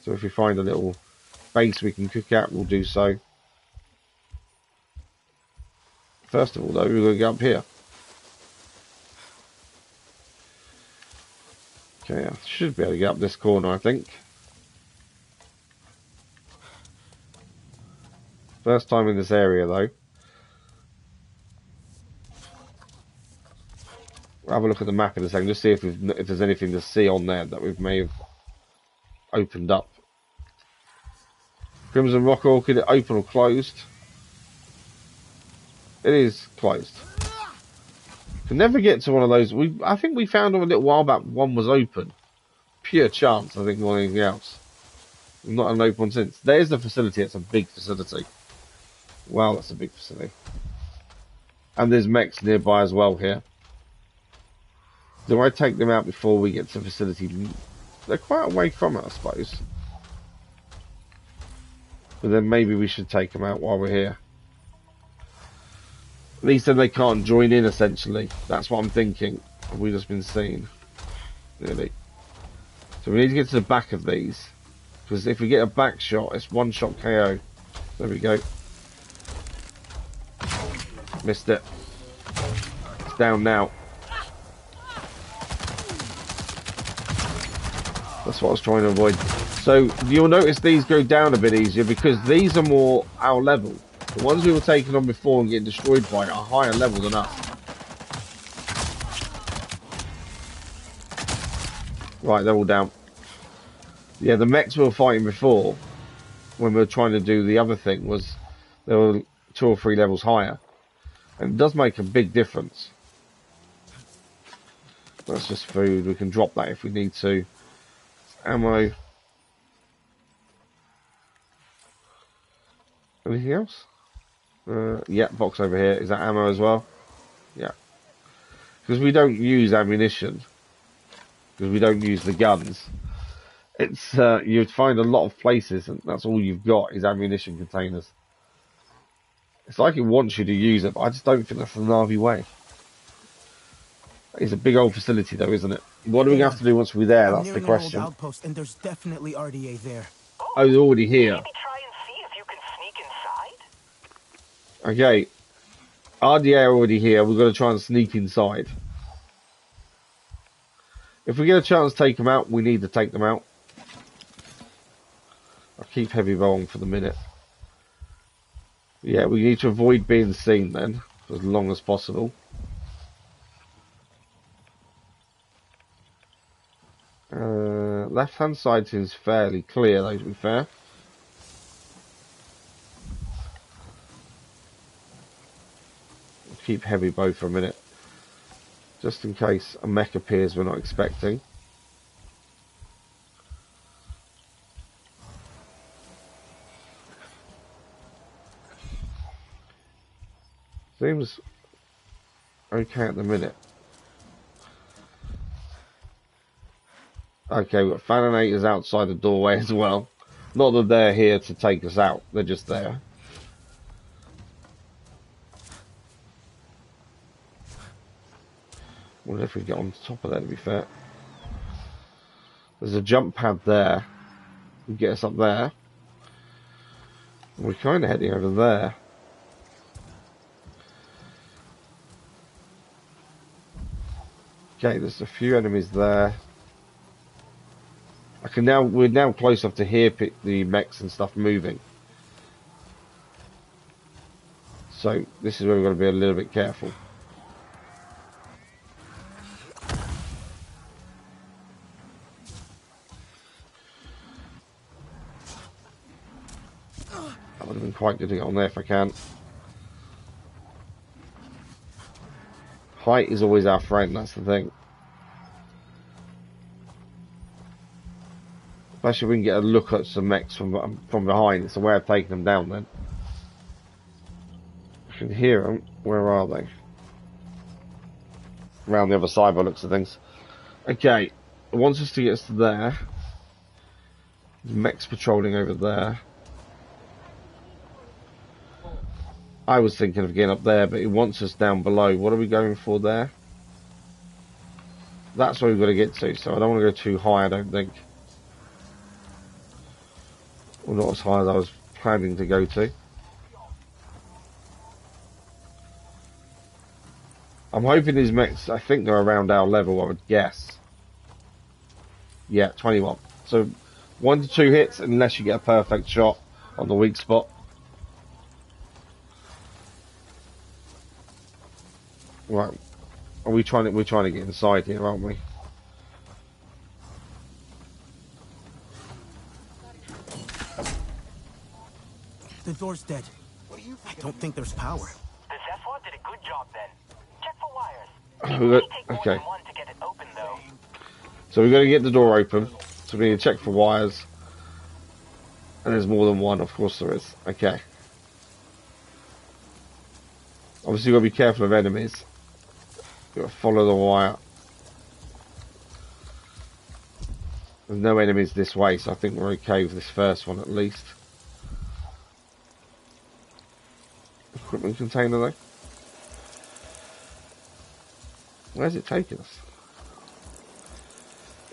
So if we find a little base we can cook at, we'll do so. First of all, though, we're going to go up here. Okay, I should be able to get up this corner, I think. First time in this area, though. We'll have a look at the map in a second, just see if there's anything to see on there that we may have opened up. Crimson Rock Orchid, open or closed? It is closed. Can never get to one of those. I think we found them a little while back. One was open. Pure chance, I think, more than anything else. Not an open one since. There's the facility. It's a big facility. Wow, that's a big facility. And there's mechs nearby as well here. Do I take them out before we get to the facility? They're quite away from it, I suppose. But then maybe we should take them out while we're here. At least then they can't join in, essentially. That's what I'm thinking. Have we just been seen? Really? So we need to get to the back of these. Because if we get a back shot, it's one shot KO. There we go. Missed it. It's down now. That's what I was trying to avoid. So you'll notice these go down a bit easier because these are more our level. The ones we were taking on before and getting destroyed by are higher level than us. Right, they're all down. Yeah, the mechs we were fighting before, when we were trying to do the other thing, was they were 2 or 3 levels higher. And it does make a big difference. That's just food. We can drop that if we need to. Ammo. Anything else? Yeah, box over here. Is that ammo as well? Yeah. Because we don't use ammunition. Because we don't use the guns. It's you'd find a lot of places and that's all you've got is ammunition containers. It's like it wants you to use it, but I just don't think that's the Na'vi way. It's a big old facility though, isn't it? What do we have to do once we're there? That's the question. Old outpost and there's definitely RDA there. Oh, they're already here. Maybe try and see if you can sneak inside? Okay. RDA are already here. We've got to try and sneak inside. If we get a chance to take them out, we need to take them out. I'll keep heavy bow on for the minute. Yeah, we need to avoid being seen then, for as long as possible. Left hand side seems fairly clear though, to be fair. We'll keep heavy bow for a minute, just in case a mech appears we're not expecting. Seems okay at the minute. Okay, we've got Faninators outside the doorway as well. Not that they're here to take us out, they're just there. Wonder if we get on top of that, to be fair. There's a jump pad there. We get us up there. We're kind of heading over there. Okay, there's a few enemies there. We're now close enough to hear the mechs and stuff moving. So this is where we've got to be a little bit careful. That would have been quite good to get on there if I can. Height is always our friend, that's the thing. Especially if we can get a look at some mechs from behind. It's a way of taking them down then. I can hear them. Where are they? Around the other side by the looks of things. Okay. It wants us to get us to there. The mechs patrolling over there. I was thinking of getting up there, but it wants us down below. What are we going for there? That's where we've got to get to, so I don't want to go too high, I don't think. Well, not as high as I was planning to go to. I'm hoping these mechs, I think they're around our level, I would guess. Yeah, 21. So, 1 to 2 hits, unless you get a perfect shot on the weak spot. Right. We're trying to get inside here, aren't we? The door's dead. I don't think there's power. The Zephyr did a good job then. Check for wires. Okay. One to get it open, though. So we're going to get the door open. So we need to check for wires. And there's more than one, of course there is. Okay. Obviously you've got to be careful of enemies. You've got to follow the wire. There's no enemies this way, so I think we're okay with this first one at least. Equipment container though. Where's it taking us?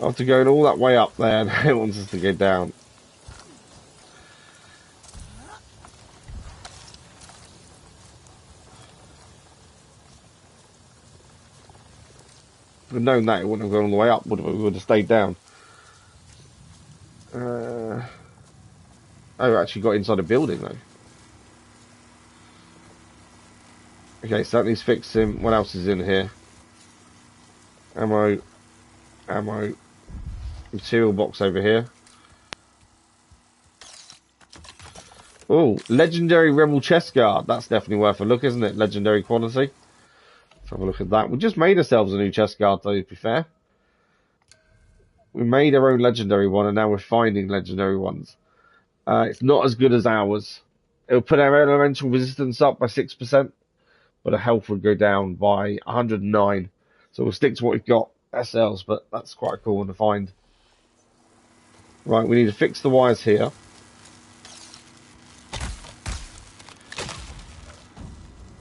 After going all that way up there, and it wants us to go down. If we'd known that, it wouldn't have gone all the way up, would it? We would have stayed down. Oh, actually got inside a building though. Okay, so that needs fixing. What else is in here? Ammo. Material box over here. Oh, legendary rebel chest guard. That's definitely worth a look, isn't it? Legendary quality. Let's have a look at that. We just made ourselves a new chest guard, though, to be fair. We made our own legendary one, and now we're finding legendary ones. It's not as good as ours. It'll put our elemental resistance up by 6%, but our health would go down by 109. So we'll stick to what we've got ourselves, but that's quite a cool one to find. Right, we need to fix the wires here.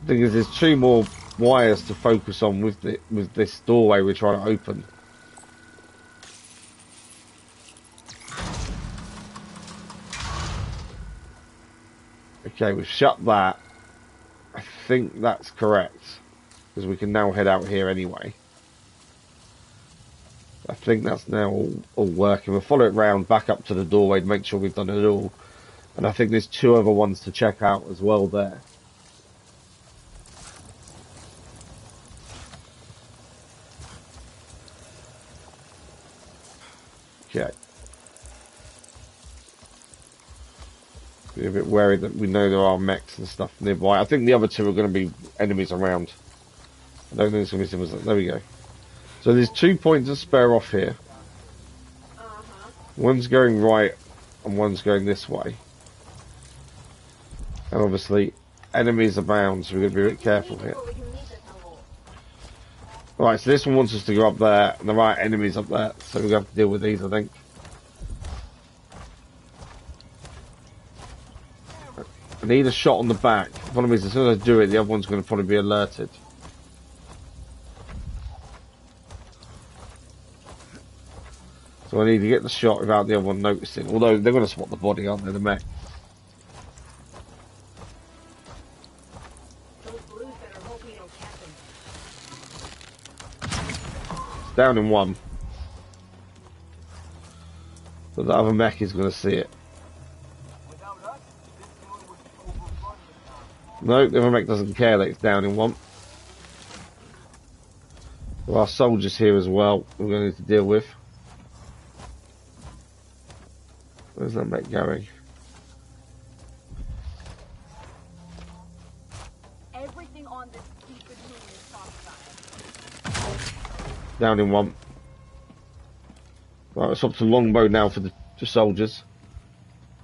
The thing is, there's 2 more wires to focus on with this doorway we're trying to open. Okay, we've shut that. I think that's correct, because we can now head out here anyway. I think that's now all working. We'll follow it round back up to the doorway to make sure we've done it all. And I think there's 2 other ones to check out as well there. Okay. Be a bit wary that we know there are mechs and stuff nearby. I think the other 2 are going to be enemies around. I don't think it's going to be similar. There we go. So there's 2 points to spare off here. One's going right and one's going this way. And obviously enemies abound, so we're going to be a bit careful here. Right, so this one wants us to go up there, and there are enemies up there, so we're going to have to deal with these, I think. I need a shot on the back. The problem is, as soon as I do it, the other one's going to probably be alerted. So I need to get the shot without the other one noticing. Although they're going to spot the body, aren't they, the mech? It's down in one. But the other mech is going to see it. No, the other mech doesn't care that it's down in one. There are soldiers here as well we're going to need to deal with. Where's that mech going? Everything on this stupid moon is hostile. Down in one. Right, let's swap to longbow now for the soldiers.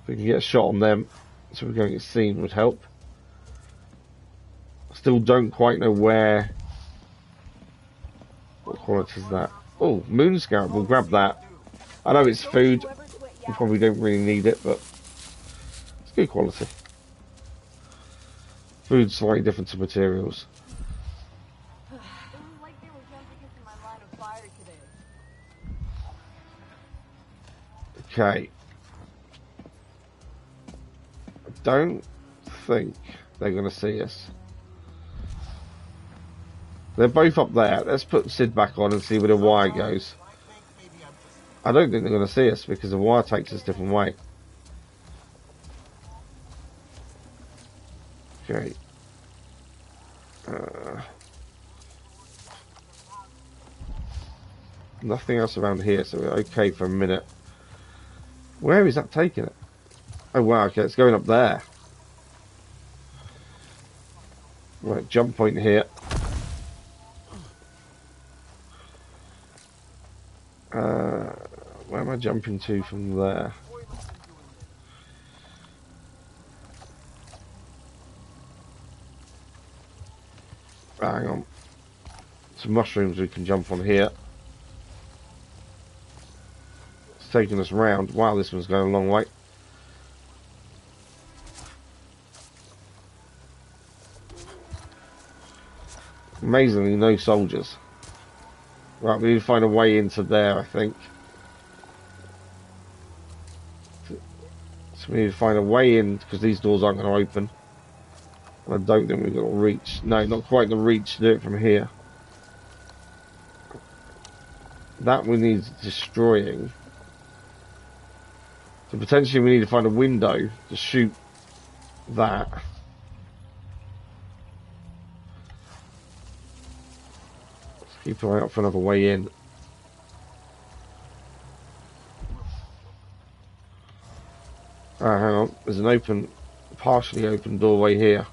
If we can get a shot on them, so we're going to get seen would help. I still don't quite know where. What quality is that? Oh, moon scout. We'll grab that. I know it's food. We probably don't really need it, but it's good quality. Food's slightly different to materials. Okay. I don't think they're going to see us. They're both up there. Let's put Sid back on and see where the wire goes. I don't think they're going to see us because the wire takes us a different way. Okay. Nothing else around here, so we're okay for a minute. Where is that taking it? Oh wow, okay, it's going up there. Right, jump point here. Where am I jumping to from there? Hang on. Some mushrooms we can jump on here. It's taking us round. Wow, this one's going a long way. Amazingly, no soldiers. Right, we need to find a way into there, I think. So we need to find a way in, because these doors aren't going to open. And I don't think we've got to reach. No, not quite the reach to do it from here. That we need destroying. So potentially we need to find a window to shoot that. Let's keep an eye out for another way in. Ah, hang on. There's an open, partially open doorway here.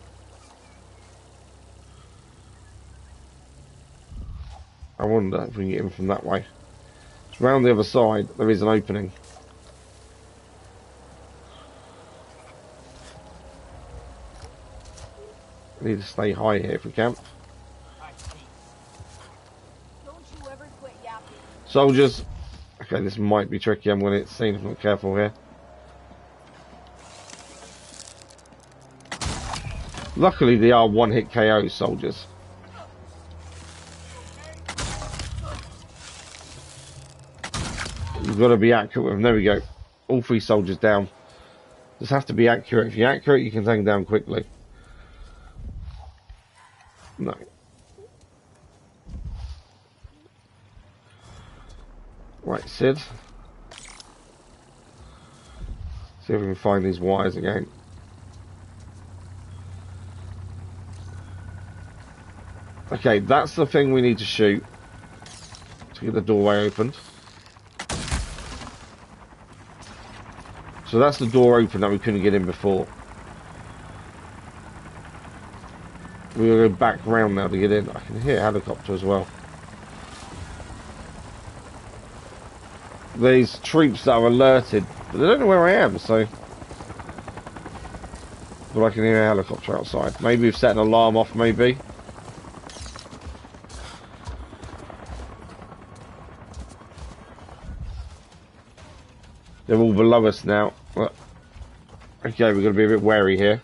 I wonder if we can get in from that way. It's round the other side. There is an opening. We need to stay high here if we can. Soldiers. Okay, this might be tricky. I'm going to get seen if I'm not careful here. Luckily, they are one-hit KO soldiers. You've got to be accurate with them. There we go. All 3 soldiers down. Just have to be accurate. If you're accurate, you can take them down quickly. No. Right, Sid. See if we can find these wires again. Okay, that's the thing we need to shoot to get the doorway opened. So that's the door open that we couldn't get in before. We're going to go back round now to get in. I can hear a helicopter as well. These troops that are alerted, but they don't know where I am, so... But I can hear a helicopter outside. Maybe we've set an alarm off, maybe. They're all below us now. Okay, we've got to be a bit wary here.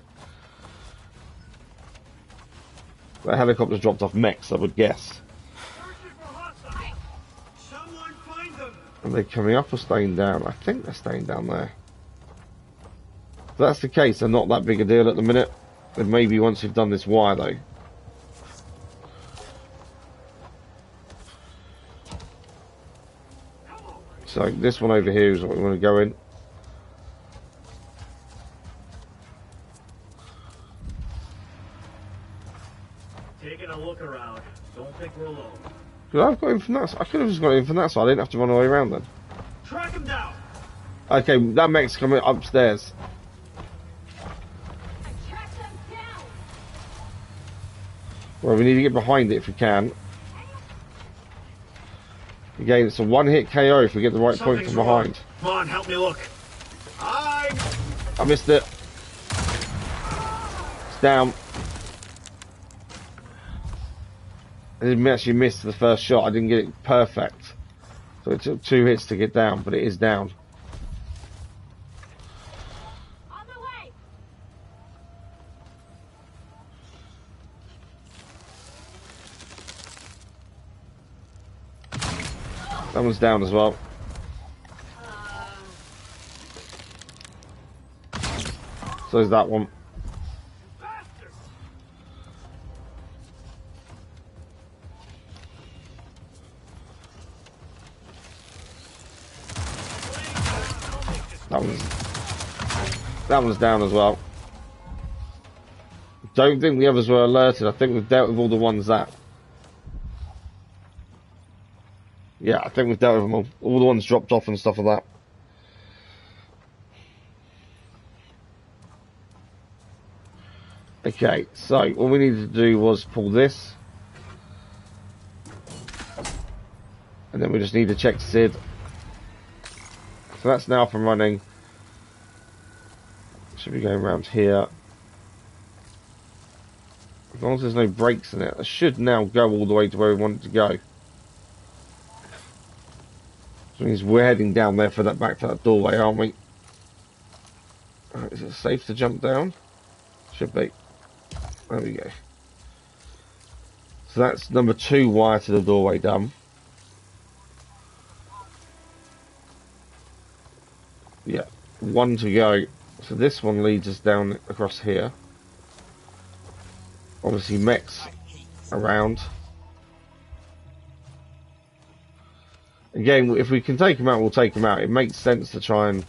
The helicopter's dropped off mechs, I would guess. Are they coming up or staying down? I think they're staying down there. If that's the case, they're not that big a deal at the minute. Then maybe once you've done this wire, though. So this one over here is what we want to go in. Taking a look around. Don't think we're alone. Could I have got in from that side? I could have just got in from that side. I didn't have to run all the way around then. Track him down. Okay, that mech's coming upstairs. Well, we need to get behind it if we can. Again, it's a one-hit KO if we get the right point from behind. Come on, help me look. I missed it. It's down. I didn't actually miss the first shot. I didn't get it perfect. So it took 2 hits to get down, but it is down. On the way. That one's down as well. So is that one. That one's down as well. Don't think the others were alerted. I think we've dealt with all the ones that... Yeah, I think we've dealt with them all. All the ones dropped off and stuff like that. Okay, so all we needed to do was pull this. And then we just need to check Sid. So that's now up and running. Should be going around here. As long as there's no brakes in it, I should now go all the way to where we want it to go. So means we're heading down there for that back to that doorway, aren't we? Is it safe to jump down? Should be. There we go. So that's number 2 wire to the doorway done. Yeah, 1 to go. So this one leads us down across here. Obviously mechs around. Again, if we can take them out, we'll take them out. It makes sense to try and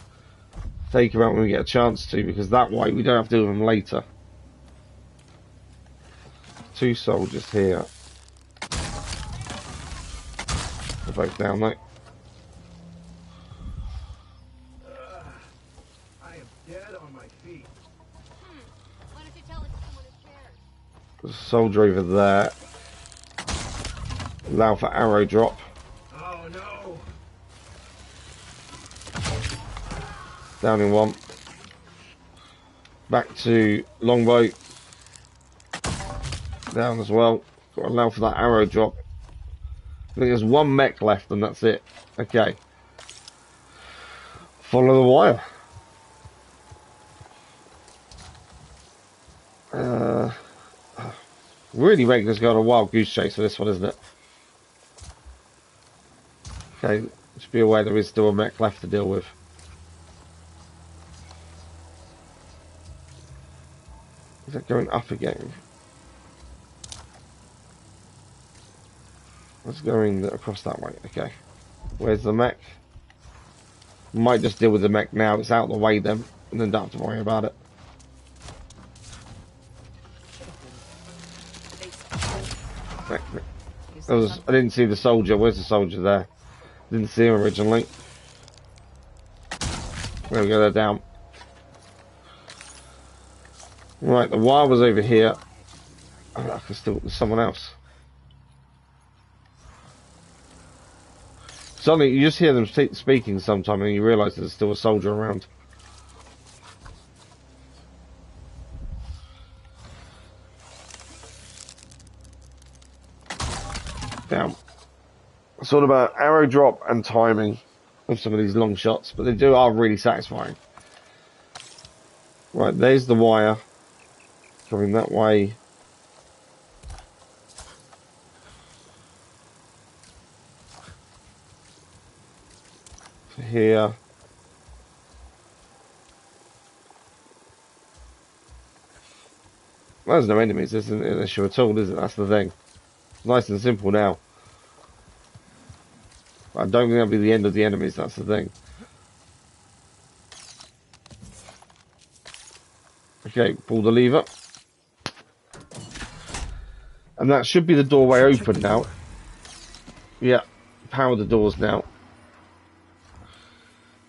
take them out when we get a chance to, because that way we don't have to do them later. 2 soldiers here. They're both down there. There's a soldier over there. Allow for arrow drop. Oh no! Down in 1. Back to longbow. Down as well. Got to allow for that arrow drop. I think there's 1 mech left and that's it. Okay. Follow the wire. Really making us go on a wild goose chase for this one, isn't it? Okay, just be aware there is still a mech left to deal with. Is that going up again? Let's go in across that way, okay. Where's the mech? Might just deal with the mech now. It's out of the way then, and then don't have to worry about it. I didn't see the soldier. Where's the soldier there? Didn't see him originally. There we go, they're down. Right, the wire was over here. Oh, I can still, there's someone else. Suddenly, you just hear them speaking sometime and you realise there's still a soldier around. Down. It's all about arrow drop and timing of some of these long shots, but they are really satisfying. Right, there's the wire coming that way. To here. Well, there's no enemies, isn't an issue at all, is it? That's the thing. Nice and simple now. I don't think that'll be the end of the enemies, that's the thing. Okay, pull the lever. And that should be the doorway open now. Yeah, power the doors now.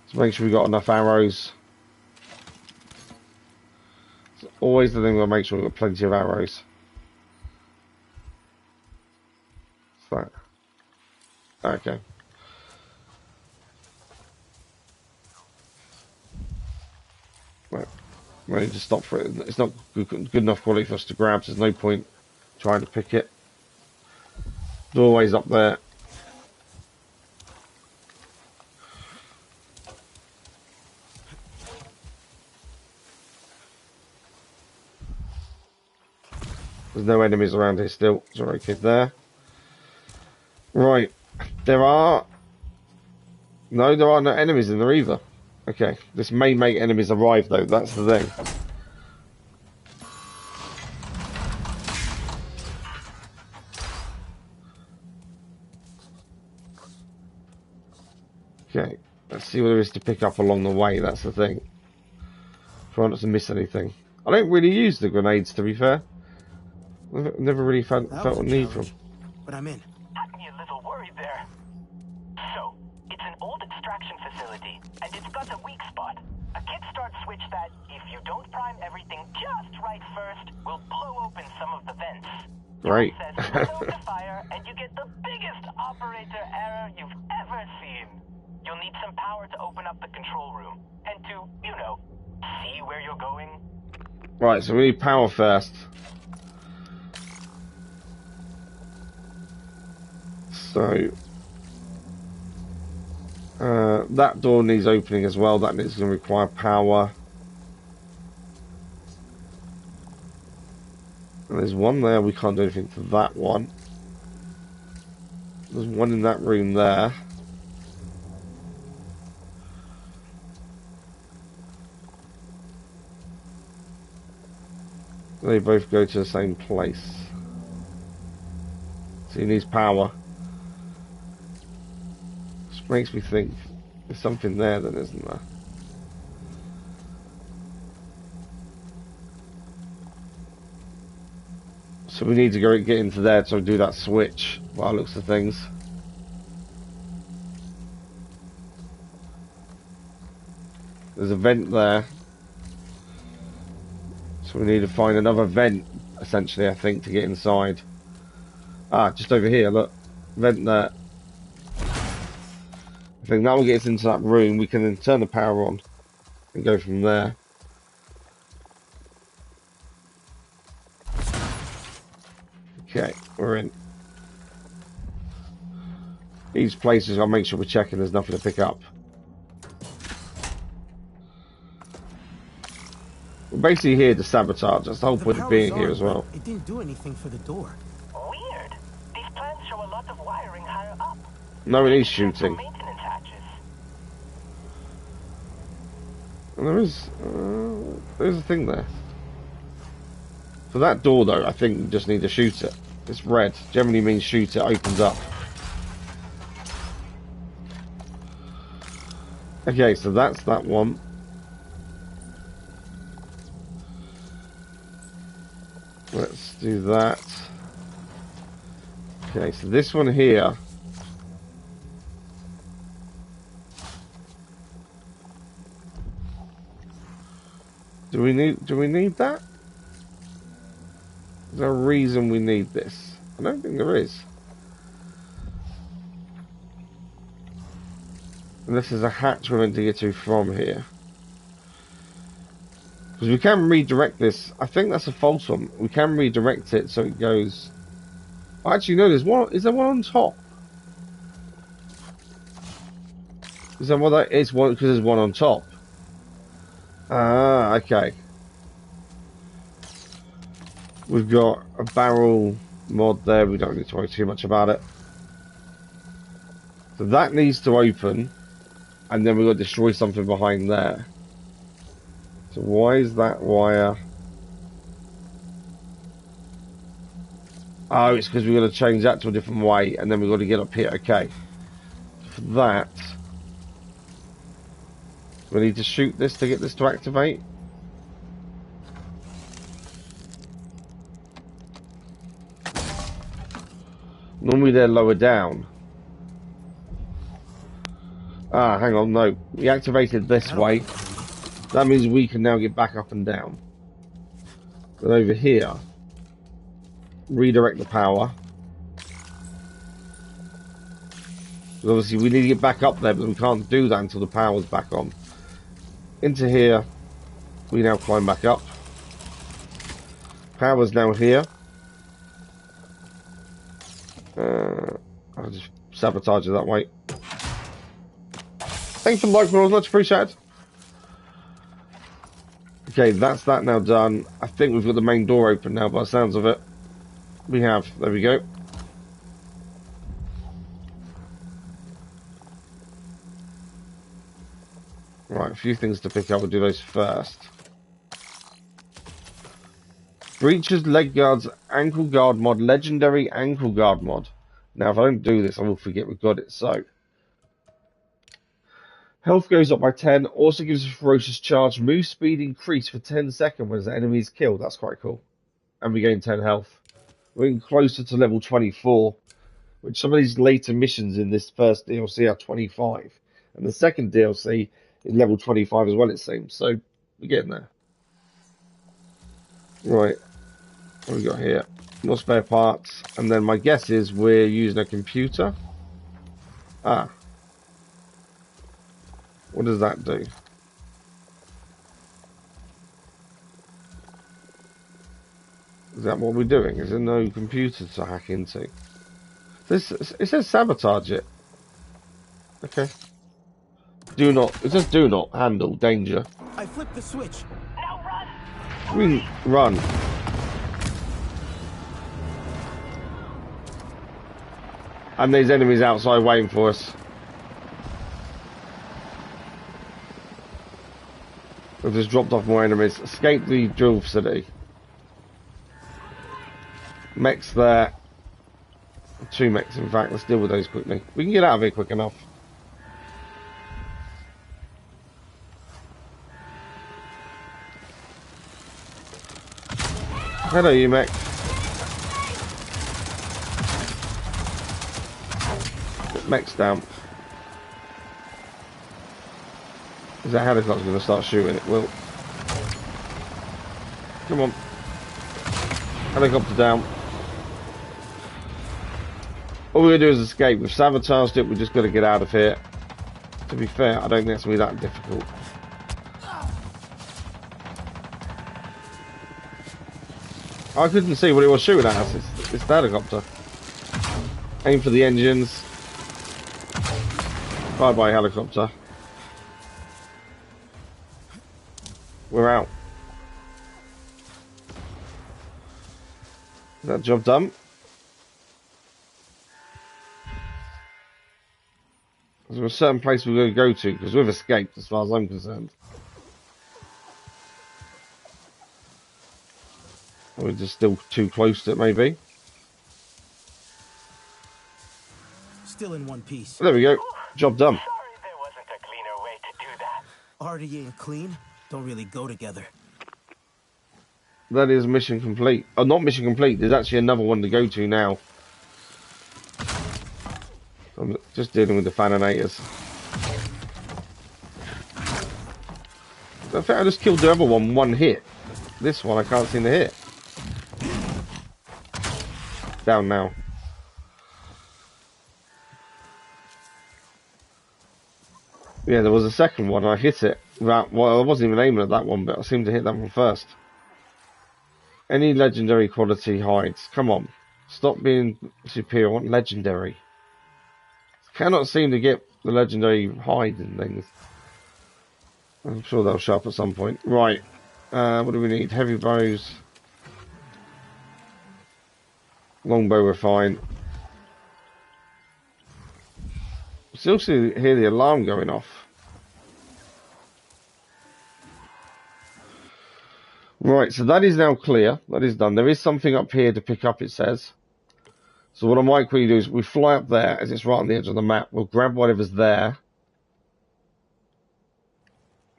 Let's make sure we got enough arrows. It's always the thing we'll make sure we've got plenty of arrows. What's that? Okay. Right. We need to stop for it. It's not good enough quality for us to grab, so there's no point trying to pick it. Doorway's up there. There's no enemies around here still. Sorry, kid there. Right. There are no enemies in there either. Okay. This may make enemies arrive though, that's the thing. Okay. Let's see what there is to pick up along the way, that's the thing. Try not to miss anything. I don't really use the grenades, to be fair. Never really felt a need for them. But I'm in. Had me a little worried there. So, it's an old extraction facility, and it's got a weak spot. A kickstart switch that, if you don't prime everything just right first, will blow open some of the vents. Right. It says no to fire, and you get the biggest operator error you've ever seen. You'll need some power to open up the control room, and to, you know, see where you're going. Right, so we need power first. So, that door needs opening as well. That needs to require power. And there's one there. We can't do anything to that one. There's one in that room there. They both go to the same place. So he needs power. Which makes me think there's something there then, isn't there? So we need to go get into there to do that switch by the looks of things. There's a vent there. So we need to find another vent, essentially, I think, to get inside. Ah, just over here, look. Vent there. I think that will get us into that room. We can then turn the power on and go from there. Okay, we're in. These places, I'll make sure we're checking there's nothing to pick up. We're basically here to sabotage. That's the whole point of being here as well. It didn't do anything for the door. Weird. These plans show a lot of wiring higher up. No, it is shooting. Maintenance hatches. And there's a thing there. For that door though, I think we just need to shoot it. It's red. Generally means shoot it, opens up. Okay, so that's that one. Let's do that. Okay, so this one here. Do we need that? Is there a reason we need this? I don't think there is. Unless there's a hatch we're meant to get to from here. Because we can redirect this. I think that's a false one. We can redirect it so it goes... Oh, actually, no, there's one. Is there one on top? Is that what that is? One because there's one on top. Ah, okay. We've got a barrel mod there. We don't need to worry too much about it. So that needs to open. And then we've got to destroy something behind there. So why is that wire... Oh, it's because we've got to change that to a different way. And then we've got to get up here. Okay. For that... we need to shoot this to get this to activate. Normally they're lower down. Ah, hang on, no. We activated this way. That means we can now get back up and down. But over here, redirect the power. Because obviously we need to get back up there, but we can't do that until the power's back on. Into here, we now climb back up. Power's now here. I'll just sabotage it that way. Thanks for the like, much appreciated. Okay, that's that now done. I think we've got the main door open now by the sounds of it. We have. There we go. Right, a few things to pick up. We'll do those first. Breaches, leg guards, ankle guard mod, legendary ankle guard mod. Now, if I don't do this, I will forget we've got it, so. Health goes up by 10, also gives a ferocious charge, move speed increase for 10 seconds when the enemy is killed. That's quite cool. And we gain 10 health. We're getting closer to level 24, which some of these later missions in this first DLC are 25. And the second DLC is level 25 as well, it seems. So, we're getting there. Right. What have we got here? More spare parts. And then my guess is we're using a computer. Ah. What does that do? Is that what we're doing? Is there no computer to hack into? It says sabotage it. Okay. Do not. It says do not handle danger. I flipped the switch. Now run! We can run. And there's enemies outside waiting for us. We've just dropped off more enemies. Escape the drill facility. Mechs there. 2 mechs, in fact. Let's deal with those quickly. We can get out of here quick enough. Hello, you mech. Put mechs down. Is that helicopter going to start shooting? It will. Come on. Helicopter down. All we're going to do is escape. We've sabotaged it. We've just got to get out of here. To be fair, I don't think it's going to be that difficult. I couldn't see what it was shooting at us. It's the helicopter. Aim for the engines. Bye-bye, helicopter. We're out. Is that job done? Is there a certain place we're going to go to? Because we've escaped as far as I'm concerned. Or we're just still too close to it, maybe. Still in one piece. There we go. Job done. Sorry there wasn't a cleaner way to do Party and clean don't really go together. That is mission complete. Oh, not mission complete. There's actually another one to go to now. I'm just dealing with the Faninators. I think I just killed the other one hit. This one I can't seem to hit. Down now. Yeah, there was a second one. I hit it. Well, I wasn't even aiming at that one, but I seemed to hit that one first. Any legendary quality hides. Come on. Stop being superior. I want legendary. Cannot seem to get the legendary hide and things. I'm sure they'll show up at some point. Right. What do we need? Heavy bows. Longbow we're fine. Still hear the alarm going off. Right, so that is now clear. That is done. There is something up here to pick up, it says. So what I might quickly do is we fly up there as it's right on the edge of the map. We'll grab whatever's there.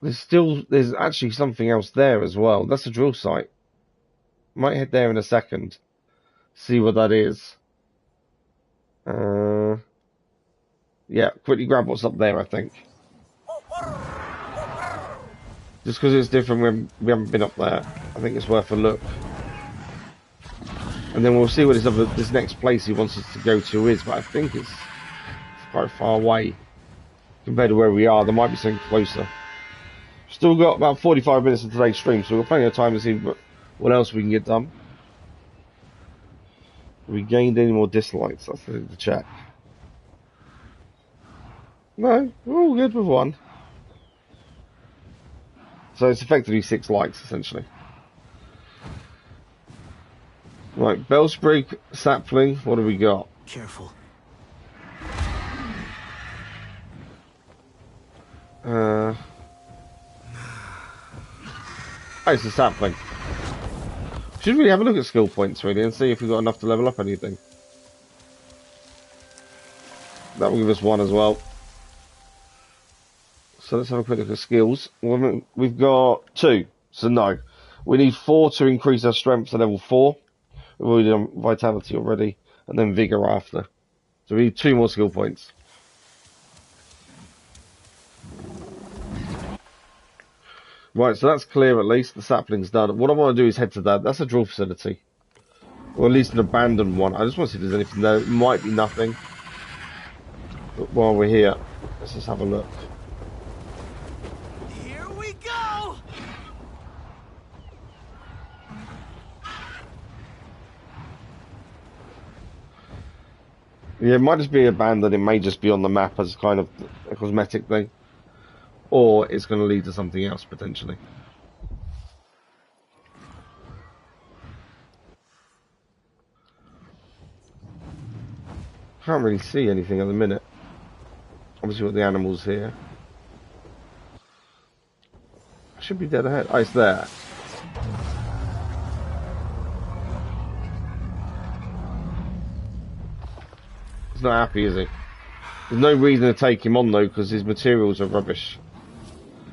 There's actually something else there as well. That's a drill site. Might head there in a second. See what that is. Yeah, quickly grab what's up there, I think. Just because it's different, we haven't been up there. I think it's worth a look. And then we'll see what this next place he wants us to go to is, but I think it's quite far away compared to where we are. There might be something closer. Still got about 45 minutes of today's stream, so we've got plenty of time to see what else we can get done. Have we gained any more dislikes? That's the thing to check. No, we're all good with one. So it's effectively 6 likes, essentially. Right, Bellsprig, Sapling, what have we got? Careful. Oh, it's a Sapling. Should really have a look at skill points, really, and see if we've got enough to level up anything. That will give us 1 as well. So let's have a quick look at skills. We've got 2, so no. We need 4 to increase our strength to level 4. We've already done vitality already, and then vigor after. So we need 2 more skill points. Right, so that's clear at least. The sapling's done. What I want to do is head to that. That's a drill facility. Or at least an abandoned one. I just want to see if there's anything there. It might be nothing. But while we're here, let's just have a look. Here we go! Yeah, it might just be abandoned. It may just be on the map as kind of a cosmetic thing. Or it's going to lead to something else, potentially. Can't really see anything at the minute. Obviously got the animals here. Should be dead ahead. Oh, it's there. He's not happy, is he? There's no reason to take him on, though, because his materials are rubbish.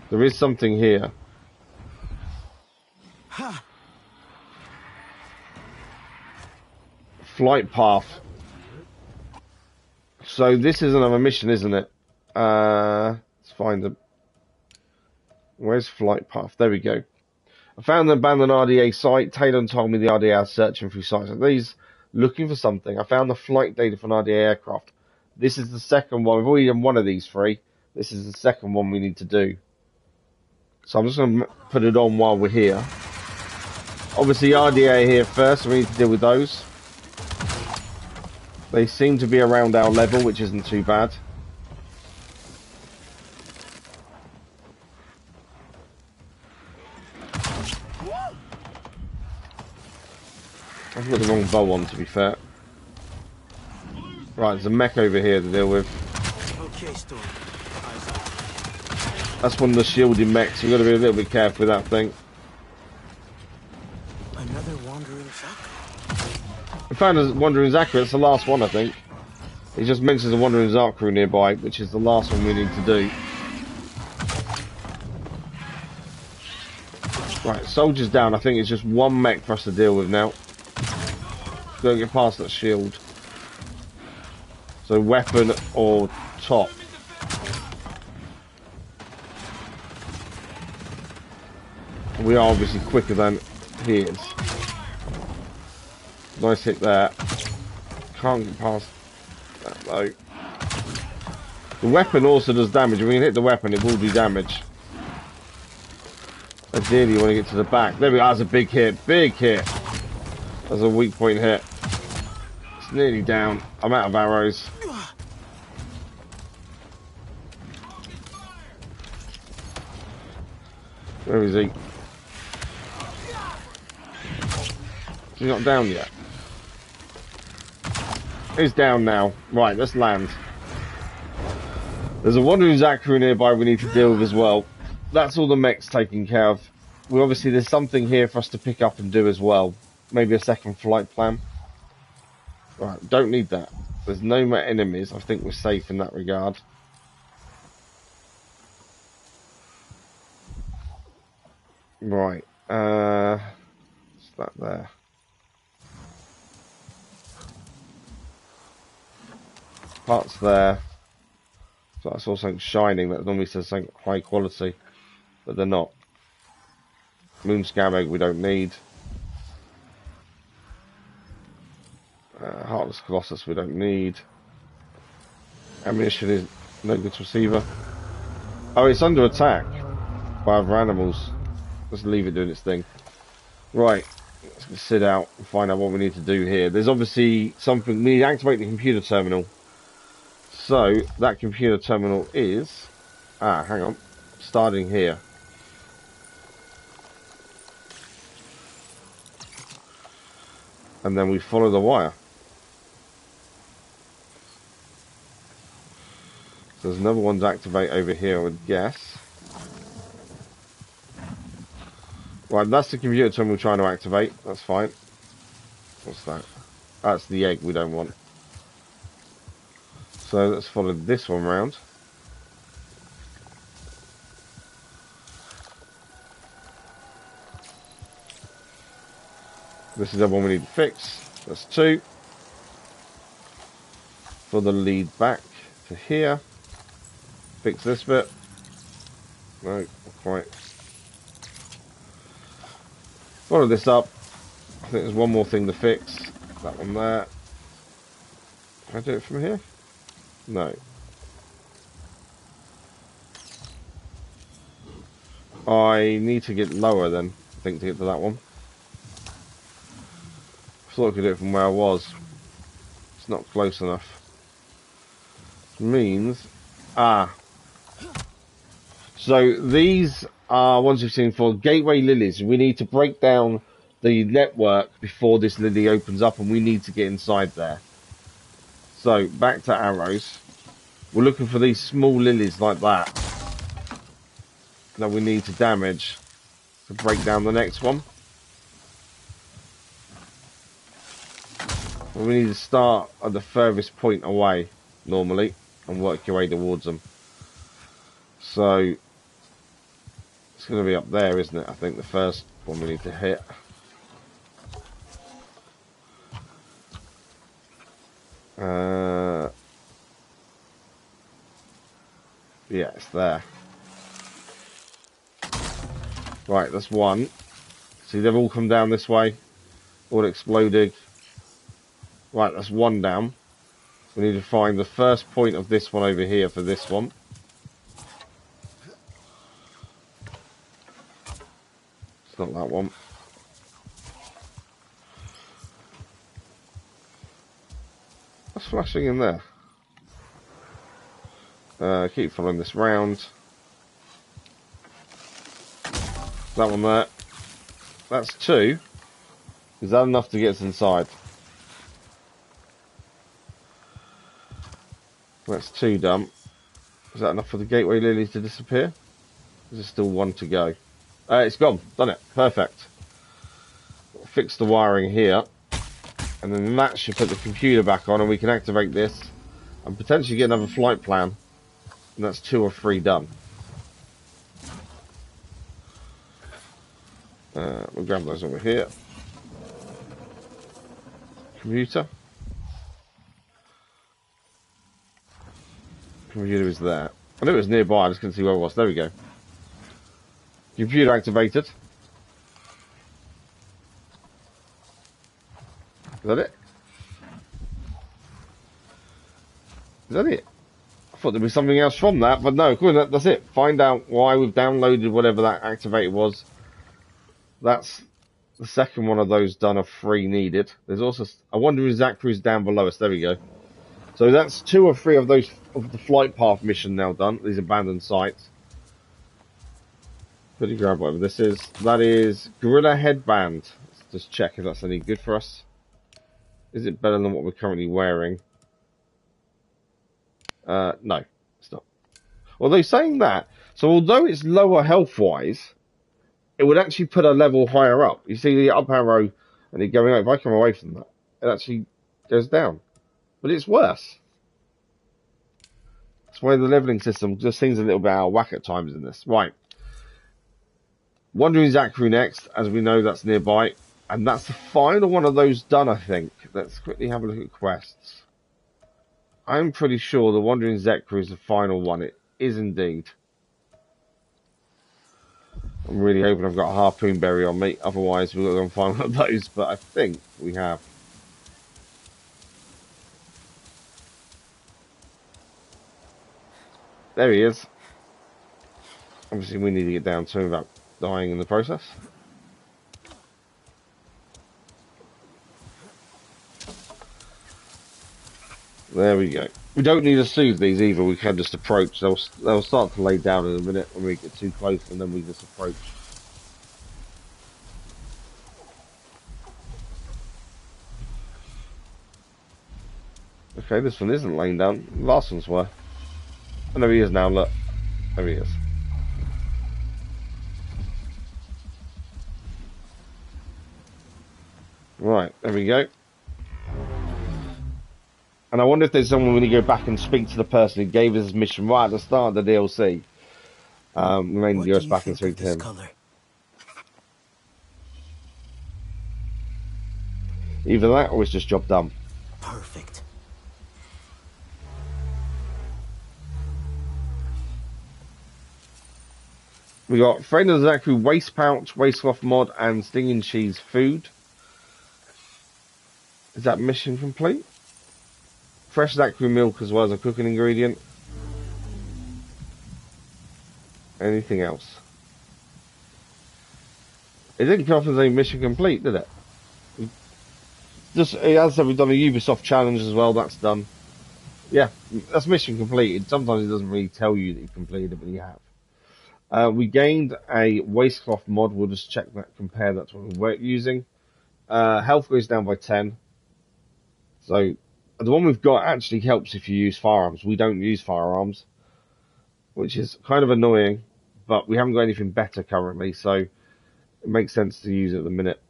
There is something here. Flight path. So this is another mission, isn't it? Let's find them. Where's flight path? There we go. I found an abandoned RDA site. Taylor told me the RDA are searching through sites like these, looking for something. I found the flight data for an RDA aircraft. This is the second one. We've already done one of these 3. This is the second one we need to do. So I'm just going to put it on while we're here. Obviously RDA here first, so we need to deal with those. They seem to be around our level, which isn't too bad. I've got the wrong bow on, to be fair. Right, there's a mech over here to deal with. Okay, Storm. That's one of the shielding mechs. You've got to be a little bit careful with that thing. Another wandering Zaku. We found a wandering Zaku. It's the last one, I think. He just mentions a wandering Zaku nearby, which is the last one we need to do. Right, soldiers down. I think it's just one mech for us to deal with now. Don't get past that shield. So weapon or top. We are obviously quicker than he is. Nice hit there. Can't get past that though. The weapon also does damage. If we can hit the weapon, it will do damage. Ideally, you want to get to the back. There we go. That's a big hit. Big hit. That's a weak point hit. It's nearly down. I'm out of arrows. Where is he? He's not down yet. He's down now. Right, let's land. There's a wandering Zachary nearby we need to deal with as well. That's all the mechs taken care of. We obviously, there's something here for us to pick up and do as well. Maybe a second flight plan. Right, don't need that. There's no more enemies. I think we're safe in that regard. Right. What's that there? Parts there. So that's also shining. That normally says something high quality, but they're not. Moon scam egg we don't need. Heartless Colossus we don't need. Ammunition is no good to receiver. Oh, it's under attack by other animals. Let's leave it doing its thing. Right, let's sit out and find out what we need to do here. There's obviously something, we need to activate the computer terminal. So, that computer terminal is, hang on, starting here. And then we follow the wire. So there's another one to activate over here, I would guess. Right, that's the computer terminal we're trying to activate. That's fine. What's that? That's the egg we don't want. So let's follow this one round. This is the one we need to fix. That's 2. For the lead back to here. Fix this bit. No, not quite. Follow this up. I think there's one more thing to fix. That one there. Can I do it from here? No. I need to get lower then, I think, to get to that one. I thought I could do it from where I was. It's not close enough. Which means... So these are ones we've seen for gateway lilies. We need to break down the network before this lily opens up, and we need to get inside there. So back to arrows. We're looking for these small lilies like that we need to damage to break down the next one. And we need to start at the furthest point away normally and work your way towards them. So it's going to be up there, isn't it? I think the first one we need to hit. Yeah, it's there. Right, that's one. See, they've all come down this way. All exploded. Right, that's one down. We need to find the first point of this one over here for this one. It's not that one. What's flashing in there? Keep following this round. That one there. That's 2. Is that enough to get us inside? That's 2 done. Is that enough for the gateway lilies to disappear? There's still 1 to go. It's gone. Done it. Perfect. Fix the wiring here. And then that should put the computer back on, and we can activate this and potentially get another flight plan. And that's 2 or 3 done. We'll grab those over here. Computer. Computer is there. I knew it was nearby, I just couldn't see where it was. There we go. Computer activated. Is that it? Is that it? I thought there'd be something else from that, but no, cool, that's it. Find out why we've downloaded whatever that activated was. That's the second one of those done of 3 needed. There's also a Wandering Zachary's down below us. There we go. So that's 2 or 3 of those of the flight path mission now done. These abandoned sites. Pretty grab whatever this is. That is Gorilla Headband. Let's just check if that's any good for us. Is it better than what we're currently wearing? No, it's not. Although saying that, so although it's lower health-wise, it would actually put a level higher up. You see the up arrow and it going up. If I come away from that, it actually goes down. But it's worse. That's why the leveling system just seems a little bit out of whack at times in this. Right. Wandering Zachary next. As we know, that's nearby. And that's the final one of those done, I think. Let's quickly have a look at quests. I'm pretty sure the Wandering Zachary is the final one. It is indeed. I'm really hoping I've got a harpoon berry on me. Otherwise, we've got to go and find one of those. But I think we have. There he is. Obviously, we need to get down to him without dying in the process. There we go. We don't need to soothe these either. We can just approach. They'll start to lay down in a minute when we get too close, and then we just approach. Okay, this one isn't laying down. The last ones were. Oh, there he is now. Look, there he is. Right, there we go. And I wonder if there's someone when you go back and speak to the person who gave us his mission right at the start of the DLC. We may need to go back and speak to him. Color? Either that or it's just job done. Perfect. We got Friend of Zachary waist pouch, waistcloth mod, and stinging cheese food. Is that mission complete? Fresh Zachary milk as well as a cooking ingredient. Anything else? It didn't come off as a mission complete, did it? Just, as I said, we've done a Ubisoft challenge as well. That's done. Yeah, that's mission completed. Sometimes it doesn't really tell you that you completed it, but you have. We gained a waistcloth mod. We'll just check that, compare that to what we're using. Health goes down by 10. So the one we've got actually helps if you use firearms. We don't use firearms, which is kind of annoying, but we haven't got anything better currently, so it makes sense to use it at the minute.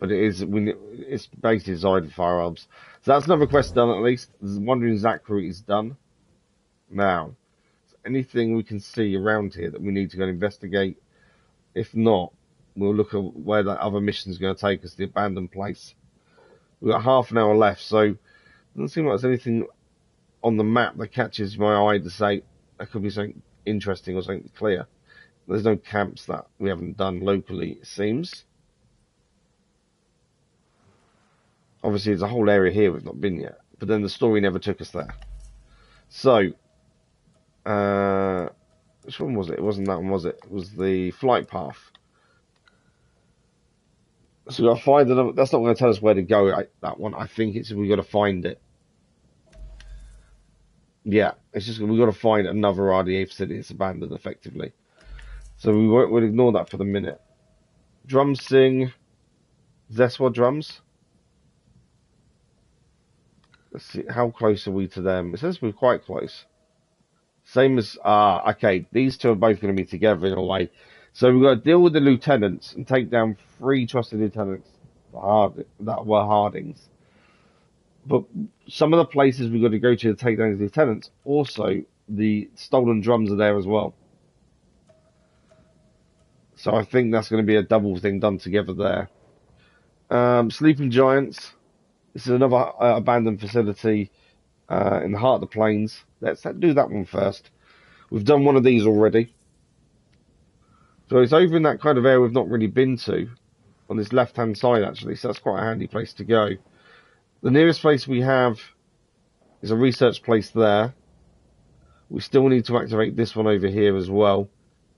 But it's basically designed for firearms. So that's another quest done at least. Wandering Zachary is done. Now, is there anything we can see around here that we need to go and investigate? If not, we'll look at where that other mission is going to take us, the abandoned place. We've got half an hour left, so it doesn't seem like there's anything on the map that catches my eye to say that could be something interesting or something clear. There's no camps that we haven't done locally, it seems. Obviously, there's a whole area here we've not been yet, but then the story never took us there. So, which one was it? It wasn't that one, was it? It was the flight path. So we've got to find it. That's not going to tell us where to go, that one. I think it's we've got to find it. Yeah, it's just we've got to find another RDA facility that's abandoned, effectively. So we'll ignore that for the minute. Drum sing. Zeswa drums. Let's see, how close are we to them? It says we're quite close. Same as, okay, these two are both going to be together in a way. So we've got to deal with the lieutenants and take down 3 trusted lieutenants that were Hardings. But some of the places we've got to go to take down these lieutenants, also the stolen drums are there as well. So I think that's going to be a double thing done together there. Sleeping Giants. This is another abandoned facility in the heart of the plains. Let's do that one first. We've done one of these already. So it's over in that kind of area we've not really been to. On this left-hand side, actually. So that's quite a handy place to go. The nearest place we have is a research place there. We still need to activate this one over here as well.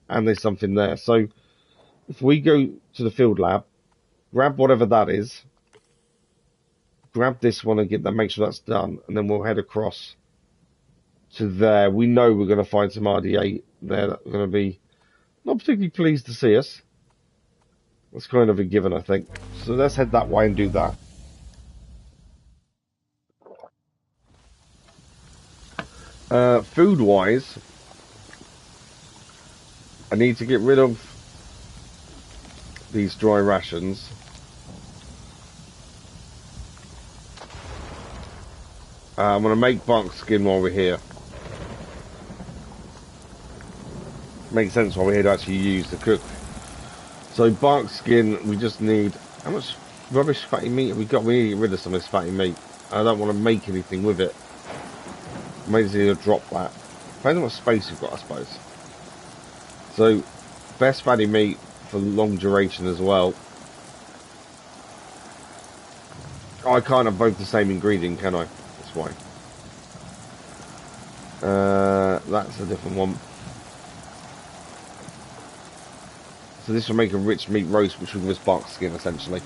And there's something there. So if we go to the field lab, grab whatever that is, grab this one and get that, make sure that's done, and then we'll head across to there. We know we're going to find some RDA there that are going to be not particularly pleased to see us. That's kind of a given, I think. So let's head that way and do that. Food-wise, I need to get rid of these dry rations. I'm going to make bark skin while we're here. Makes sense while we're here to actually use to cook. So bark skin, we just need... How much rubbish fatty meat have we got? We need to get rid of some of this fatty meat. I don't want to make anything with it. Maybe need to drop that. Depends on what space you've got, I suppose. So, best fatty meat for long duration as well. I can't have both the same ingredient, can I? That's why. That's a different one. So this will make a rich meat roast, which will give us bark skin, essentially.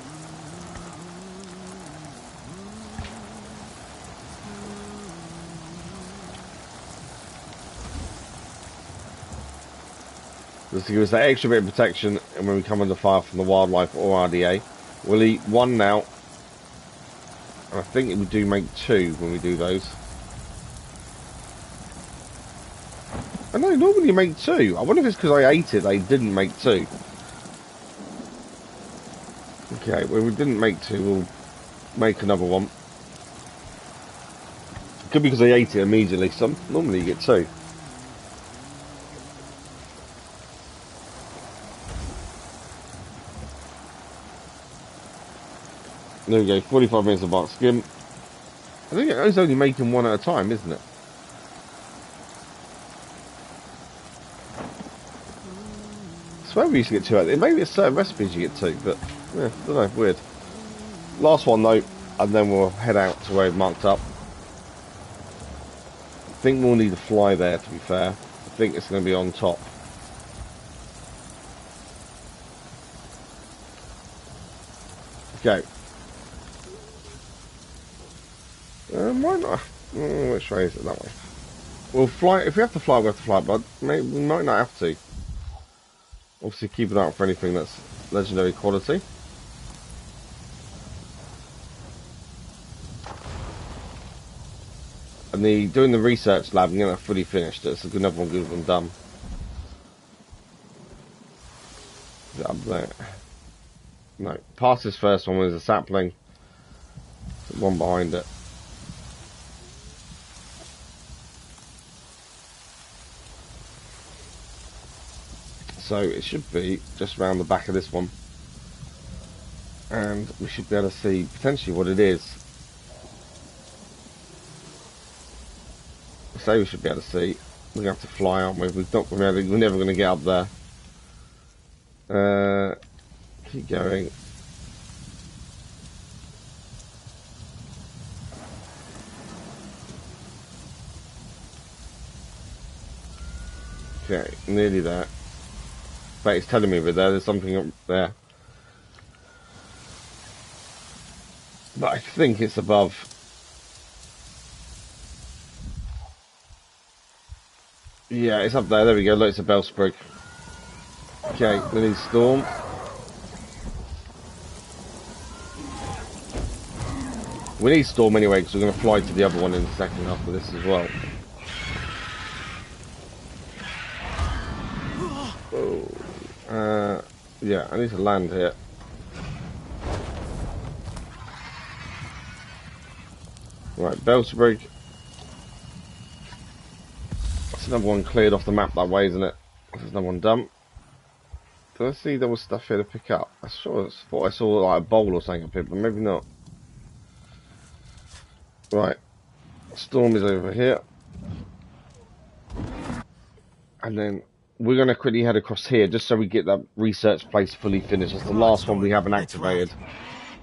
Just to give us that extra bit of protection, and when we come under fire from the wildlife or RDA. We'll eat one now. And I think we do make two when we do those. I know, normally you make two. I wonder if it's because I ate it, they didn't make two. Okay, well, we didn't make two, we'll make another one. Could be because I ate it immediately, so normally you get two. There we go, 45 minutes of bark skin. I think it's only making one at a time, isn't it? I swear we used to get two out there. Maybe it's certain recipes you get two, but yeah, I don't know, weird. Last one though, and then we'll head out to where we've marked up. I think we'll need a fly there, to be fair. I think it's going to be on top. Okay. Why not? Which way is it? That way. We'll fly. If we have to fly, we have to fly, but maybe we might not have to. Obviously, keep an eye out for anything that's legendary quality. And doing the research lab, I'm going to fully finished it. It's another one good one done. Is it up there? No. Past this first one was a sapling. The one behind it. So it should be just around the back of this one. And we should be able to see potentially what it is. So we should be able to see. We're going to have to fly, aren't we? We're never going to get up there. Keep going. Okay, nearly there. But it's telling me over there's something up there. But I think it's above. Yeah, it's up there. There we go. Look, it's a bellsprig. Okay, we need storm. We need storm anyway, because we're going to fly to the other one in a second after this as well. Oh. Yeah, I need to land here. Right, Belsprig. That's another one cleared off the map that way, isn't it? There's another one done. Did I see there was stuff here to pick up? I thought I saw like a bowl or something up here, but maybe not. Right. Storm is over here. And then we're going to quickly head across here just so we get that research place fully finished. It's the last one we haven't activated.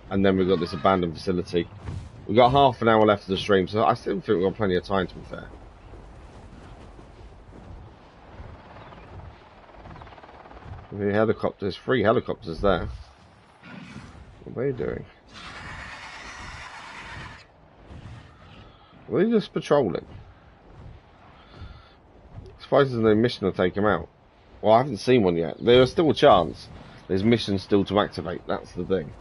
And then we've got this abandoned facility. We've got half an hour left of the stream, so I still think we've got plenty of time, to be fair. The helicopters, 3 helicopters there. What are they doing? Are they just patrolling? I suppose there's no mission to take them out. Well, I haven't seen one yet. There's still a chance. There's missions still to activate, that's the thing.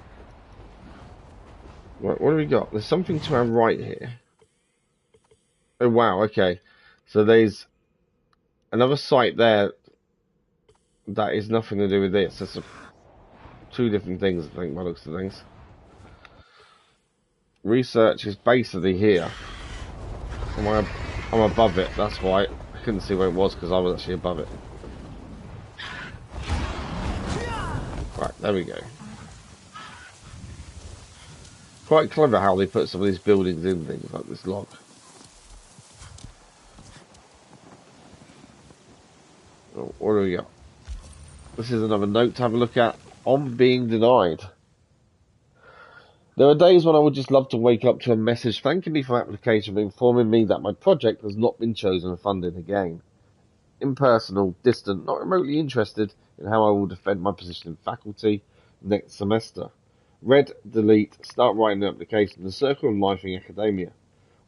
Right, what do we got? There's something to our right here. Oh wow, okay. So there's another site there that is nothing to do with this. That's 2 different things, I think, by the looks of things. Research is basically here. I'm above it, that's why. I couldn't see where it was because I was actually above it. Right, there we go. Quite clever how they put some of these buildings in things like this log. Oh, what do we got? This is another note to have a look at. On being denied. There are days when I would just love to wake up to a message thanking me for my application, informing me that my project has not been chosen and funded again. Impersonal, distant, not remotely interested in how I will defend my position in faculty next semester. Read, delete, start writing the application, the circle of life in academia.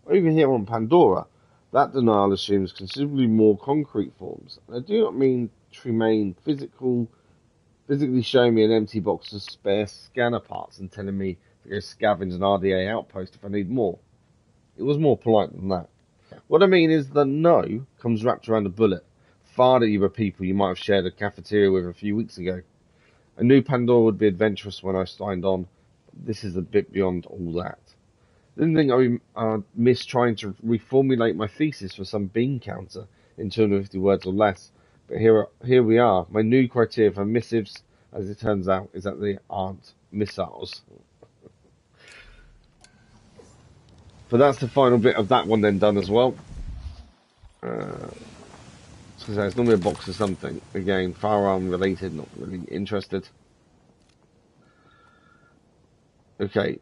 Over here on Pandora, that denial assumes considerably more concrete forms. And I do not mean to remain physically showing me an empty box of spare scanner parts and telling me to go scavenge an RDA outpost if I need more. It was more polite than that. What I mean is the no comes wrapped around a bullet, fired at you by people you might have shared a cafeteria with a few weeks ago. I knew Pandora would be adventurous when I signed on, but this is a bit beyond all that. I didn't think I missed trying to reformulate my thesis for some bean counter in 250 words or less, but here we are. My new criteria for missives, as it turns out, is that they aren't missiles. But that's the final bit of that one then done as well. So it's normally a box of something. Again, firearm related, not really interested. Okay,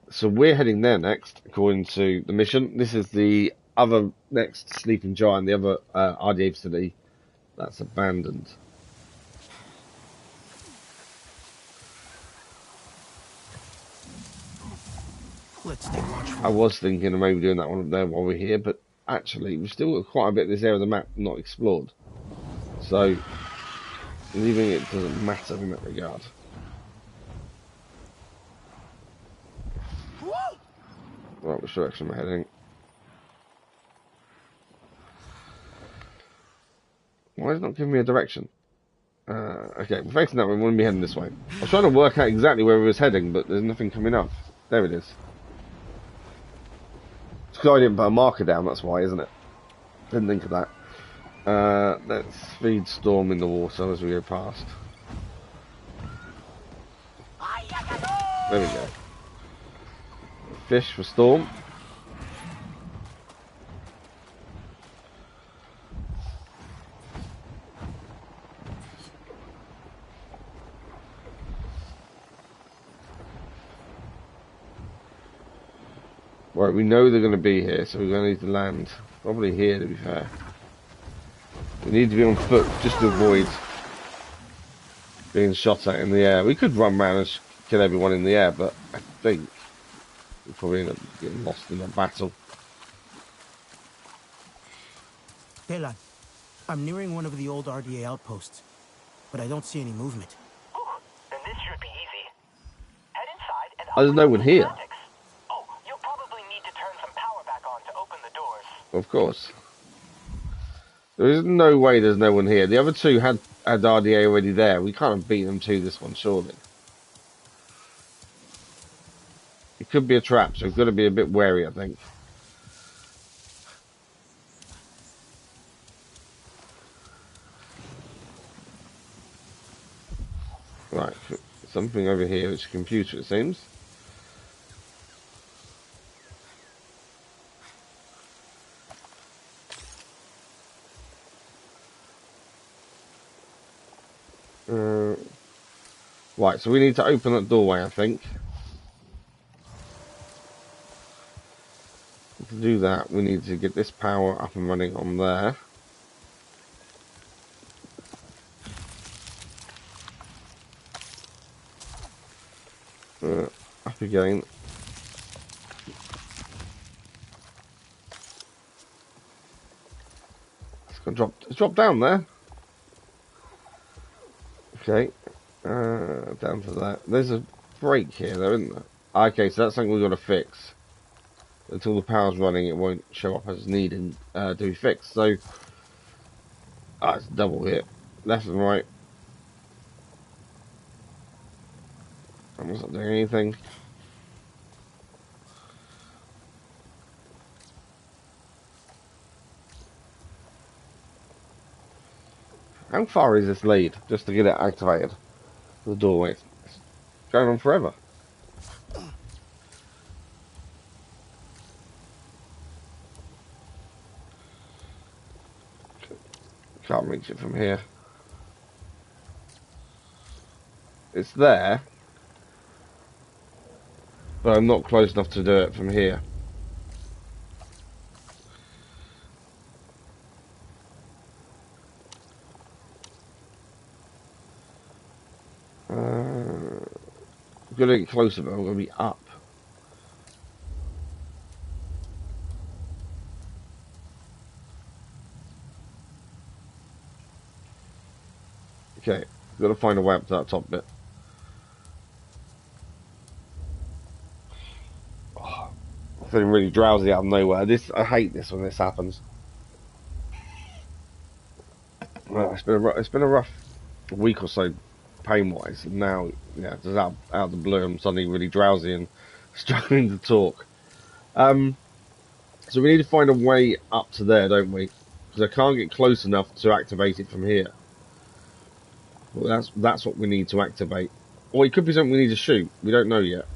so we're heading there next, according to the mission. This is the other next sleeping giant, the other RDA facility that's abandoned. Let's stay watchful. I was thinking of maybe doing that one up there while we're here, but actually we've still got quite a bit of this area of the map not explored. So leaving it doesn't matter in that regard. Right, which direction am I heading? Why is it not giving me a direction? Okay, we're facing that way, we want to be heading this way. I was trying to work out exactly where we was heading, but there's nothing coming up. There it is. It's because I didn't put a marker down, that's why, isn't it? Didn't think of that. Let's feed Storm in the water as we go past. There we go. Fish for Storm. Right, we know they're going to be here, so we're going to need to land. Probably here, to be fair. We need to be on foot just to avoid being shot at in the air. We could run around and kill everyone in the air, but I think we'll probably end up getting lost in a battle. Telan, I'm nearing one of the old RDA outposts, but I don't see any movement. Ooh, then this should be easy. Head inside and There's no one here. Oh, you'll probably need to turn some power back on to open the doors. Of course. There is no way there's no one here. The other two had RDA already there. We can't have beaten them to this one, surely. It could be a trap, so we've got to be a bit wary, I think. Right, something over here, it's a computer, it seems. Right, so we need to open that doorway, I think. To do that, we need to get this power up and running on there. Up again. It's dropped down there. Okay. Down to that. There's a break here, though, isn't there? Okay, so that's something we've got to fix. Until the power's running, it won't show up as needed to be fixed. So, it's double hit. Left and right. I'm not doing anything. How far is this lead, just to get it activated? The doorway. It's going on forever. Can't reach it from here. It's there, but I'm not close enough to do it from here. I'm gonna get closer, but I'm gonna be up. Okay, gotta find a way up to that top bit. Oh, I'm feeling really drowsy out of nowhere. I hate this when this happens. Well, it's been a rough week or so, pain-wise. And now, yeah, just out of the blue, I'm suddenly really drowsy and struggling to talk. So we need to find a way up to there, don't we? Because I can't get close enough to activate it from here. Well, that's what we need to activate. Or it could be something we need to shoot. We don't know yet.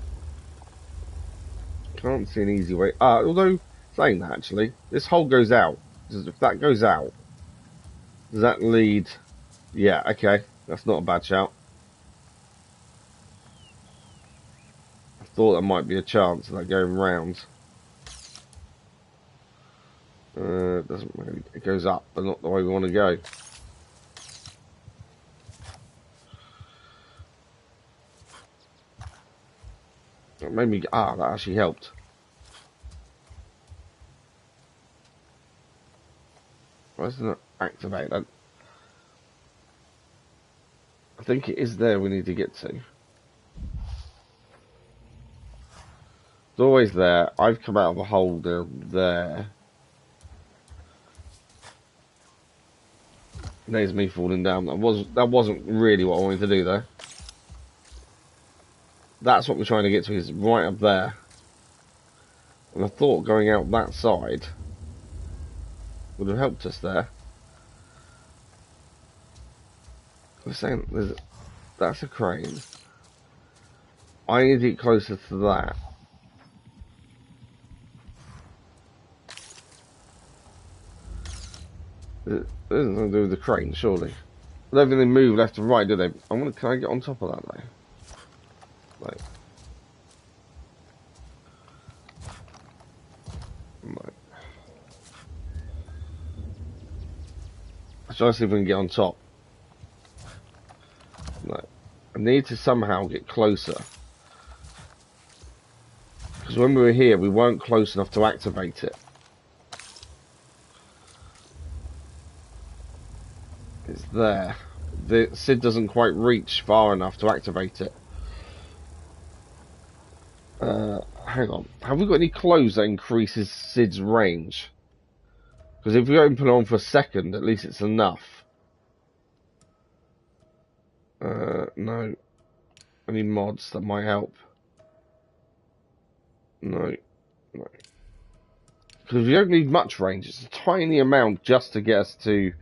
Can't see an easy way. Although, saying that actually, this hole goes out. If that goes out, does that lead? Yeah, okay. That's not a bad shout. I thought there might be a chance of that going round. Doesn't really, it goes up, but not the way we want to go. It made me, that actually helped. Why doesn't it activate that? I think it is there we need to get to. It's always there. I've come out of a hole down there. There's me falling down. That wasn't really what I wanted to do though. That's what we're trying to get to, is right up there. And I thought going out that side would have helped us there. I was saying, that's a crane. I need to get closer to that. There's nothing to do with the crane, surely. I don't think they move left and right, do they? Can I get on top of that though? Like, right. Let's try to see if we can get on top. No. I need to somehow get closer. Because when we were here, we weren't close enough to activate it. It's there. The Sid doesn't quite reach far enough to activate it. Hang on. Have we got any clothes that increases Sid's range? Because if we open on for a second, at least it's enough. No. Any mods that might help? No. No. Because we don't need much range. It's a tiny amount just to get us to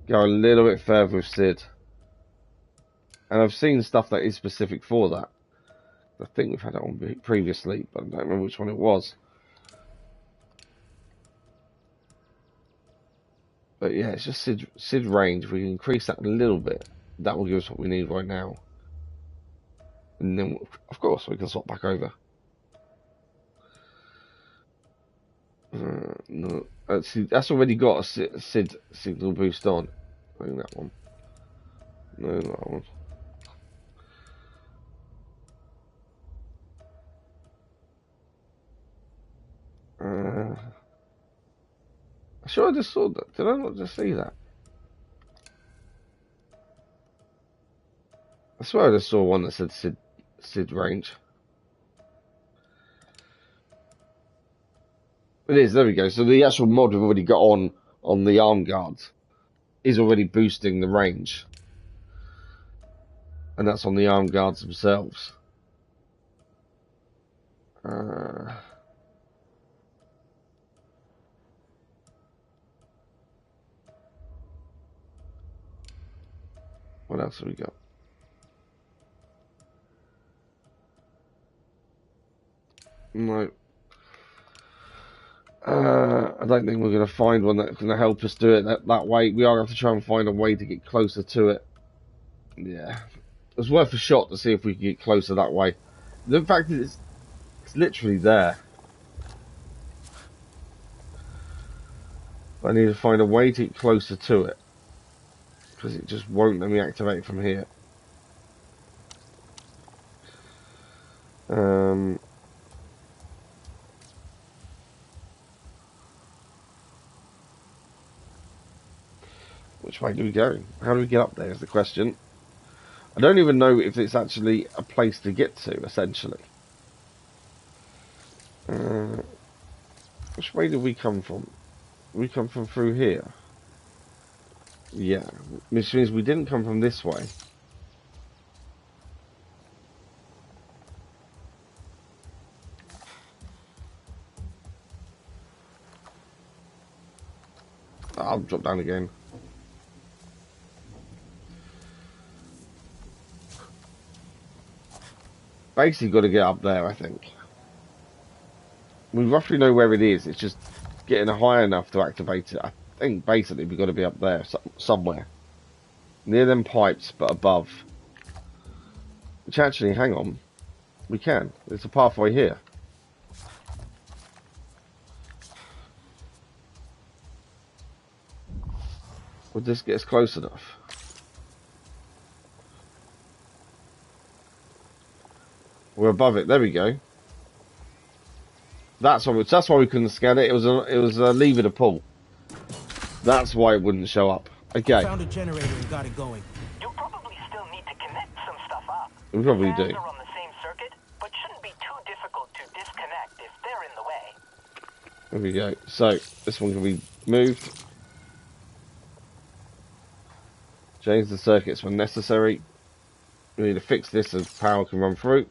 go a little bit further with Sid. And I've seen stuff that is specific for that. I think we've had it on previously, but I don't remember which one it was. But yeah, it's just Sid range. If we can increase that a little bit, that will give us what we need right now. And then, of course, we can swap back over. No, see, that's already got a Sid signal boost on. I think that one. No, that one. I'm sure I just saw that. Did I not just see that? I swear I just saw one that said Sid range. It is, there we go. So the actual mod we've already got on the arm guards is already boosting the range. And that's on the arm guards themselves. What else have we got? No. I don't think we're going to find one that's going to help us do it that way. We are going to have to try and find a way to get closer to it. Yeah. It's worth a shot to see if we can get closer that way. The fact is, it's literally there. I need to find a way to get closer to it. Because it just won't let me activate from here. Which way do we go? How do we get up there is the question. I don't even know if it's actually a place to get to, essentially. Which way did we come from? We come from through here. Yeah, which means we didn't come from this way. I'll drop down again. Basically got to get up there, I think. We roughly know where it is. It's just getting high enough to activate it. I think basically we've got to be up there somewhere. Near them pipes, but above. Which actually, hang on. We can. There's a pathway here. Would this get us close enough? We're above it. There we go. That's why we couldn't scan it. It was a lever to pull. That's why it wouldn't show up. Okay. Found a generator and got it going. You'll probably still need to connect some stuff up. We probably do. Are on the same circuit, but shouldn't be too difficult to disconnect if they're in the way. There we go. So this one can be moved. Change the circuits when necessary. We need to fix this so power can run through.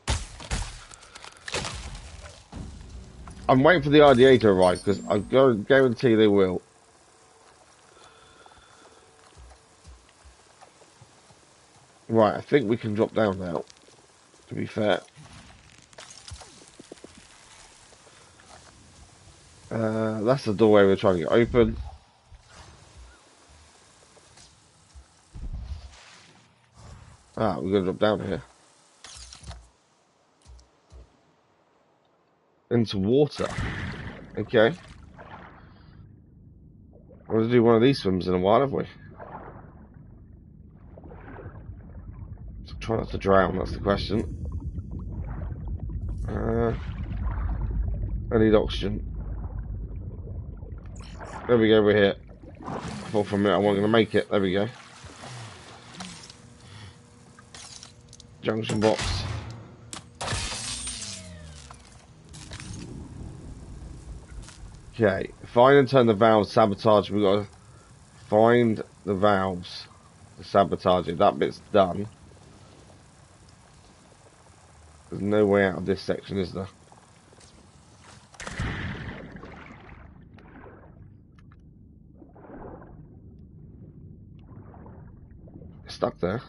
I'm waiting for the RDA to arrive because I guarantee they will. Right, I think we can drop down now, to be fair. That's the doorway we're trying to get open. Ah, we're going to drop down here. Into water. Okay. We're going to do one of these swims in a while, have we? So try not to drown, that's the question. I need oxygen. There we go, we're here. I thought for a minute I wasn't going to make it. There we go. Junction box. Okay, find and turn the valves, sabotage. We've got to find the valves to sabotage it. That bit's done. There's no way out of this section, is there? Stuck there.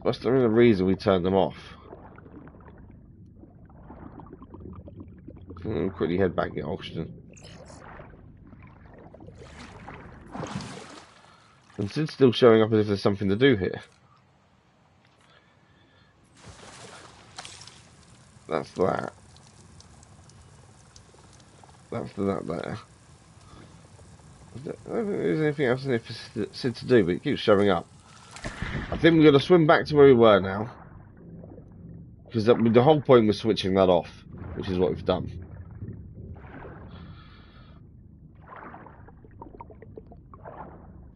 Must have been the reason we turned them off. Quickly head back and get oxygen. And Sid's still showing up as if there's something to do here. That's that. That's that there. I don't think there's anything else in there for Sid to do, but it keeps showing up. I think we're going to swim back to where we were now. Because the whole point was switching that off, which is what we've done.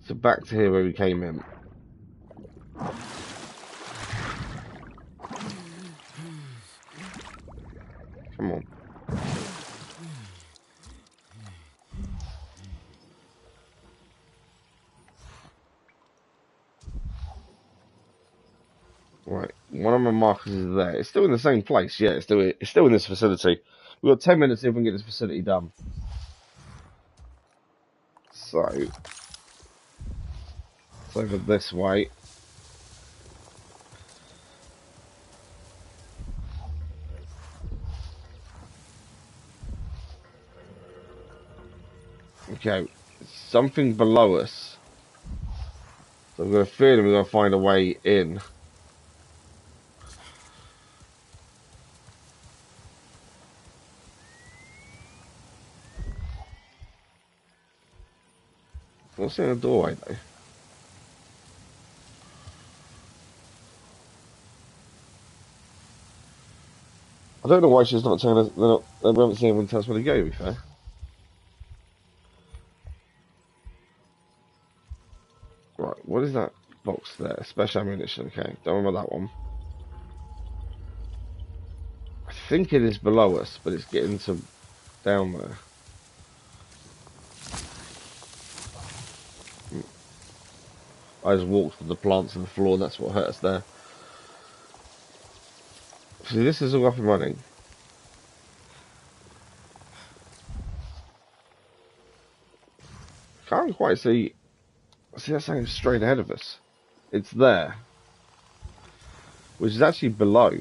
So back to here where we came in. Come on. Right, one of my markers is there. It's still in the same place. Yeah, it's still in this facility. We've got 10 minutes if we can get this facility done. So, it's over this way. Okay, something below us. So I've got a feeling we're going to find a way in. I'm not seeing a doorway though. I don't know why she's not telling us. They haven't seen anyone tell us where to go, to be fair. Right, what is that box there? Special ammunition, okay. Don't remember that one. I think it is below us, but it's getting to down there. I just walked with the plants on the floor and that's what hurt us there. See, this is all up and running. Can't quite see. See, that's something straight ahead of us. It's there. Which is actually below.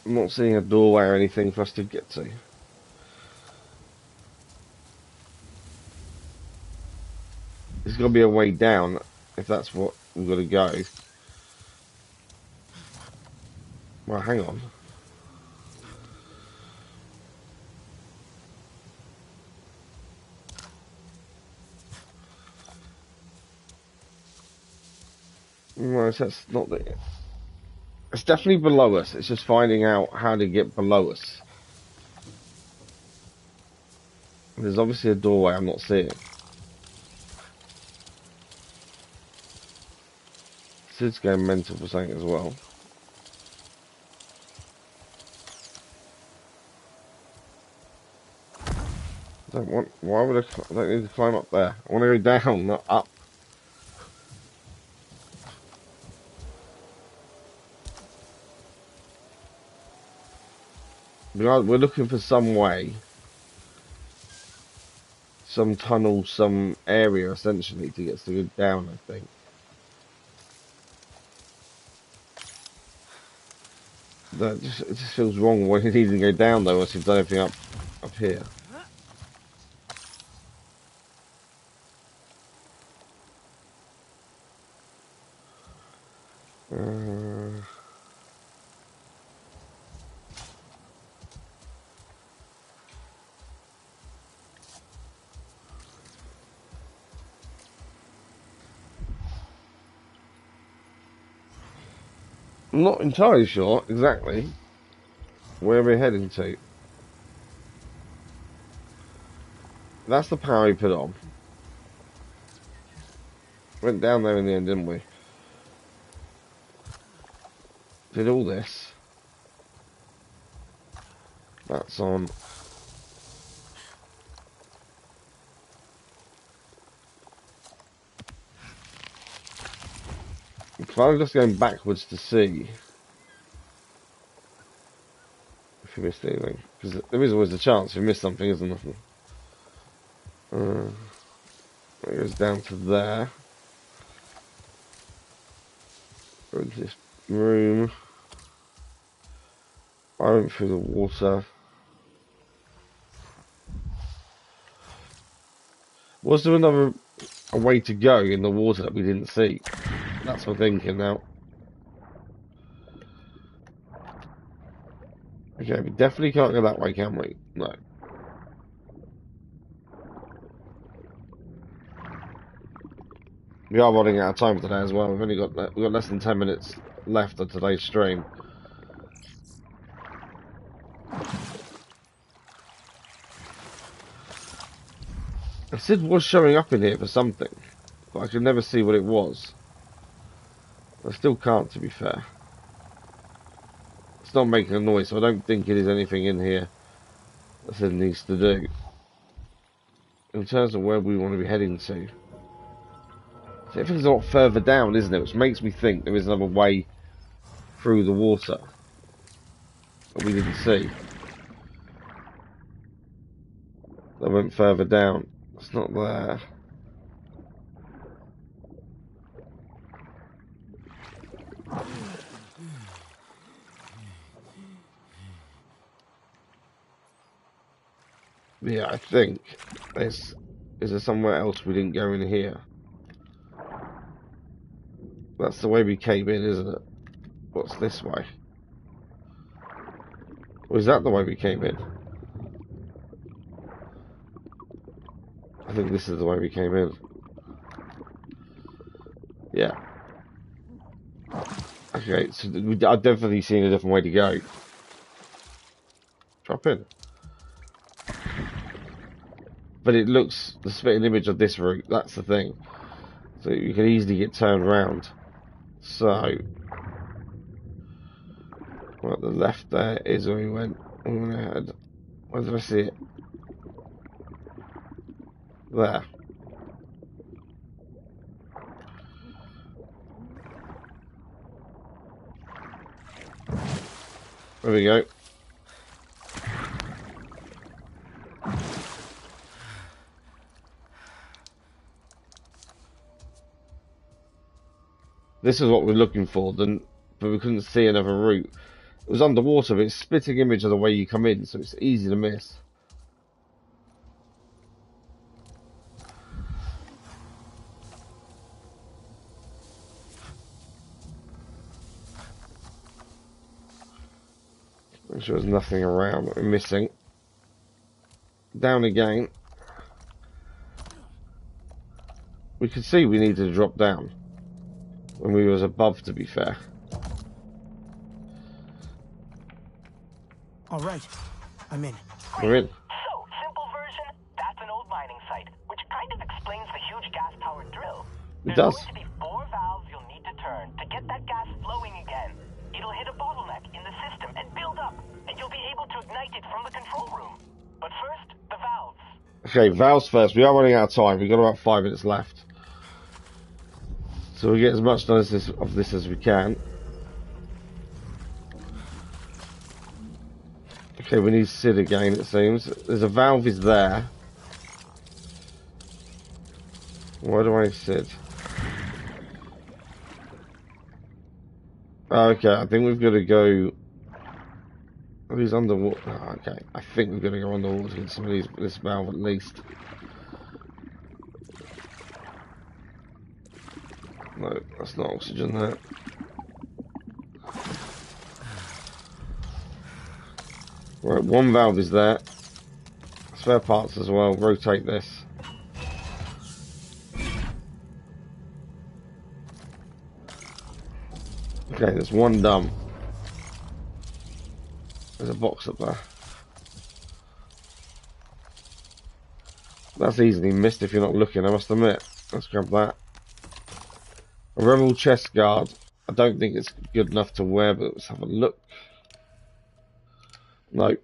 I'm not seeing a doorway or anything for us to get to. There's got to be a way down if that's what we've got to go. Well, hang on. No, that's not the... It's definitely below us. It's just finding out how to get below us. There's obviously a doorway I'm not seeing. Sid's going mental for something as well. I don't want... Why would I don't need to climb up there. I want to go down, not up. We're looking for some way. Some tunnel, some area, essentially, to get us to go down, I think. It just feels wrong when he needs to go down, though, once you've done everything up here. I'm not entirely sure exactly where we're heading to. That's the power we put on. Went down there in the end, didn't we? Did all this. That's on. If I'm just going backwards to see if you missed anything, because there is always a chance if you miss something, isn't there? It goes down to there. Go into this room. I went through the water. Was there a way to go in the water that we didn't see? That's what I'm thinking now. Okay, we definitely can't go that way, can we? No. We are running out of time today as well. We've got less than 10 minutes left of today's stream. Sid was showing up in here for something, but I could never see what it was. I still can't, to be fair. It's not making a noise, so I don't think it is anything in here that Sid needs to do. In terms of where we want to be heading to. So everything's a lot further down, isn't it? Which makes me think there is another way through the water that we didn't see. That went further down. It's not there. Yeah, I think is there somewhere else we didn't go in here? That's the way we came in, isn't it? What's this way? Or is that the way we came in? I think this is the way we came in. Yeah. Okay, so I've definitely seen a different way to go. Drop in. But it looks the spitting image of this route, that's the thing. So you can easily get turned around. So, well, the left there is where we went. We went ahead. Where did I see it? There. There we go. This is what we're looking for, but we couldn't see another route. It was underwater, but it's spitting image of the way you come in, so it's easy to miss. Make sure there's nothing around that we're missing. Down again. We could see we needed to drop down when we was above, to be fair. All right, I'm in. We're in. So, simple version, that's an old mining site, which kind of explains the huge gas-powered drill. It does. There's going to be 4 valves you'll need to turn to get that gas flowing again. It'll hit a bottleneck in the system and build up, and you'll be able to ignite it from the control room. But first, the valves. Okay, valves first. We are running out of time. We've got about 5 minutes left. So we get as much done of this as we can. Okay, we need Sid again, it seems. There's a valve is there. Why do I need Sid? Okay, I think we've got to go... Oh, he's underwater. Oh, okay, I think we've got to go underwater to get some of this valve at least. No, that's not oxygen there. Right, 1 valve is there. Spare parts as well. Rotate this. Okay, there's 1 done. There's a box up there. That's easily missed if you're not looking, I must admit. Let's grab that. A rebel chest guard. I don't think it's good enough to wear, but let's have a look. No.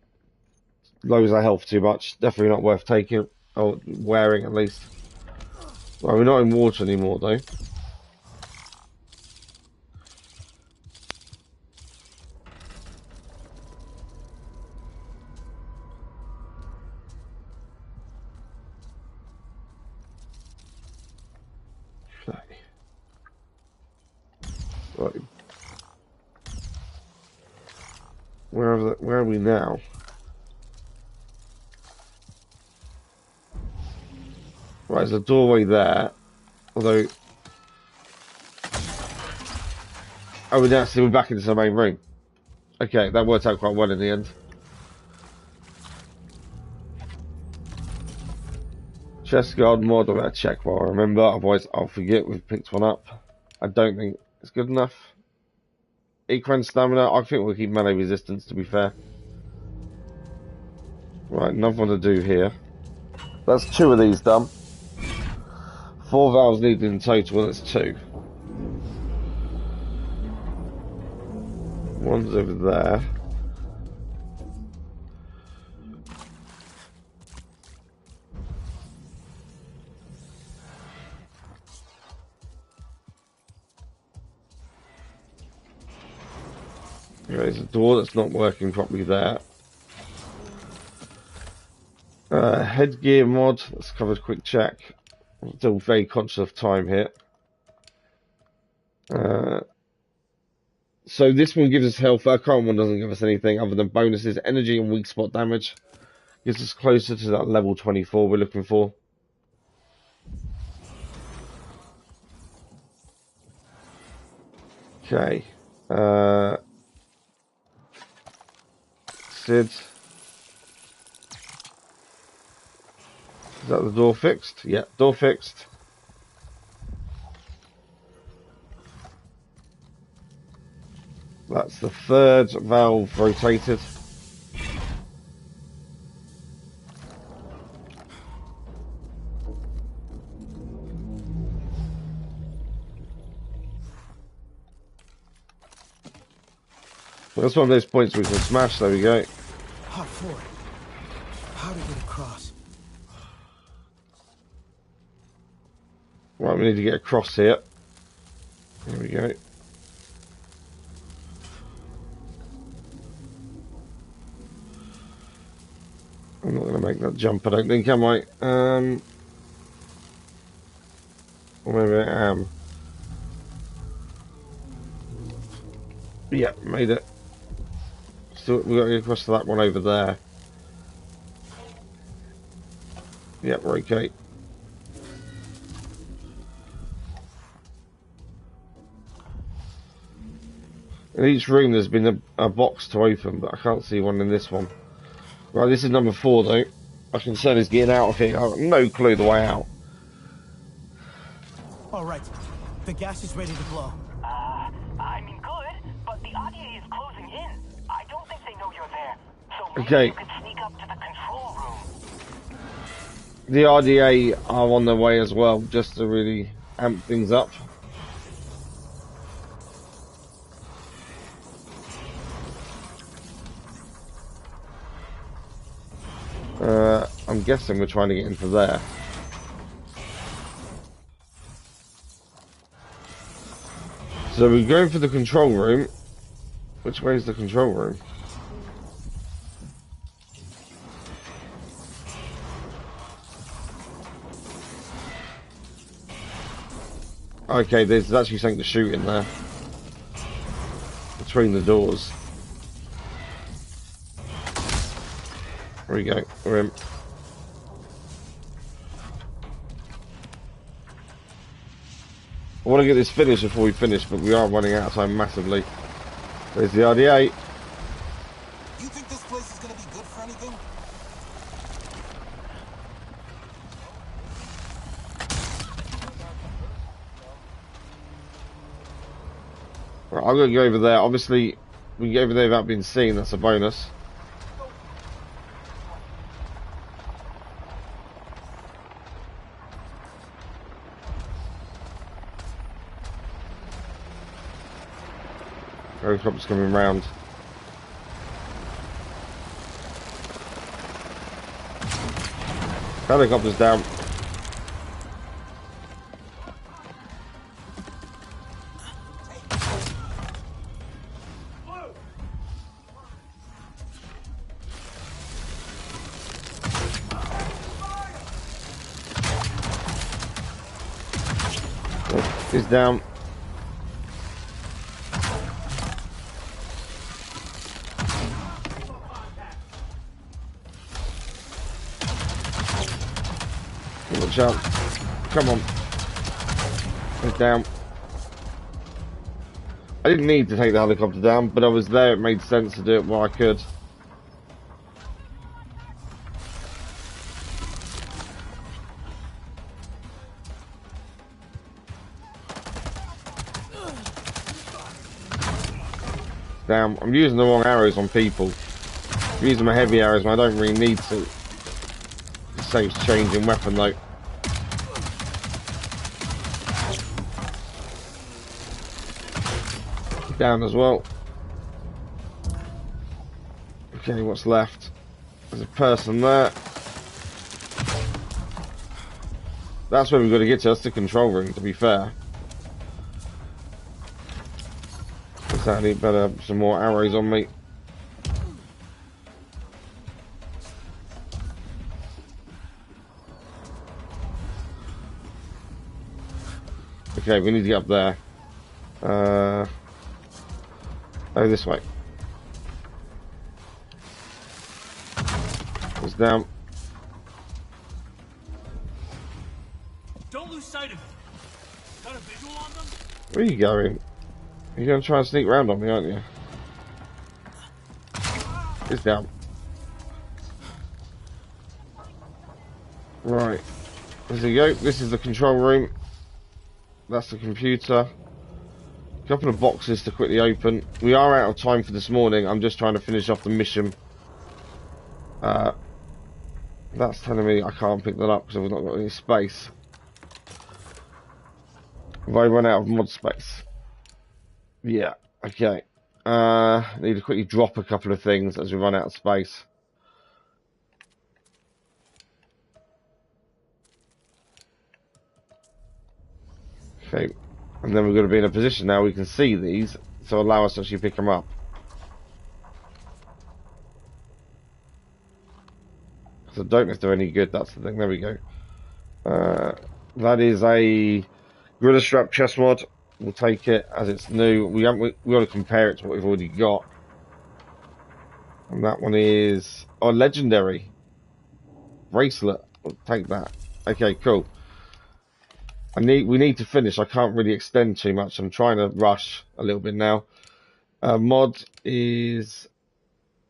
Lowers our health too much. Definitely not worth taking. Or wearing, at least. Well, we're not in water anymore, though. Okay. Right. Where are we now? Right, there's a doorway there. Although, oh, we're back into the main room. Okay, that worked out quite well in the end. Chest guard mod, I better check while I remember, otherwise I'll forget we've picked one up. I don't think it's good enough. Equine stamina, I think we'll keep melee resistance to be fair. Right, another one to do here. That's 2 of these done. 4 valves needed in total, that's 2. One's over there. There's a door that's not working properly there. Headgear mod, let's cover a quick check. I'm still very conscious of time here. So this one gives us health. Our current one doesn't give us anything other than bonuses, energy and weak spot damage. Gets us closer to that level 24 we're looking for. Okay. Sid. Is that the door fixed? Yeah, door fixed. That's the 3rd valve rotated. Well, that's one of those points we can smash. There we go. Hot floor. How to get across? Right, we need to get across here. There we go. I'm not going to make that jump, I don't think, am I? Or maybe I am. Yeah, made it. Still, we've got to get across to that one over there. Yep, we're okay. In each room there's been a box to open, but I can't see one in this one. Right, this is number 4 though. My concern is getting out of here. I've got no clue the way out. Alright, the gas is ready to blow. I mean good, but the RDA is closing in. I don't think they know you're there. So maybe Okay. you could sneak up to the control room. The RDA are on their way as well, just to really amp things up. I'm guessing we're trying to get into there. So we're going for the control room. Which way is the control room? Okay, there's actually something to shoot in there. Between the doors. There we go, we're in. I want to get this finished before we finish, but we are running out of time massively. There's the RDA. You think this place is gonna be good for anything? Right, I'm going to go over there. Obviously, we can get over there without being seen. That's a bonus. Helicopter's coming round. Helicopter's down. He's down. Watch out. Come on. He's down. I didn't need to take the helicopter down, but I was there. It made sense to do it while I could. Damn, I'm using the wrong arrows on people. I'm using my heavy arrows, and I don't really need to. It saves changing weapon though. Down as well. Okay, what's left? There's a person there. That's where we've got to get to. That's the control room, to be fair. I need better, some more arrows on me. Okay, we need to get up there. Oh, this way. It's down. Don't lose sight of it. Got a visual on them? Where are you going? You're going to try and sneak around on me, aren't you? It's down. Right. There you go. This is the control room. That's the computer. A couple of boxes to quickly open. We are out of time for this morning. I'm just trying to finish off the mission. That's telling me I can't pick that up because I've not got any space. Have I run out of mod space? Yeah, okay. Need to quickly drop a couple of things as we run out of space. Okay, and then we're going to be in a position now we can see these, so allow us to actually pick them up. So I don't know if they're any good, that's the thing. There we go. That is a gorilla strap chest mod. We'll take it as it's new. We got to compare it to what we've already got. And that one is legendary bracelet. We'll take that. Okay, cool. We need to finish. I can't really extend too much. I'm trying to rush a little bit now. Mod is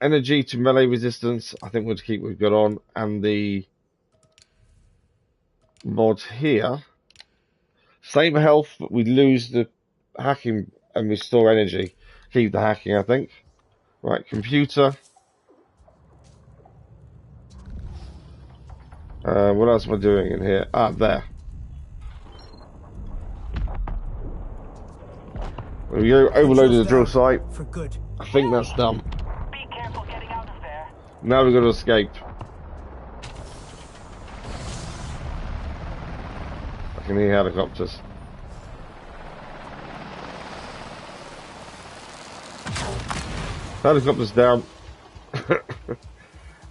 energy to melee resistance. I think we'll keep what we've got on. And the mod here, same health, but we lose the hacking and restore energy. Keep the hacking, I think. Right, computer. What else am I doing in here? Ah, there. There we go. Overloaded the drill site. For good. I think that's done. Be careful getting out of there. Now we've got to escape. I can hear helicopters. Helicopters down.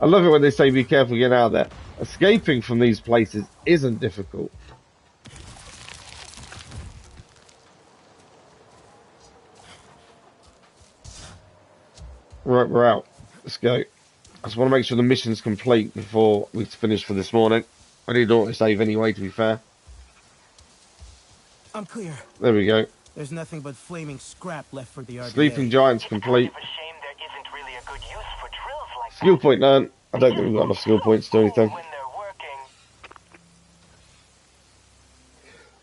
I love it when they say be careful getting out of there. Escaping from these places isn't difficult. Right, we're out. Let's go. I just want to make sure the mission's complete before we finish for this morning. I need to auto-save anyway, to be fair. I'm clear. There we go. There's nothing but flaming scrap left for the RDA. Sleeping Giants complete. It's kind of a shame there isn't really a good use for drills like Skill that. point learned. I don't think we've got enough skill points to do anything. When they're working.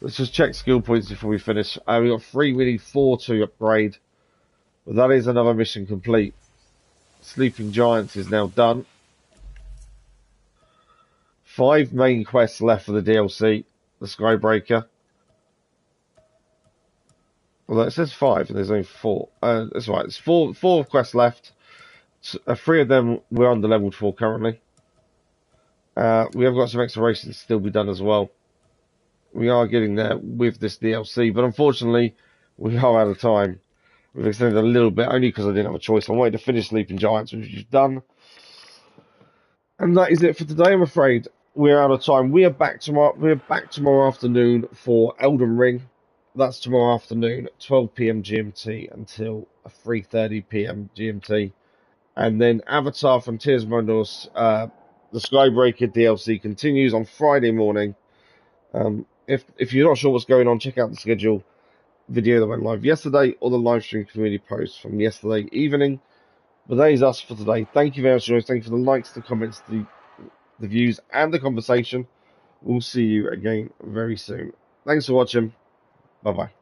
Let's just check skill points before we finish. We got 3, we need 4 to upgrade. But that is another mission complete. Sleeping Giants is now done. 5 main quests left for the DLC. The Skybreaker. Although it says 5 and there's only 4. That's right, it's 4 quests left. 3 of them we're under leveled for currently. We have got some exploration to still be done as well. We are getting there with this DLC, but unfortunately we are out of time. We've extended a little bit only because I didn't have a choice. I wanted to finish Sleeping Giants, which we've done. And that is it for today, I'm afraid. We're out of time. We are back tomorrow. We're back tomorrow afternoon for Elden Ring. That's tomorrow afternoon, 12 p.m. GMT until 3:30 p.m. GMT. And then Avatar Frontiers of Pandora, the Skybreaker DLC continues on Friday morning. If you're not sure what's going on, check out the schedule video that went live yesterday or the live stream community post from yesterday evening. But that is us for today. Thank you very much, Joyce. Thank you for the likes, the comments, the views, and the conversation. We'll see you again very soon. Thanks for watching. Bye bye.